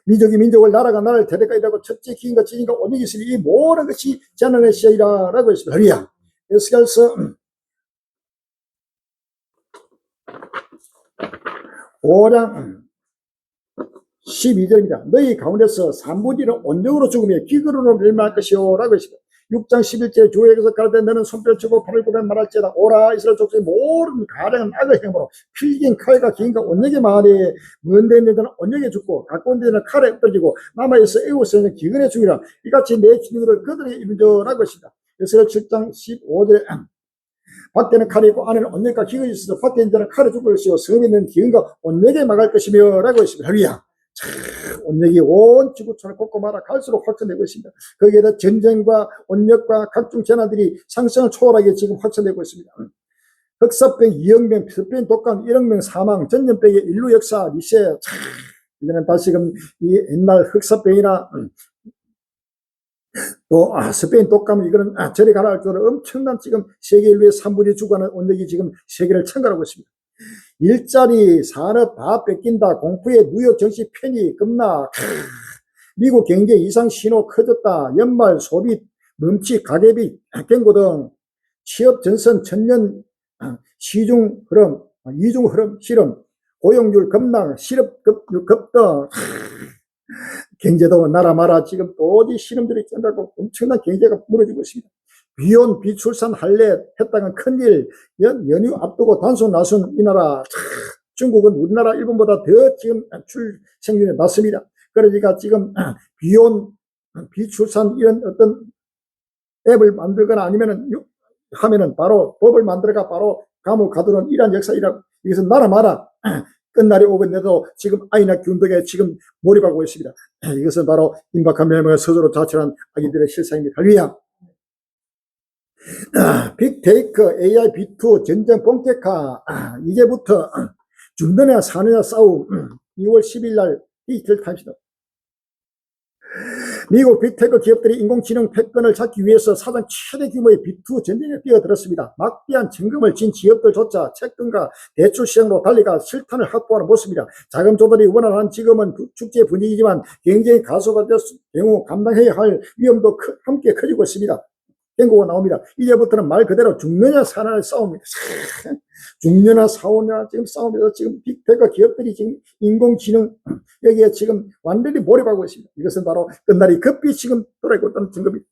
Speaker 1: 민족이 민족을 나라가 나라를 대대까지 되고 첫째 기인과 지인과 원역이 있으니 이 모든 것이 재난의 시작이라 라고 했습니다. 할렐루야. 에스겔서 5장 12절입니다. 너희 가운데서 3분의 1은 온역으로 죽으며 기근으로 멸망할 것이요 라고 했습니다. 6장 11절에 주에게서 가라되 너는 손뼉을 치고 팔을 굽으면 말할지어다 오라 이스라엘 족속의 모든 가량은 악의 행으로 필긴 칼과 기인과 온역의 마을에 먼데 있는 데는 온역에 죽고 가까운 데는 칼에 엎드리고 남아있어 애우스는 기근에 죽이라 이같이 내 기능을 그들에게 이루어라고 했습니다. 이스라엘 7장 15절에 밖에는 칼이 있고 안에는 온역과 기근이 있어서 밖에 있는 자는 칼에 죽을 것이요 성에 있는 기근과 온역에 막을 것이며 라고 했습니다. 할렐루야. 온역이 온 지구촌을 꽂고 말아 갈수록 확산되고 있습니다. 거기에다 전쟁과 온역과 각종 재난들이 상승을 초월하게 지금 확산되고 있습니다. 흑사병, 이형병, 스페인 독감, 1억 명 사망, 전염병의 인류 역사 리셋. 이제는 다시금 이 옛날 흑사병이나 또 스페인 독감 이거는 저리 가라 할 정도로 엄청난 지금 세계 인류의 3분의 2 죽어가는 온역이 지금 세계를 침공하고 있습니다. 일자리, 산업 다 뺏긴다. 공포의 뉴욕 정치 편이 급락. 미국 경제 이상 신호 커졌다. 연말 소비 멈치 가계비 갱고 등 취업 전선 천년 시중 흐름, 이중 흐름 실험, 고용률 급락, 실업률 급등. 경제도 나라 마라 지금 도저히 실험들이 쩐다고 엄청난 경제가 무너지고 있습니다. 비혼, 비출산 할래 했다간 큰일, 연휴 앞두고 단순 나선 이 나라. 중국은 우리나라, 일본보다 더 지금 출생률이 낮습니다. 그러니까 지금 비혼, 비출산 이런 어떤 앱을 만들거나 아니면은 하면은 바로 법을 만들어가 바로 감옥 가두는 이러한 역사이라고. 이것은 나라 마라 끝날이 오겠는데도 지금 아이나 균등에 지금 몰입하고 있습니다. 이것은 바로 임박한 명령을 스스로 자처한 아기들의 실상입니다. 할렐루야. 빅테이크, AI, B2, 전쟁 본격화. 이제부터 죽느냐 사느냐 싸움. 2월 10일 날 디지털 타임스다. 미국 빅테크 기업들이 인공지능 패권을 잡기 위해서 사상 최대 규모의 B2 전쟁에 뛰어들었습니다. 막대한 증금을 진 기업들조차 채권과 대출 시장으로 달리가 실탄을 확보하는 모습입니다. 자금 조달이 원활한 지금은 축제 분위기지만 경쟁이 가속화될 경우 감당해야 할 위험도 함께 커지고 있습니다. 경고가 나옵니다. 이제부터는 말 그대로 죽느냐 사느냐의 싸움입니다. 죽느냐 사느냐 지금 싸움에서 지금 빅테크 기업들이 지금 인공지능 여기에 지금 완전히 몰입하고 있습니다. 이것은 바로 끝날이 급히 지금 돌아오고 있다는 증거입니다.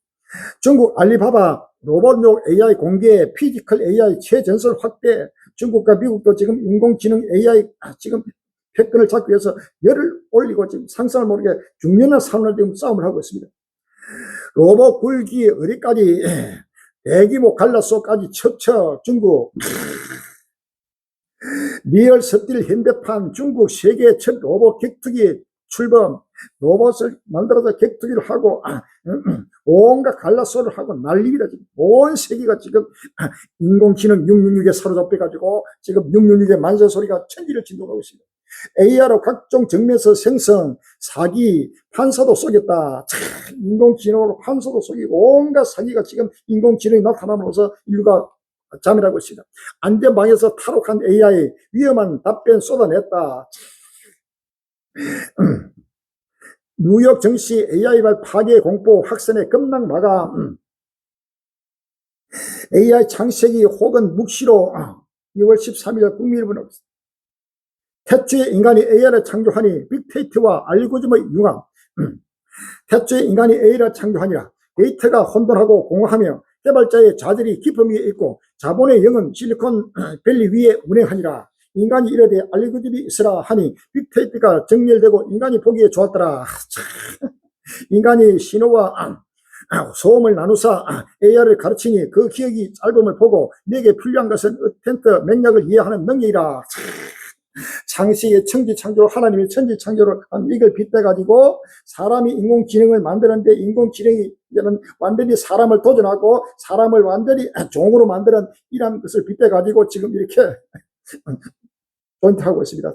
Speaker 1: 중국 알리바바 로봇용 AI 공개, 피지컬 AI 최전설 확대. 중국과 미국도 지금 인공지능 AI 지금 패권을 잡기 위해서 열을 올리고 지금 상상을 모르게 죽느냐 사느냐 지금 싸움을 하고 있습니다. 로봇 굴기 어디까지 대규모 갈라소까지 척척 중국. 리얼 스틸 현대판 중국 세계 첫 로봇 격투기 출범. 로봇을 만들어서 격투기를 하고 온갖 갈라소를 하고 난립니다. 지금 온 세계가 지금 인공지능 666에 사로잡혀가지고 지금 666의 만세소리가 천지를 진동하고 있습니다. AI로 각종 정면에서 생성, 사기, 판사도 속였다. 인공지능으로 판사도 속이고 온갖 사기가 지금 인공지능이 나타남으로써 인류가 잠이라고 있습니다. 안전방에서 탈옥한 AI, 위험한 답변 쏟아냈다. 뉴욕 정시 AI발 파괴 공포 확산의 급락 마감. AI 창세기 혹은 묵시로 2월 13일 국민일보는 태초에 인간이 AI를 창조하니 빅데이터와 알고리즘의 융합. 태초에 인간이 AI를 창조하니라. 데이터가 혼돈하고 공허하며 개발자의 자질이 깊음 위에 있고 자본의 영은 실리콘밸리 위에 운행하니라. 인간이 이르되 알고리즘이 있으라 하니 빅데이터가 정렬되고 인간이 보기에 좋았더라. 인간이 신호와 소음을 나누사 AI를 가르치니 그 기억이 짧음을 보고 내게 필요한 것은 어텐트 맥락을 이해하는 능력이라. 창세기의 천지창조로 하나님이 천지창조를 이걸 빗대가지고 사람이 인공지능을 만드는데 인공지능이 이제는 완전히 사람을 도전하고 사람을 완전히 종으로 만드는 이런 것을 빗대가지고 지금 이렇게 조인트하고 있습니다.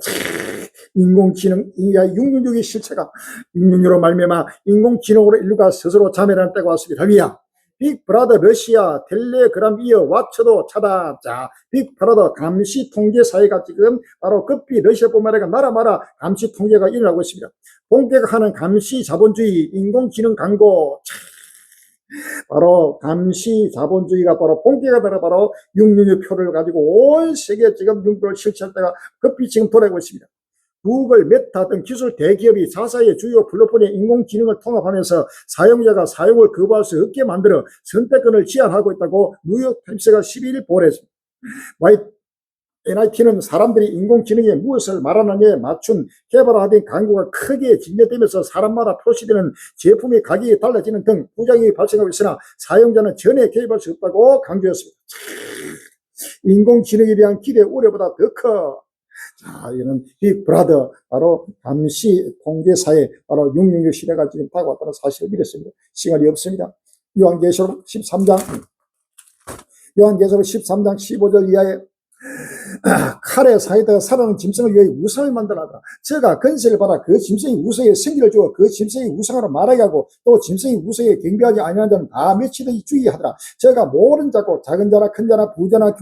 Speaker 1: 인공지능, AI 666의 실체가 666으로 말미암아 인공지능으로 인류가 스스로 자멸하는 때가 왔습니다. 할렐루야. 빅브라더 러시아 텔레그램 이어 왓츠도 차단. 자, 빅브라더 감시 통제 사회가 지금 바로 급히 러시아뿐만 아니라 나라 마다 감시 통제가 일어나고 있습니다. 본격화하는 감시 자본주의 인공지능 광고. 바로 감시 자본주의가 바로 본격화되라 바로 666 표를 가지고 온 세계 지금 융도를 실시할 때가 급히 지금 돌아오고 있습니다. 구글, 메타 등 기술 대기업이 자사의 주요 플랫폼에 인공지능을 통합하면서 사용자가 사용을 거부할 수 없게 만들어 선택권을 제한하고 있다고 뉴욕타임스가 12일 보도했습니다. MIT는 사람들이 인공지능에 무엇을 말하느냐에 맞춘 개발화된 광고가 크게 진행되면서 사람마다 표시되는 제품의 가격이 달라지는 등 부작용이 발생하고 있으나 사용자는 전혀 개입할 수 없다고 강조했습니다. 인공지능에 대한 기대 우려보다 더 커. 자, 이는 빅브라더, 바로 감시 통제사회, 바로 666 시대가 지금 다가왔다는 사실을 믿었습니다. 시간이 없습니다. 요한계시록 13장 15절 이하에 칼에 사이다가 살아난 짐승을 위해 우상을 만들어라. 저가 건세를 받아 그 짐승이 우상에 생기를 주어 그 짐승이 우상으로 말하게 하고 또 짐승이 우상에 경배하지 아니하는 자는 다 멸치듯이 주의하더라. 저가 모든 자고 작은 자나 큰 자나 부자나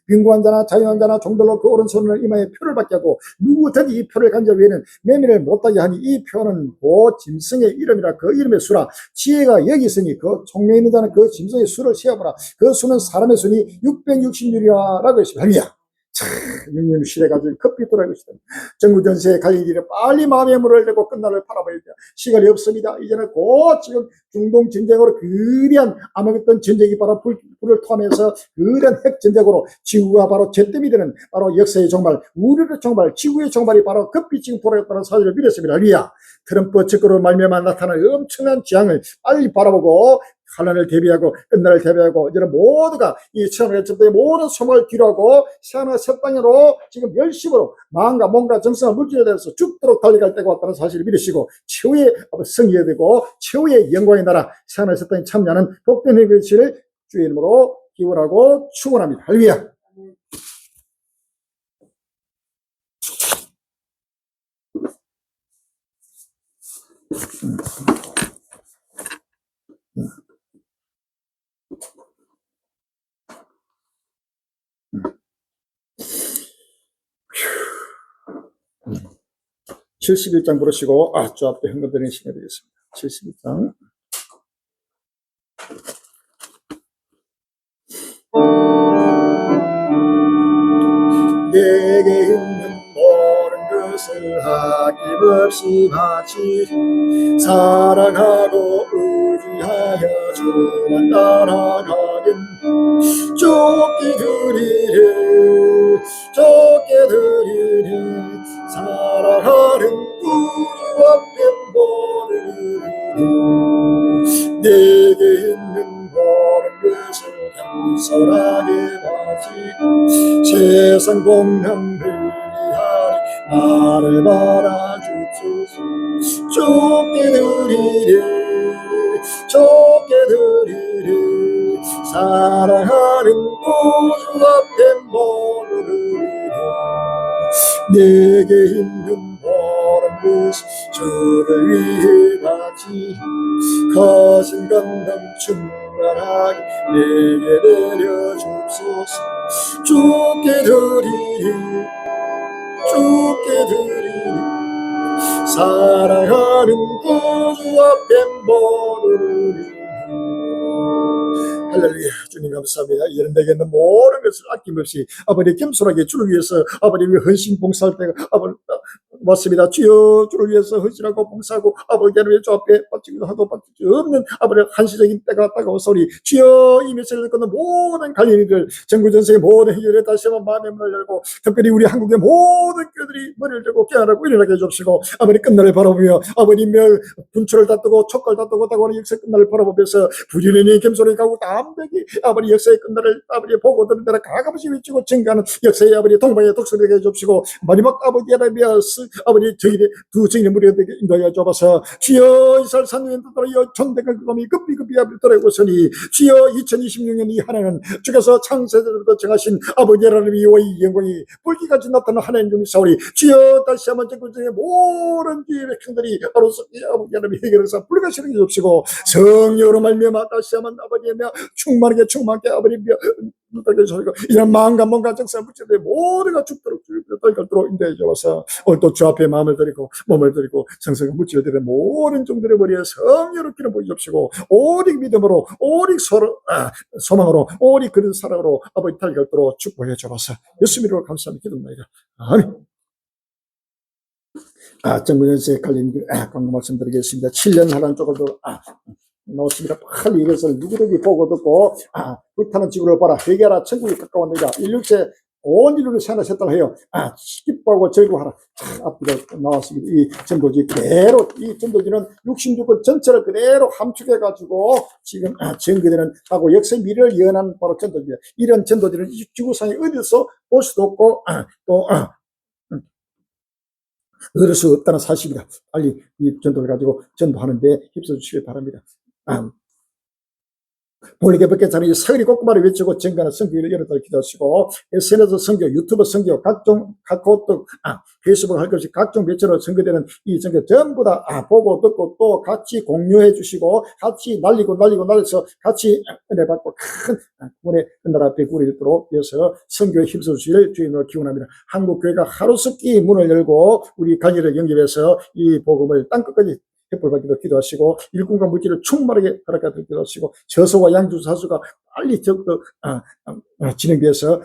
Speaker 1: 빈곤한 자나 자유한 자나 종들로 그 오른손을 이마에 표를 받게 하고 누구든지 이 표를 간자 외에는 매매를 못하게 하니 이 표는 그 짐승의 이름이라 그 이름의 수라. 지혜가 여기 있으니 그 총매에 있는 자는 그 짐승의 수를 세어보라. 그 수는 사람의 수니 666이라 라고 했습니다. 할렐루야. 참, 육년 시대가 지금 급히 돌아가고 있다. 정부 전세에 갈 일이 빨리 마음의 물을 내고 끝날을 바라봐야 돼. 시간이 없습니다. 이제는 곧 지금 중동 전쟁으로 거대한 아마겟돈 전쟁이 바로 불을 토하면서 거대한 핵 전쟁으로 지구가 바로 잿더미 되는 바로 역사의 종말, 우리의 종말, 지구의 종말이 바로 급히 지금 돌아갔다는 사실을 믿었습니다. 할렐루야. 트럼프 측으로 말미암아 나타난 엄청난 재앙을 빨리 바라보고 환란을 대비하고 끝날을 대비하고 이제는 모두가 이 천하의 전쟁의 모든 소망을 뒤로하고 새하늘 새 땅으로 지금 열심으로 마음과 몸과 정성과 물질에 대해서 죽도록 달려갈 때가 왔다는 사실을 믿으시고 최후의 승리가 되고 최후의 영광의 나라 새하늘 새 땅에 참여하는 복된 행위를 주의 이름으로 기원하고 축원합니다. 할렐루야. 음. 71장 부르시고 저 앞에 현금드리는 시간이 되겠습니다. 71장 내게 있는 모든 것을 아낌없이 바치 사랑하고 의지하여 주만 따라가는 좁게 드리리 사랑하는 구주 앞에 모르리 내게 있는 모든 것을 겸손하게 바치 세상 공명 불리하리 나를 바라주소서 좁게 드리리 사랑하는 구주 앞에 모르리 내게 있는 모든 것을 주를 위해 바치 거진 감당 충만하게 내게 내려주소서 좁게 드리리 사랑하는 구주 앞에 모르리 할렐루야. 주님 감사합니다. 이제는 내게 있는 모든 것을 아낌없이 아버지 겸손하게 주를 위해서 아버지 헌신 봉사할 때가 아버지 맞습니다. 주여 주를 위해서 헌신하고 봉사하고 아버지를 위해 주 앞에 바치기도 하고 바치기 없는 아버지 한시적인 때가 다가오소니 주여 이 메시지를 듣는 모든 갈릴리들 전국전세의 모든 해결에 다시 한번 마음의 문을 열고 특별히 우리 한국의 모든 교들이 머리를 들고 깨어나고 일어나게 해주시고 아버지 끝날을 바라보며 아버님의 분초를 다투고 촉갈 다투고 다가오는 역사의 끝날을 바라보면서 부지런히 겸손히 가고 담백히 아버지 역사의 끝날을 아버지 보고 들은 데라 가감없이 외치고 증가하는 역사의 아버지 동방의 독서되게 해주시고 마지막 아버지 아라비아스 아버지 저희의 두 증인의 무리에게 인도하여 주옵소서. 주여 이스라엘 산위에 떠돌아 전대가 그감이 급히 아버지 돌아오시니 주여 2026년 이 한 해는 주께서 창세전부터 정하신 아버지 하나님의 이 영광이 불기같이 나타나는 하나님의 사오리 주여 다시 한번 전국적인 모든 주의 백성들이 바로서 아버지 하나님의 해결해서 불가시는 게 없으시고 성령으로 말미암아 다시 한번 아버지며 충만하게 아버지 이런 마음과 몸과 정성 붙여도 모두가 죽도록 떨도록 인도해 주옵소서. 오늘 또 주 앞에 마음을 드리고 몸을 드리고 정성을 묻혀드리는 모든 종들의 머리에 성령으로 기름 부으시고 오직 믿음으로 오직 소망으로 오직 그런 사랑으로 아버지 달ገል도록 축복해 주옵소서. 예수님으로 감사합니다. 기도합니다. 아멘. 정부연수에 관련 광고 말씀드리겠습니다. 7년 하라는 쪽을 넣었습니다. 빨리 이것을 누구든지 보고 듣고 불타는 지구를 봐라. 회개하라. 천국이 가까웠느니라. 16세 온 인류를 세하셨다고 해요. 기뻐하고 즐거워하라. 앞뒤가 나왔습니다. 이 전도지 그대로, 이 전도지는 66권 전체를 그대로 함축해가지고 지금 전개되는 하고 역사의 미래를 예언하는 바로 전도지입니다. 이런 전도지는 이 지구상에 어디서 볼 수도 없고 또 얻을 수 없다는 사실입니다. 빨리 이 전도를 가지고 전도하는데 힘써 주시길 바랍니다. 본리교 법계자는 이 서울이 꼬꼬마를 외치고 증가하는 선교를 열었다고 기도하시고, SNS 선교, 유튜브 선교, 각종 카카오톡, 페이스북 할 것이 각종 매체로 선교되는 이 선교 전부 다 보고 듣고 또 같이 공유해 주시고 같이 날려서 같이 은혜 받고 큰 구원의 나라 앞에 우리 있도록 위해서 선교에 힘써 주실 주님으로 기원합니다. 한국교회가 하루속히 문을 열고 우리 관계를 영접해서 이 복음을 땅끝까지 햇불받기도 기도하시고 일꾼과 물질을 충만하게 허락하도록 기도하시고 저소와 양주 사수가 빨리 진행돼서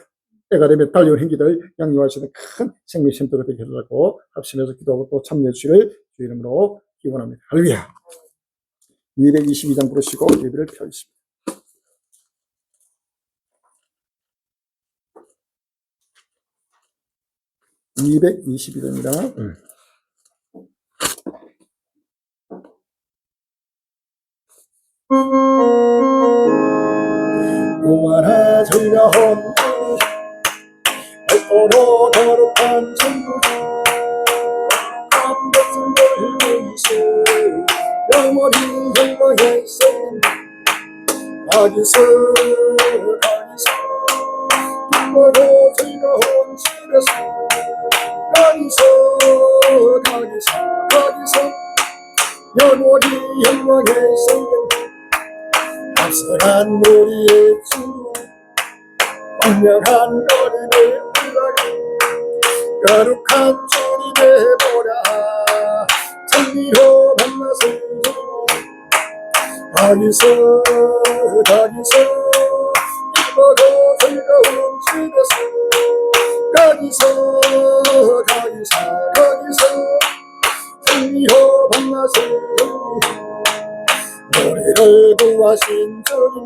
Speaker 1: 때가 되면 달려온 행기들 양육하시는 큰 생명 쉼터가 되게 해달라고 합심해서 기도하고 또 참여해 주시를 주 이름으로 기원합니다. 할렐루야. 222장 부르시고 예배를 펴겠습니다. (222장입니다) 무한하 즐거운 백도로 거룩한 천국 감백승을 보이시 영원히 영광의 성 가기서 기뻐로 즐거운 집에서 가기서 영원히 영광의 성 앞서간 우리의 주 광명한 거리를 올라가 거룩한 주님의 보라 정리로 만나서 가기서 기뻐도 즐거운 집에서 가기서 정리로 만나서 우리를 구하신 주님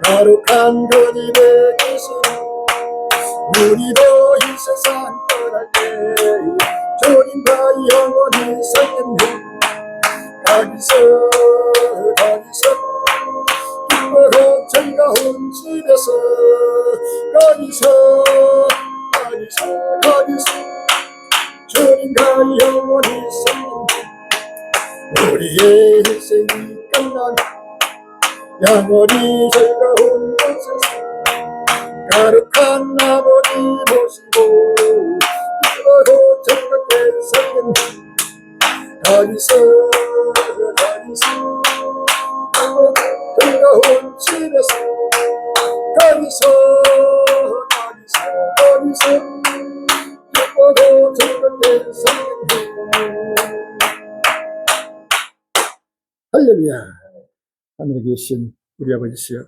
Speaker 1: 거룩한 그 집에 계시니 우리도 이 세상 떠날 때 주님과 영원히 서겠네 가기서 기뻐도 즐거운 집에서 가기서 주님과 영원히 서겠네 우리의 인생이 끝나니 영원히 즐거운 곳에서 거룩한 아버지 모시고 기뻐도 즐겁게 살겠네 가기서 즐거운 집에서 가기서 기뻐도 즐겁게 살겠네. 할렐루야. 하늘에 계신 우리 아버지시여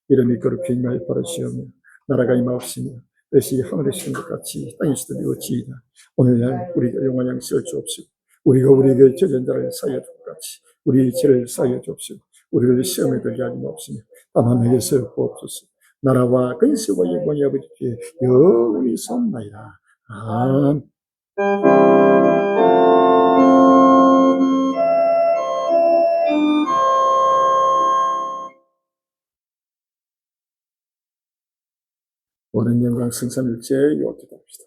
Speaker 1: 이름이 거룩히 임하여 바라시오며 나라가 임하옵시며 뜻이 하늘에 시는 것 같이 땅에서도 이루어지이다. 오늘날 우리가 영원한 양식을 주옵시고 우리가 우리에게 저전 자를 사하여 줄 것 같이 우리 죄를 사하여 주옵시고 우리를 시험에 들게 하지 마옵시며 다만 내게서 구옵소서. 나라와 근세와 영광이 아버지께 영원히 섬나이다. 아멘. 모든 영광 승삼일체 여호와께 돌립시다.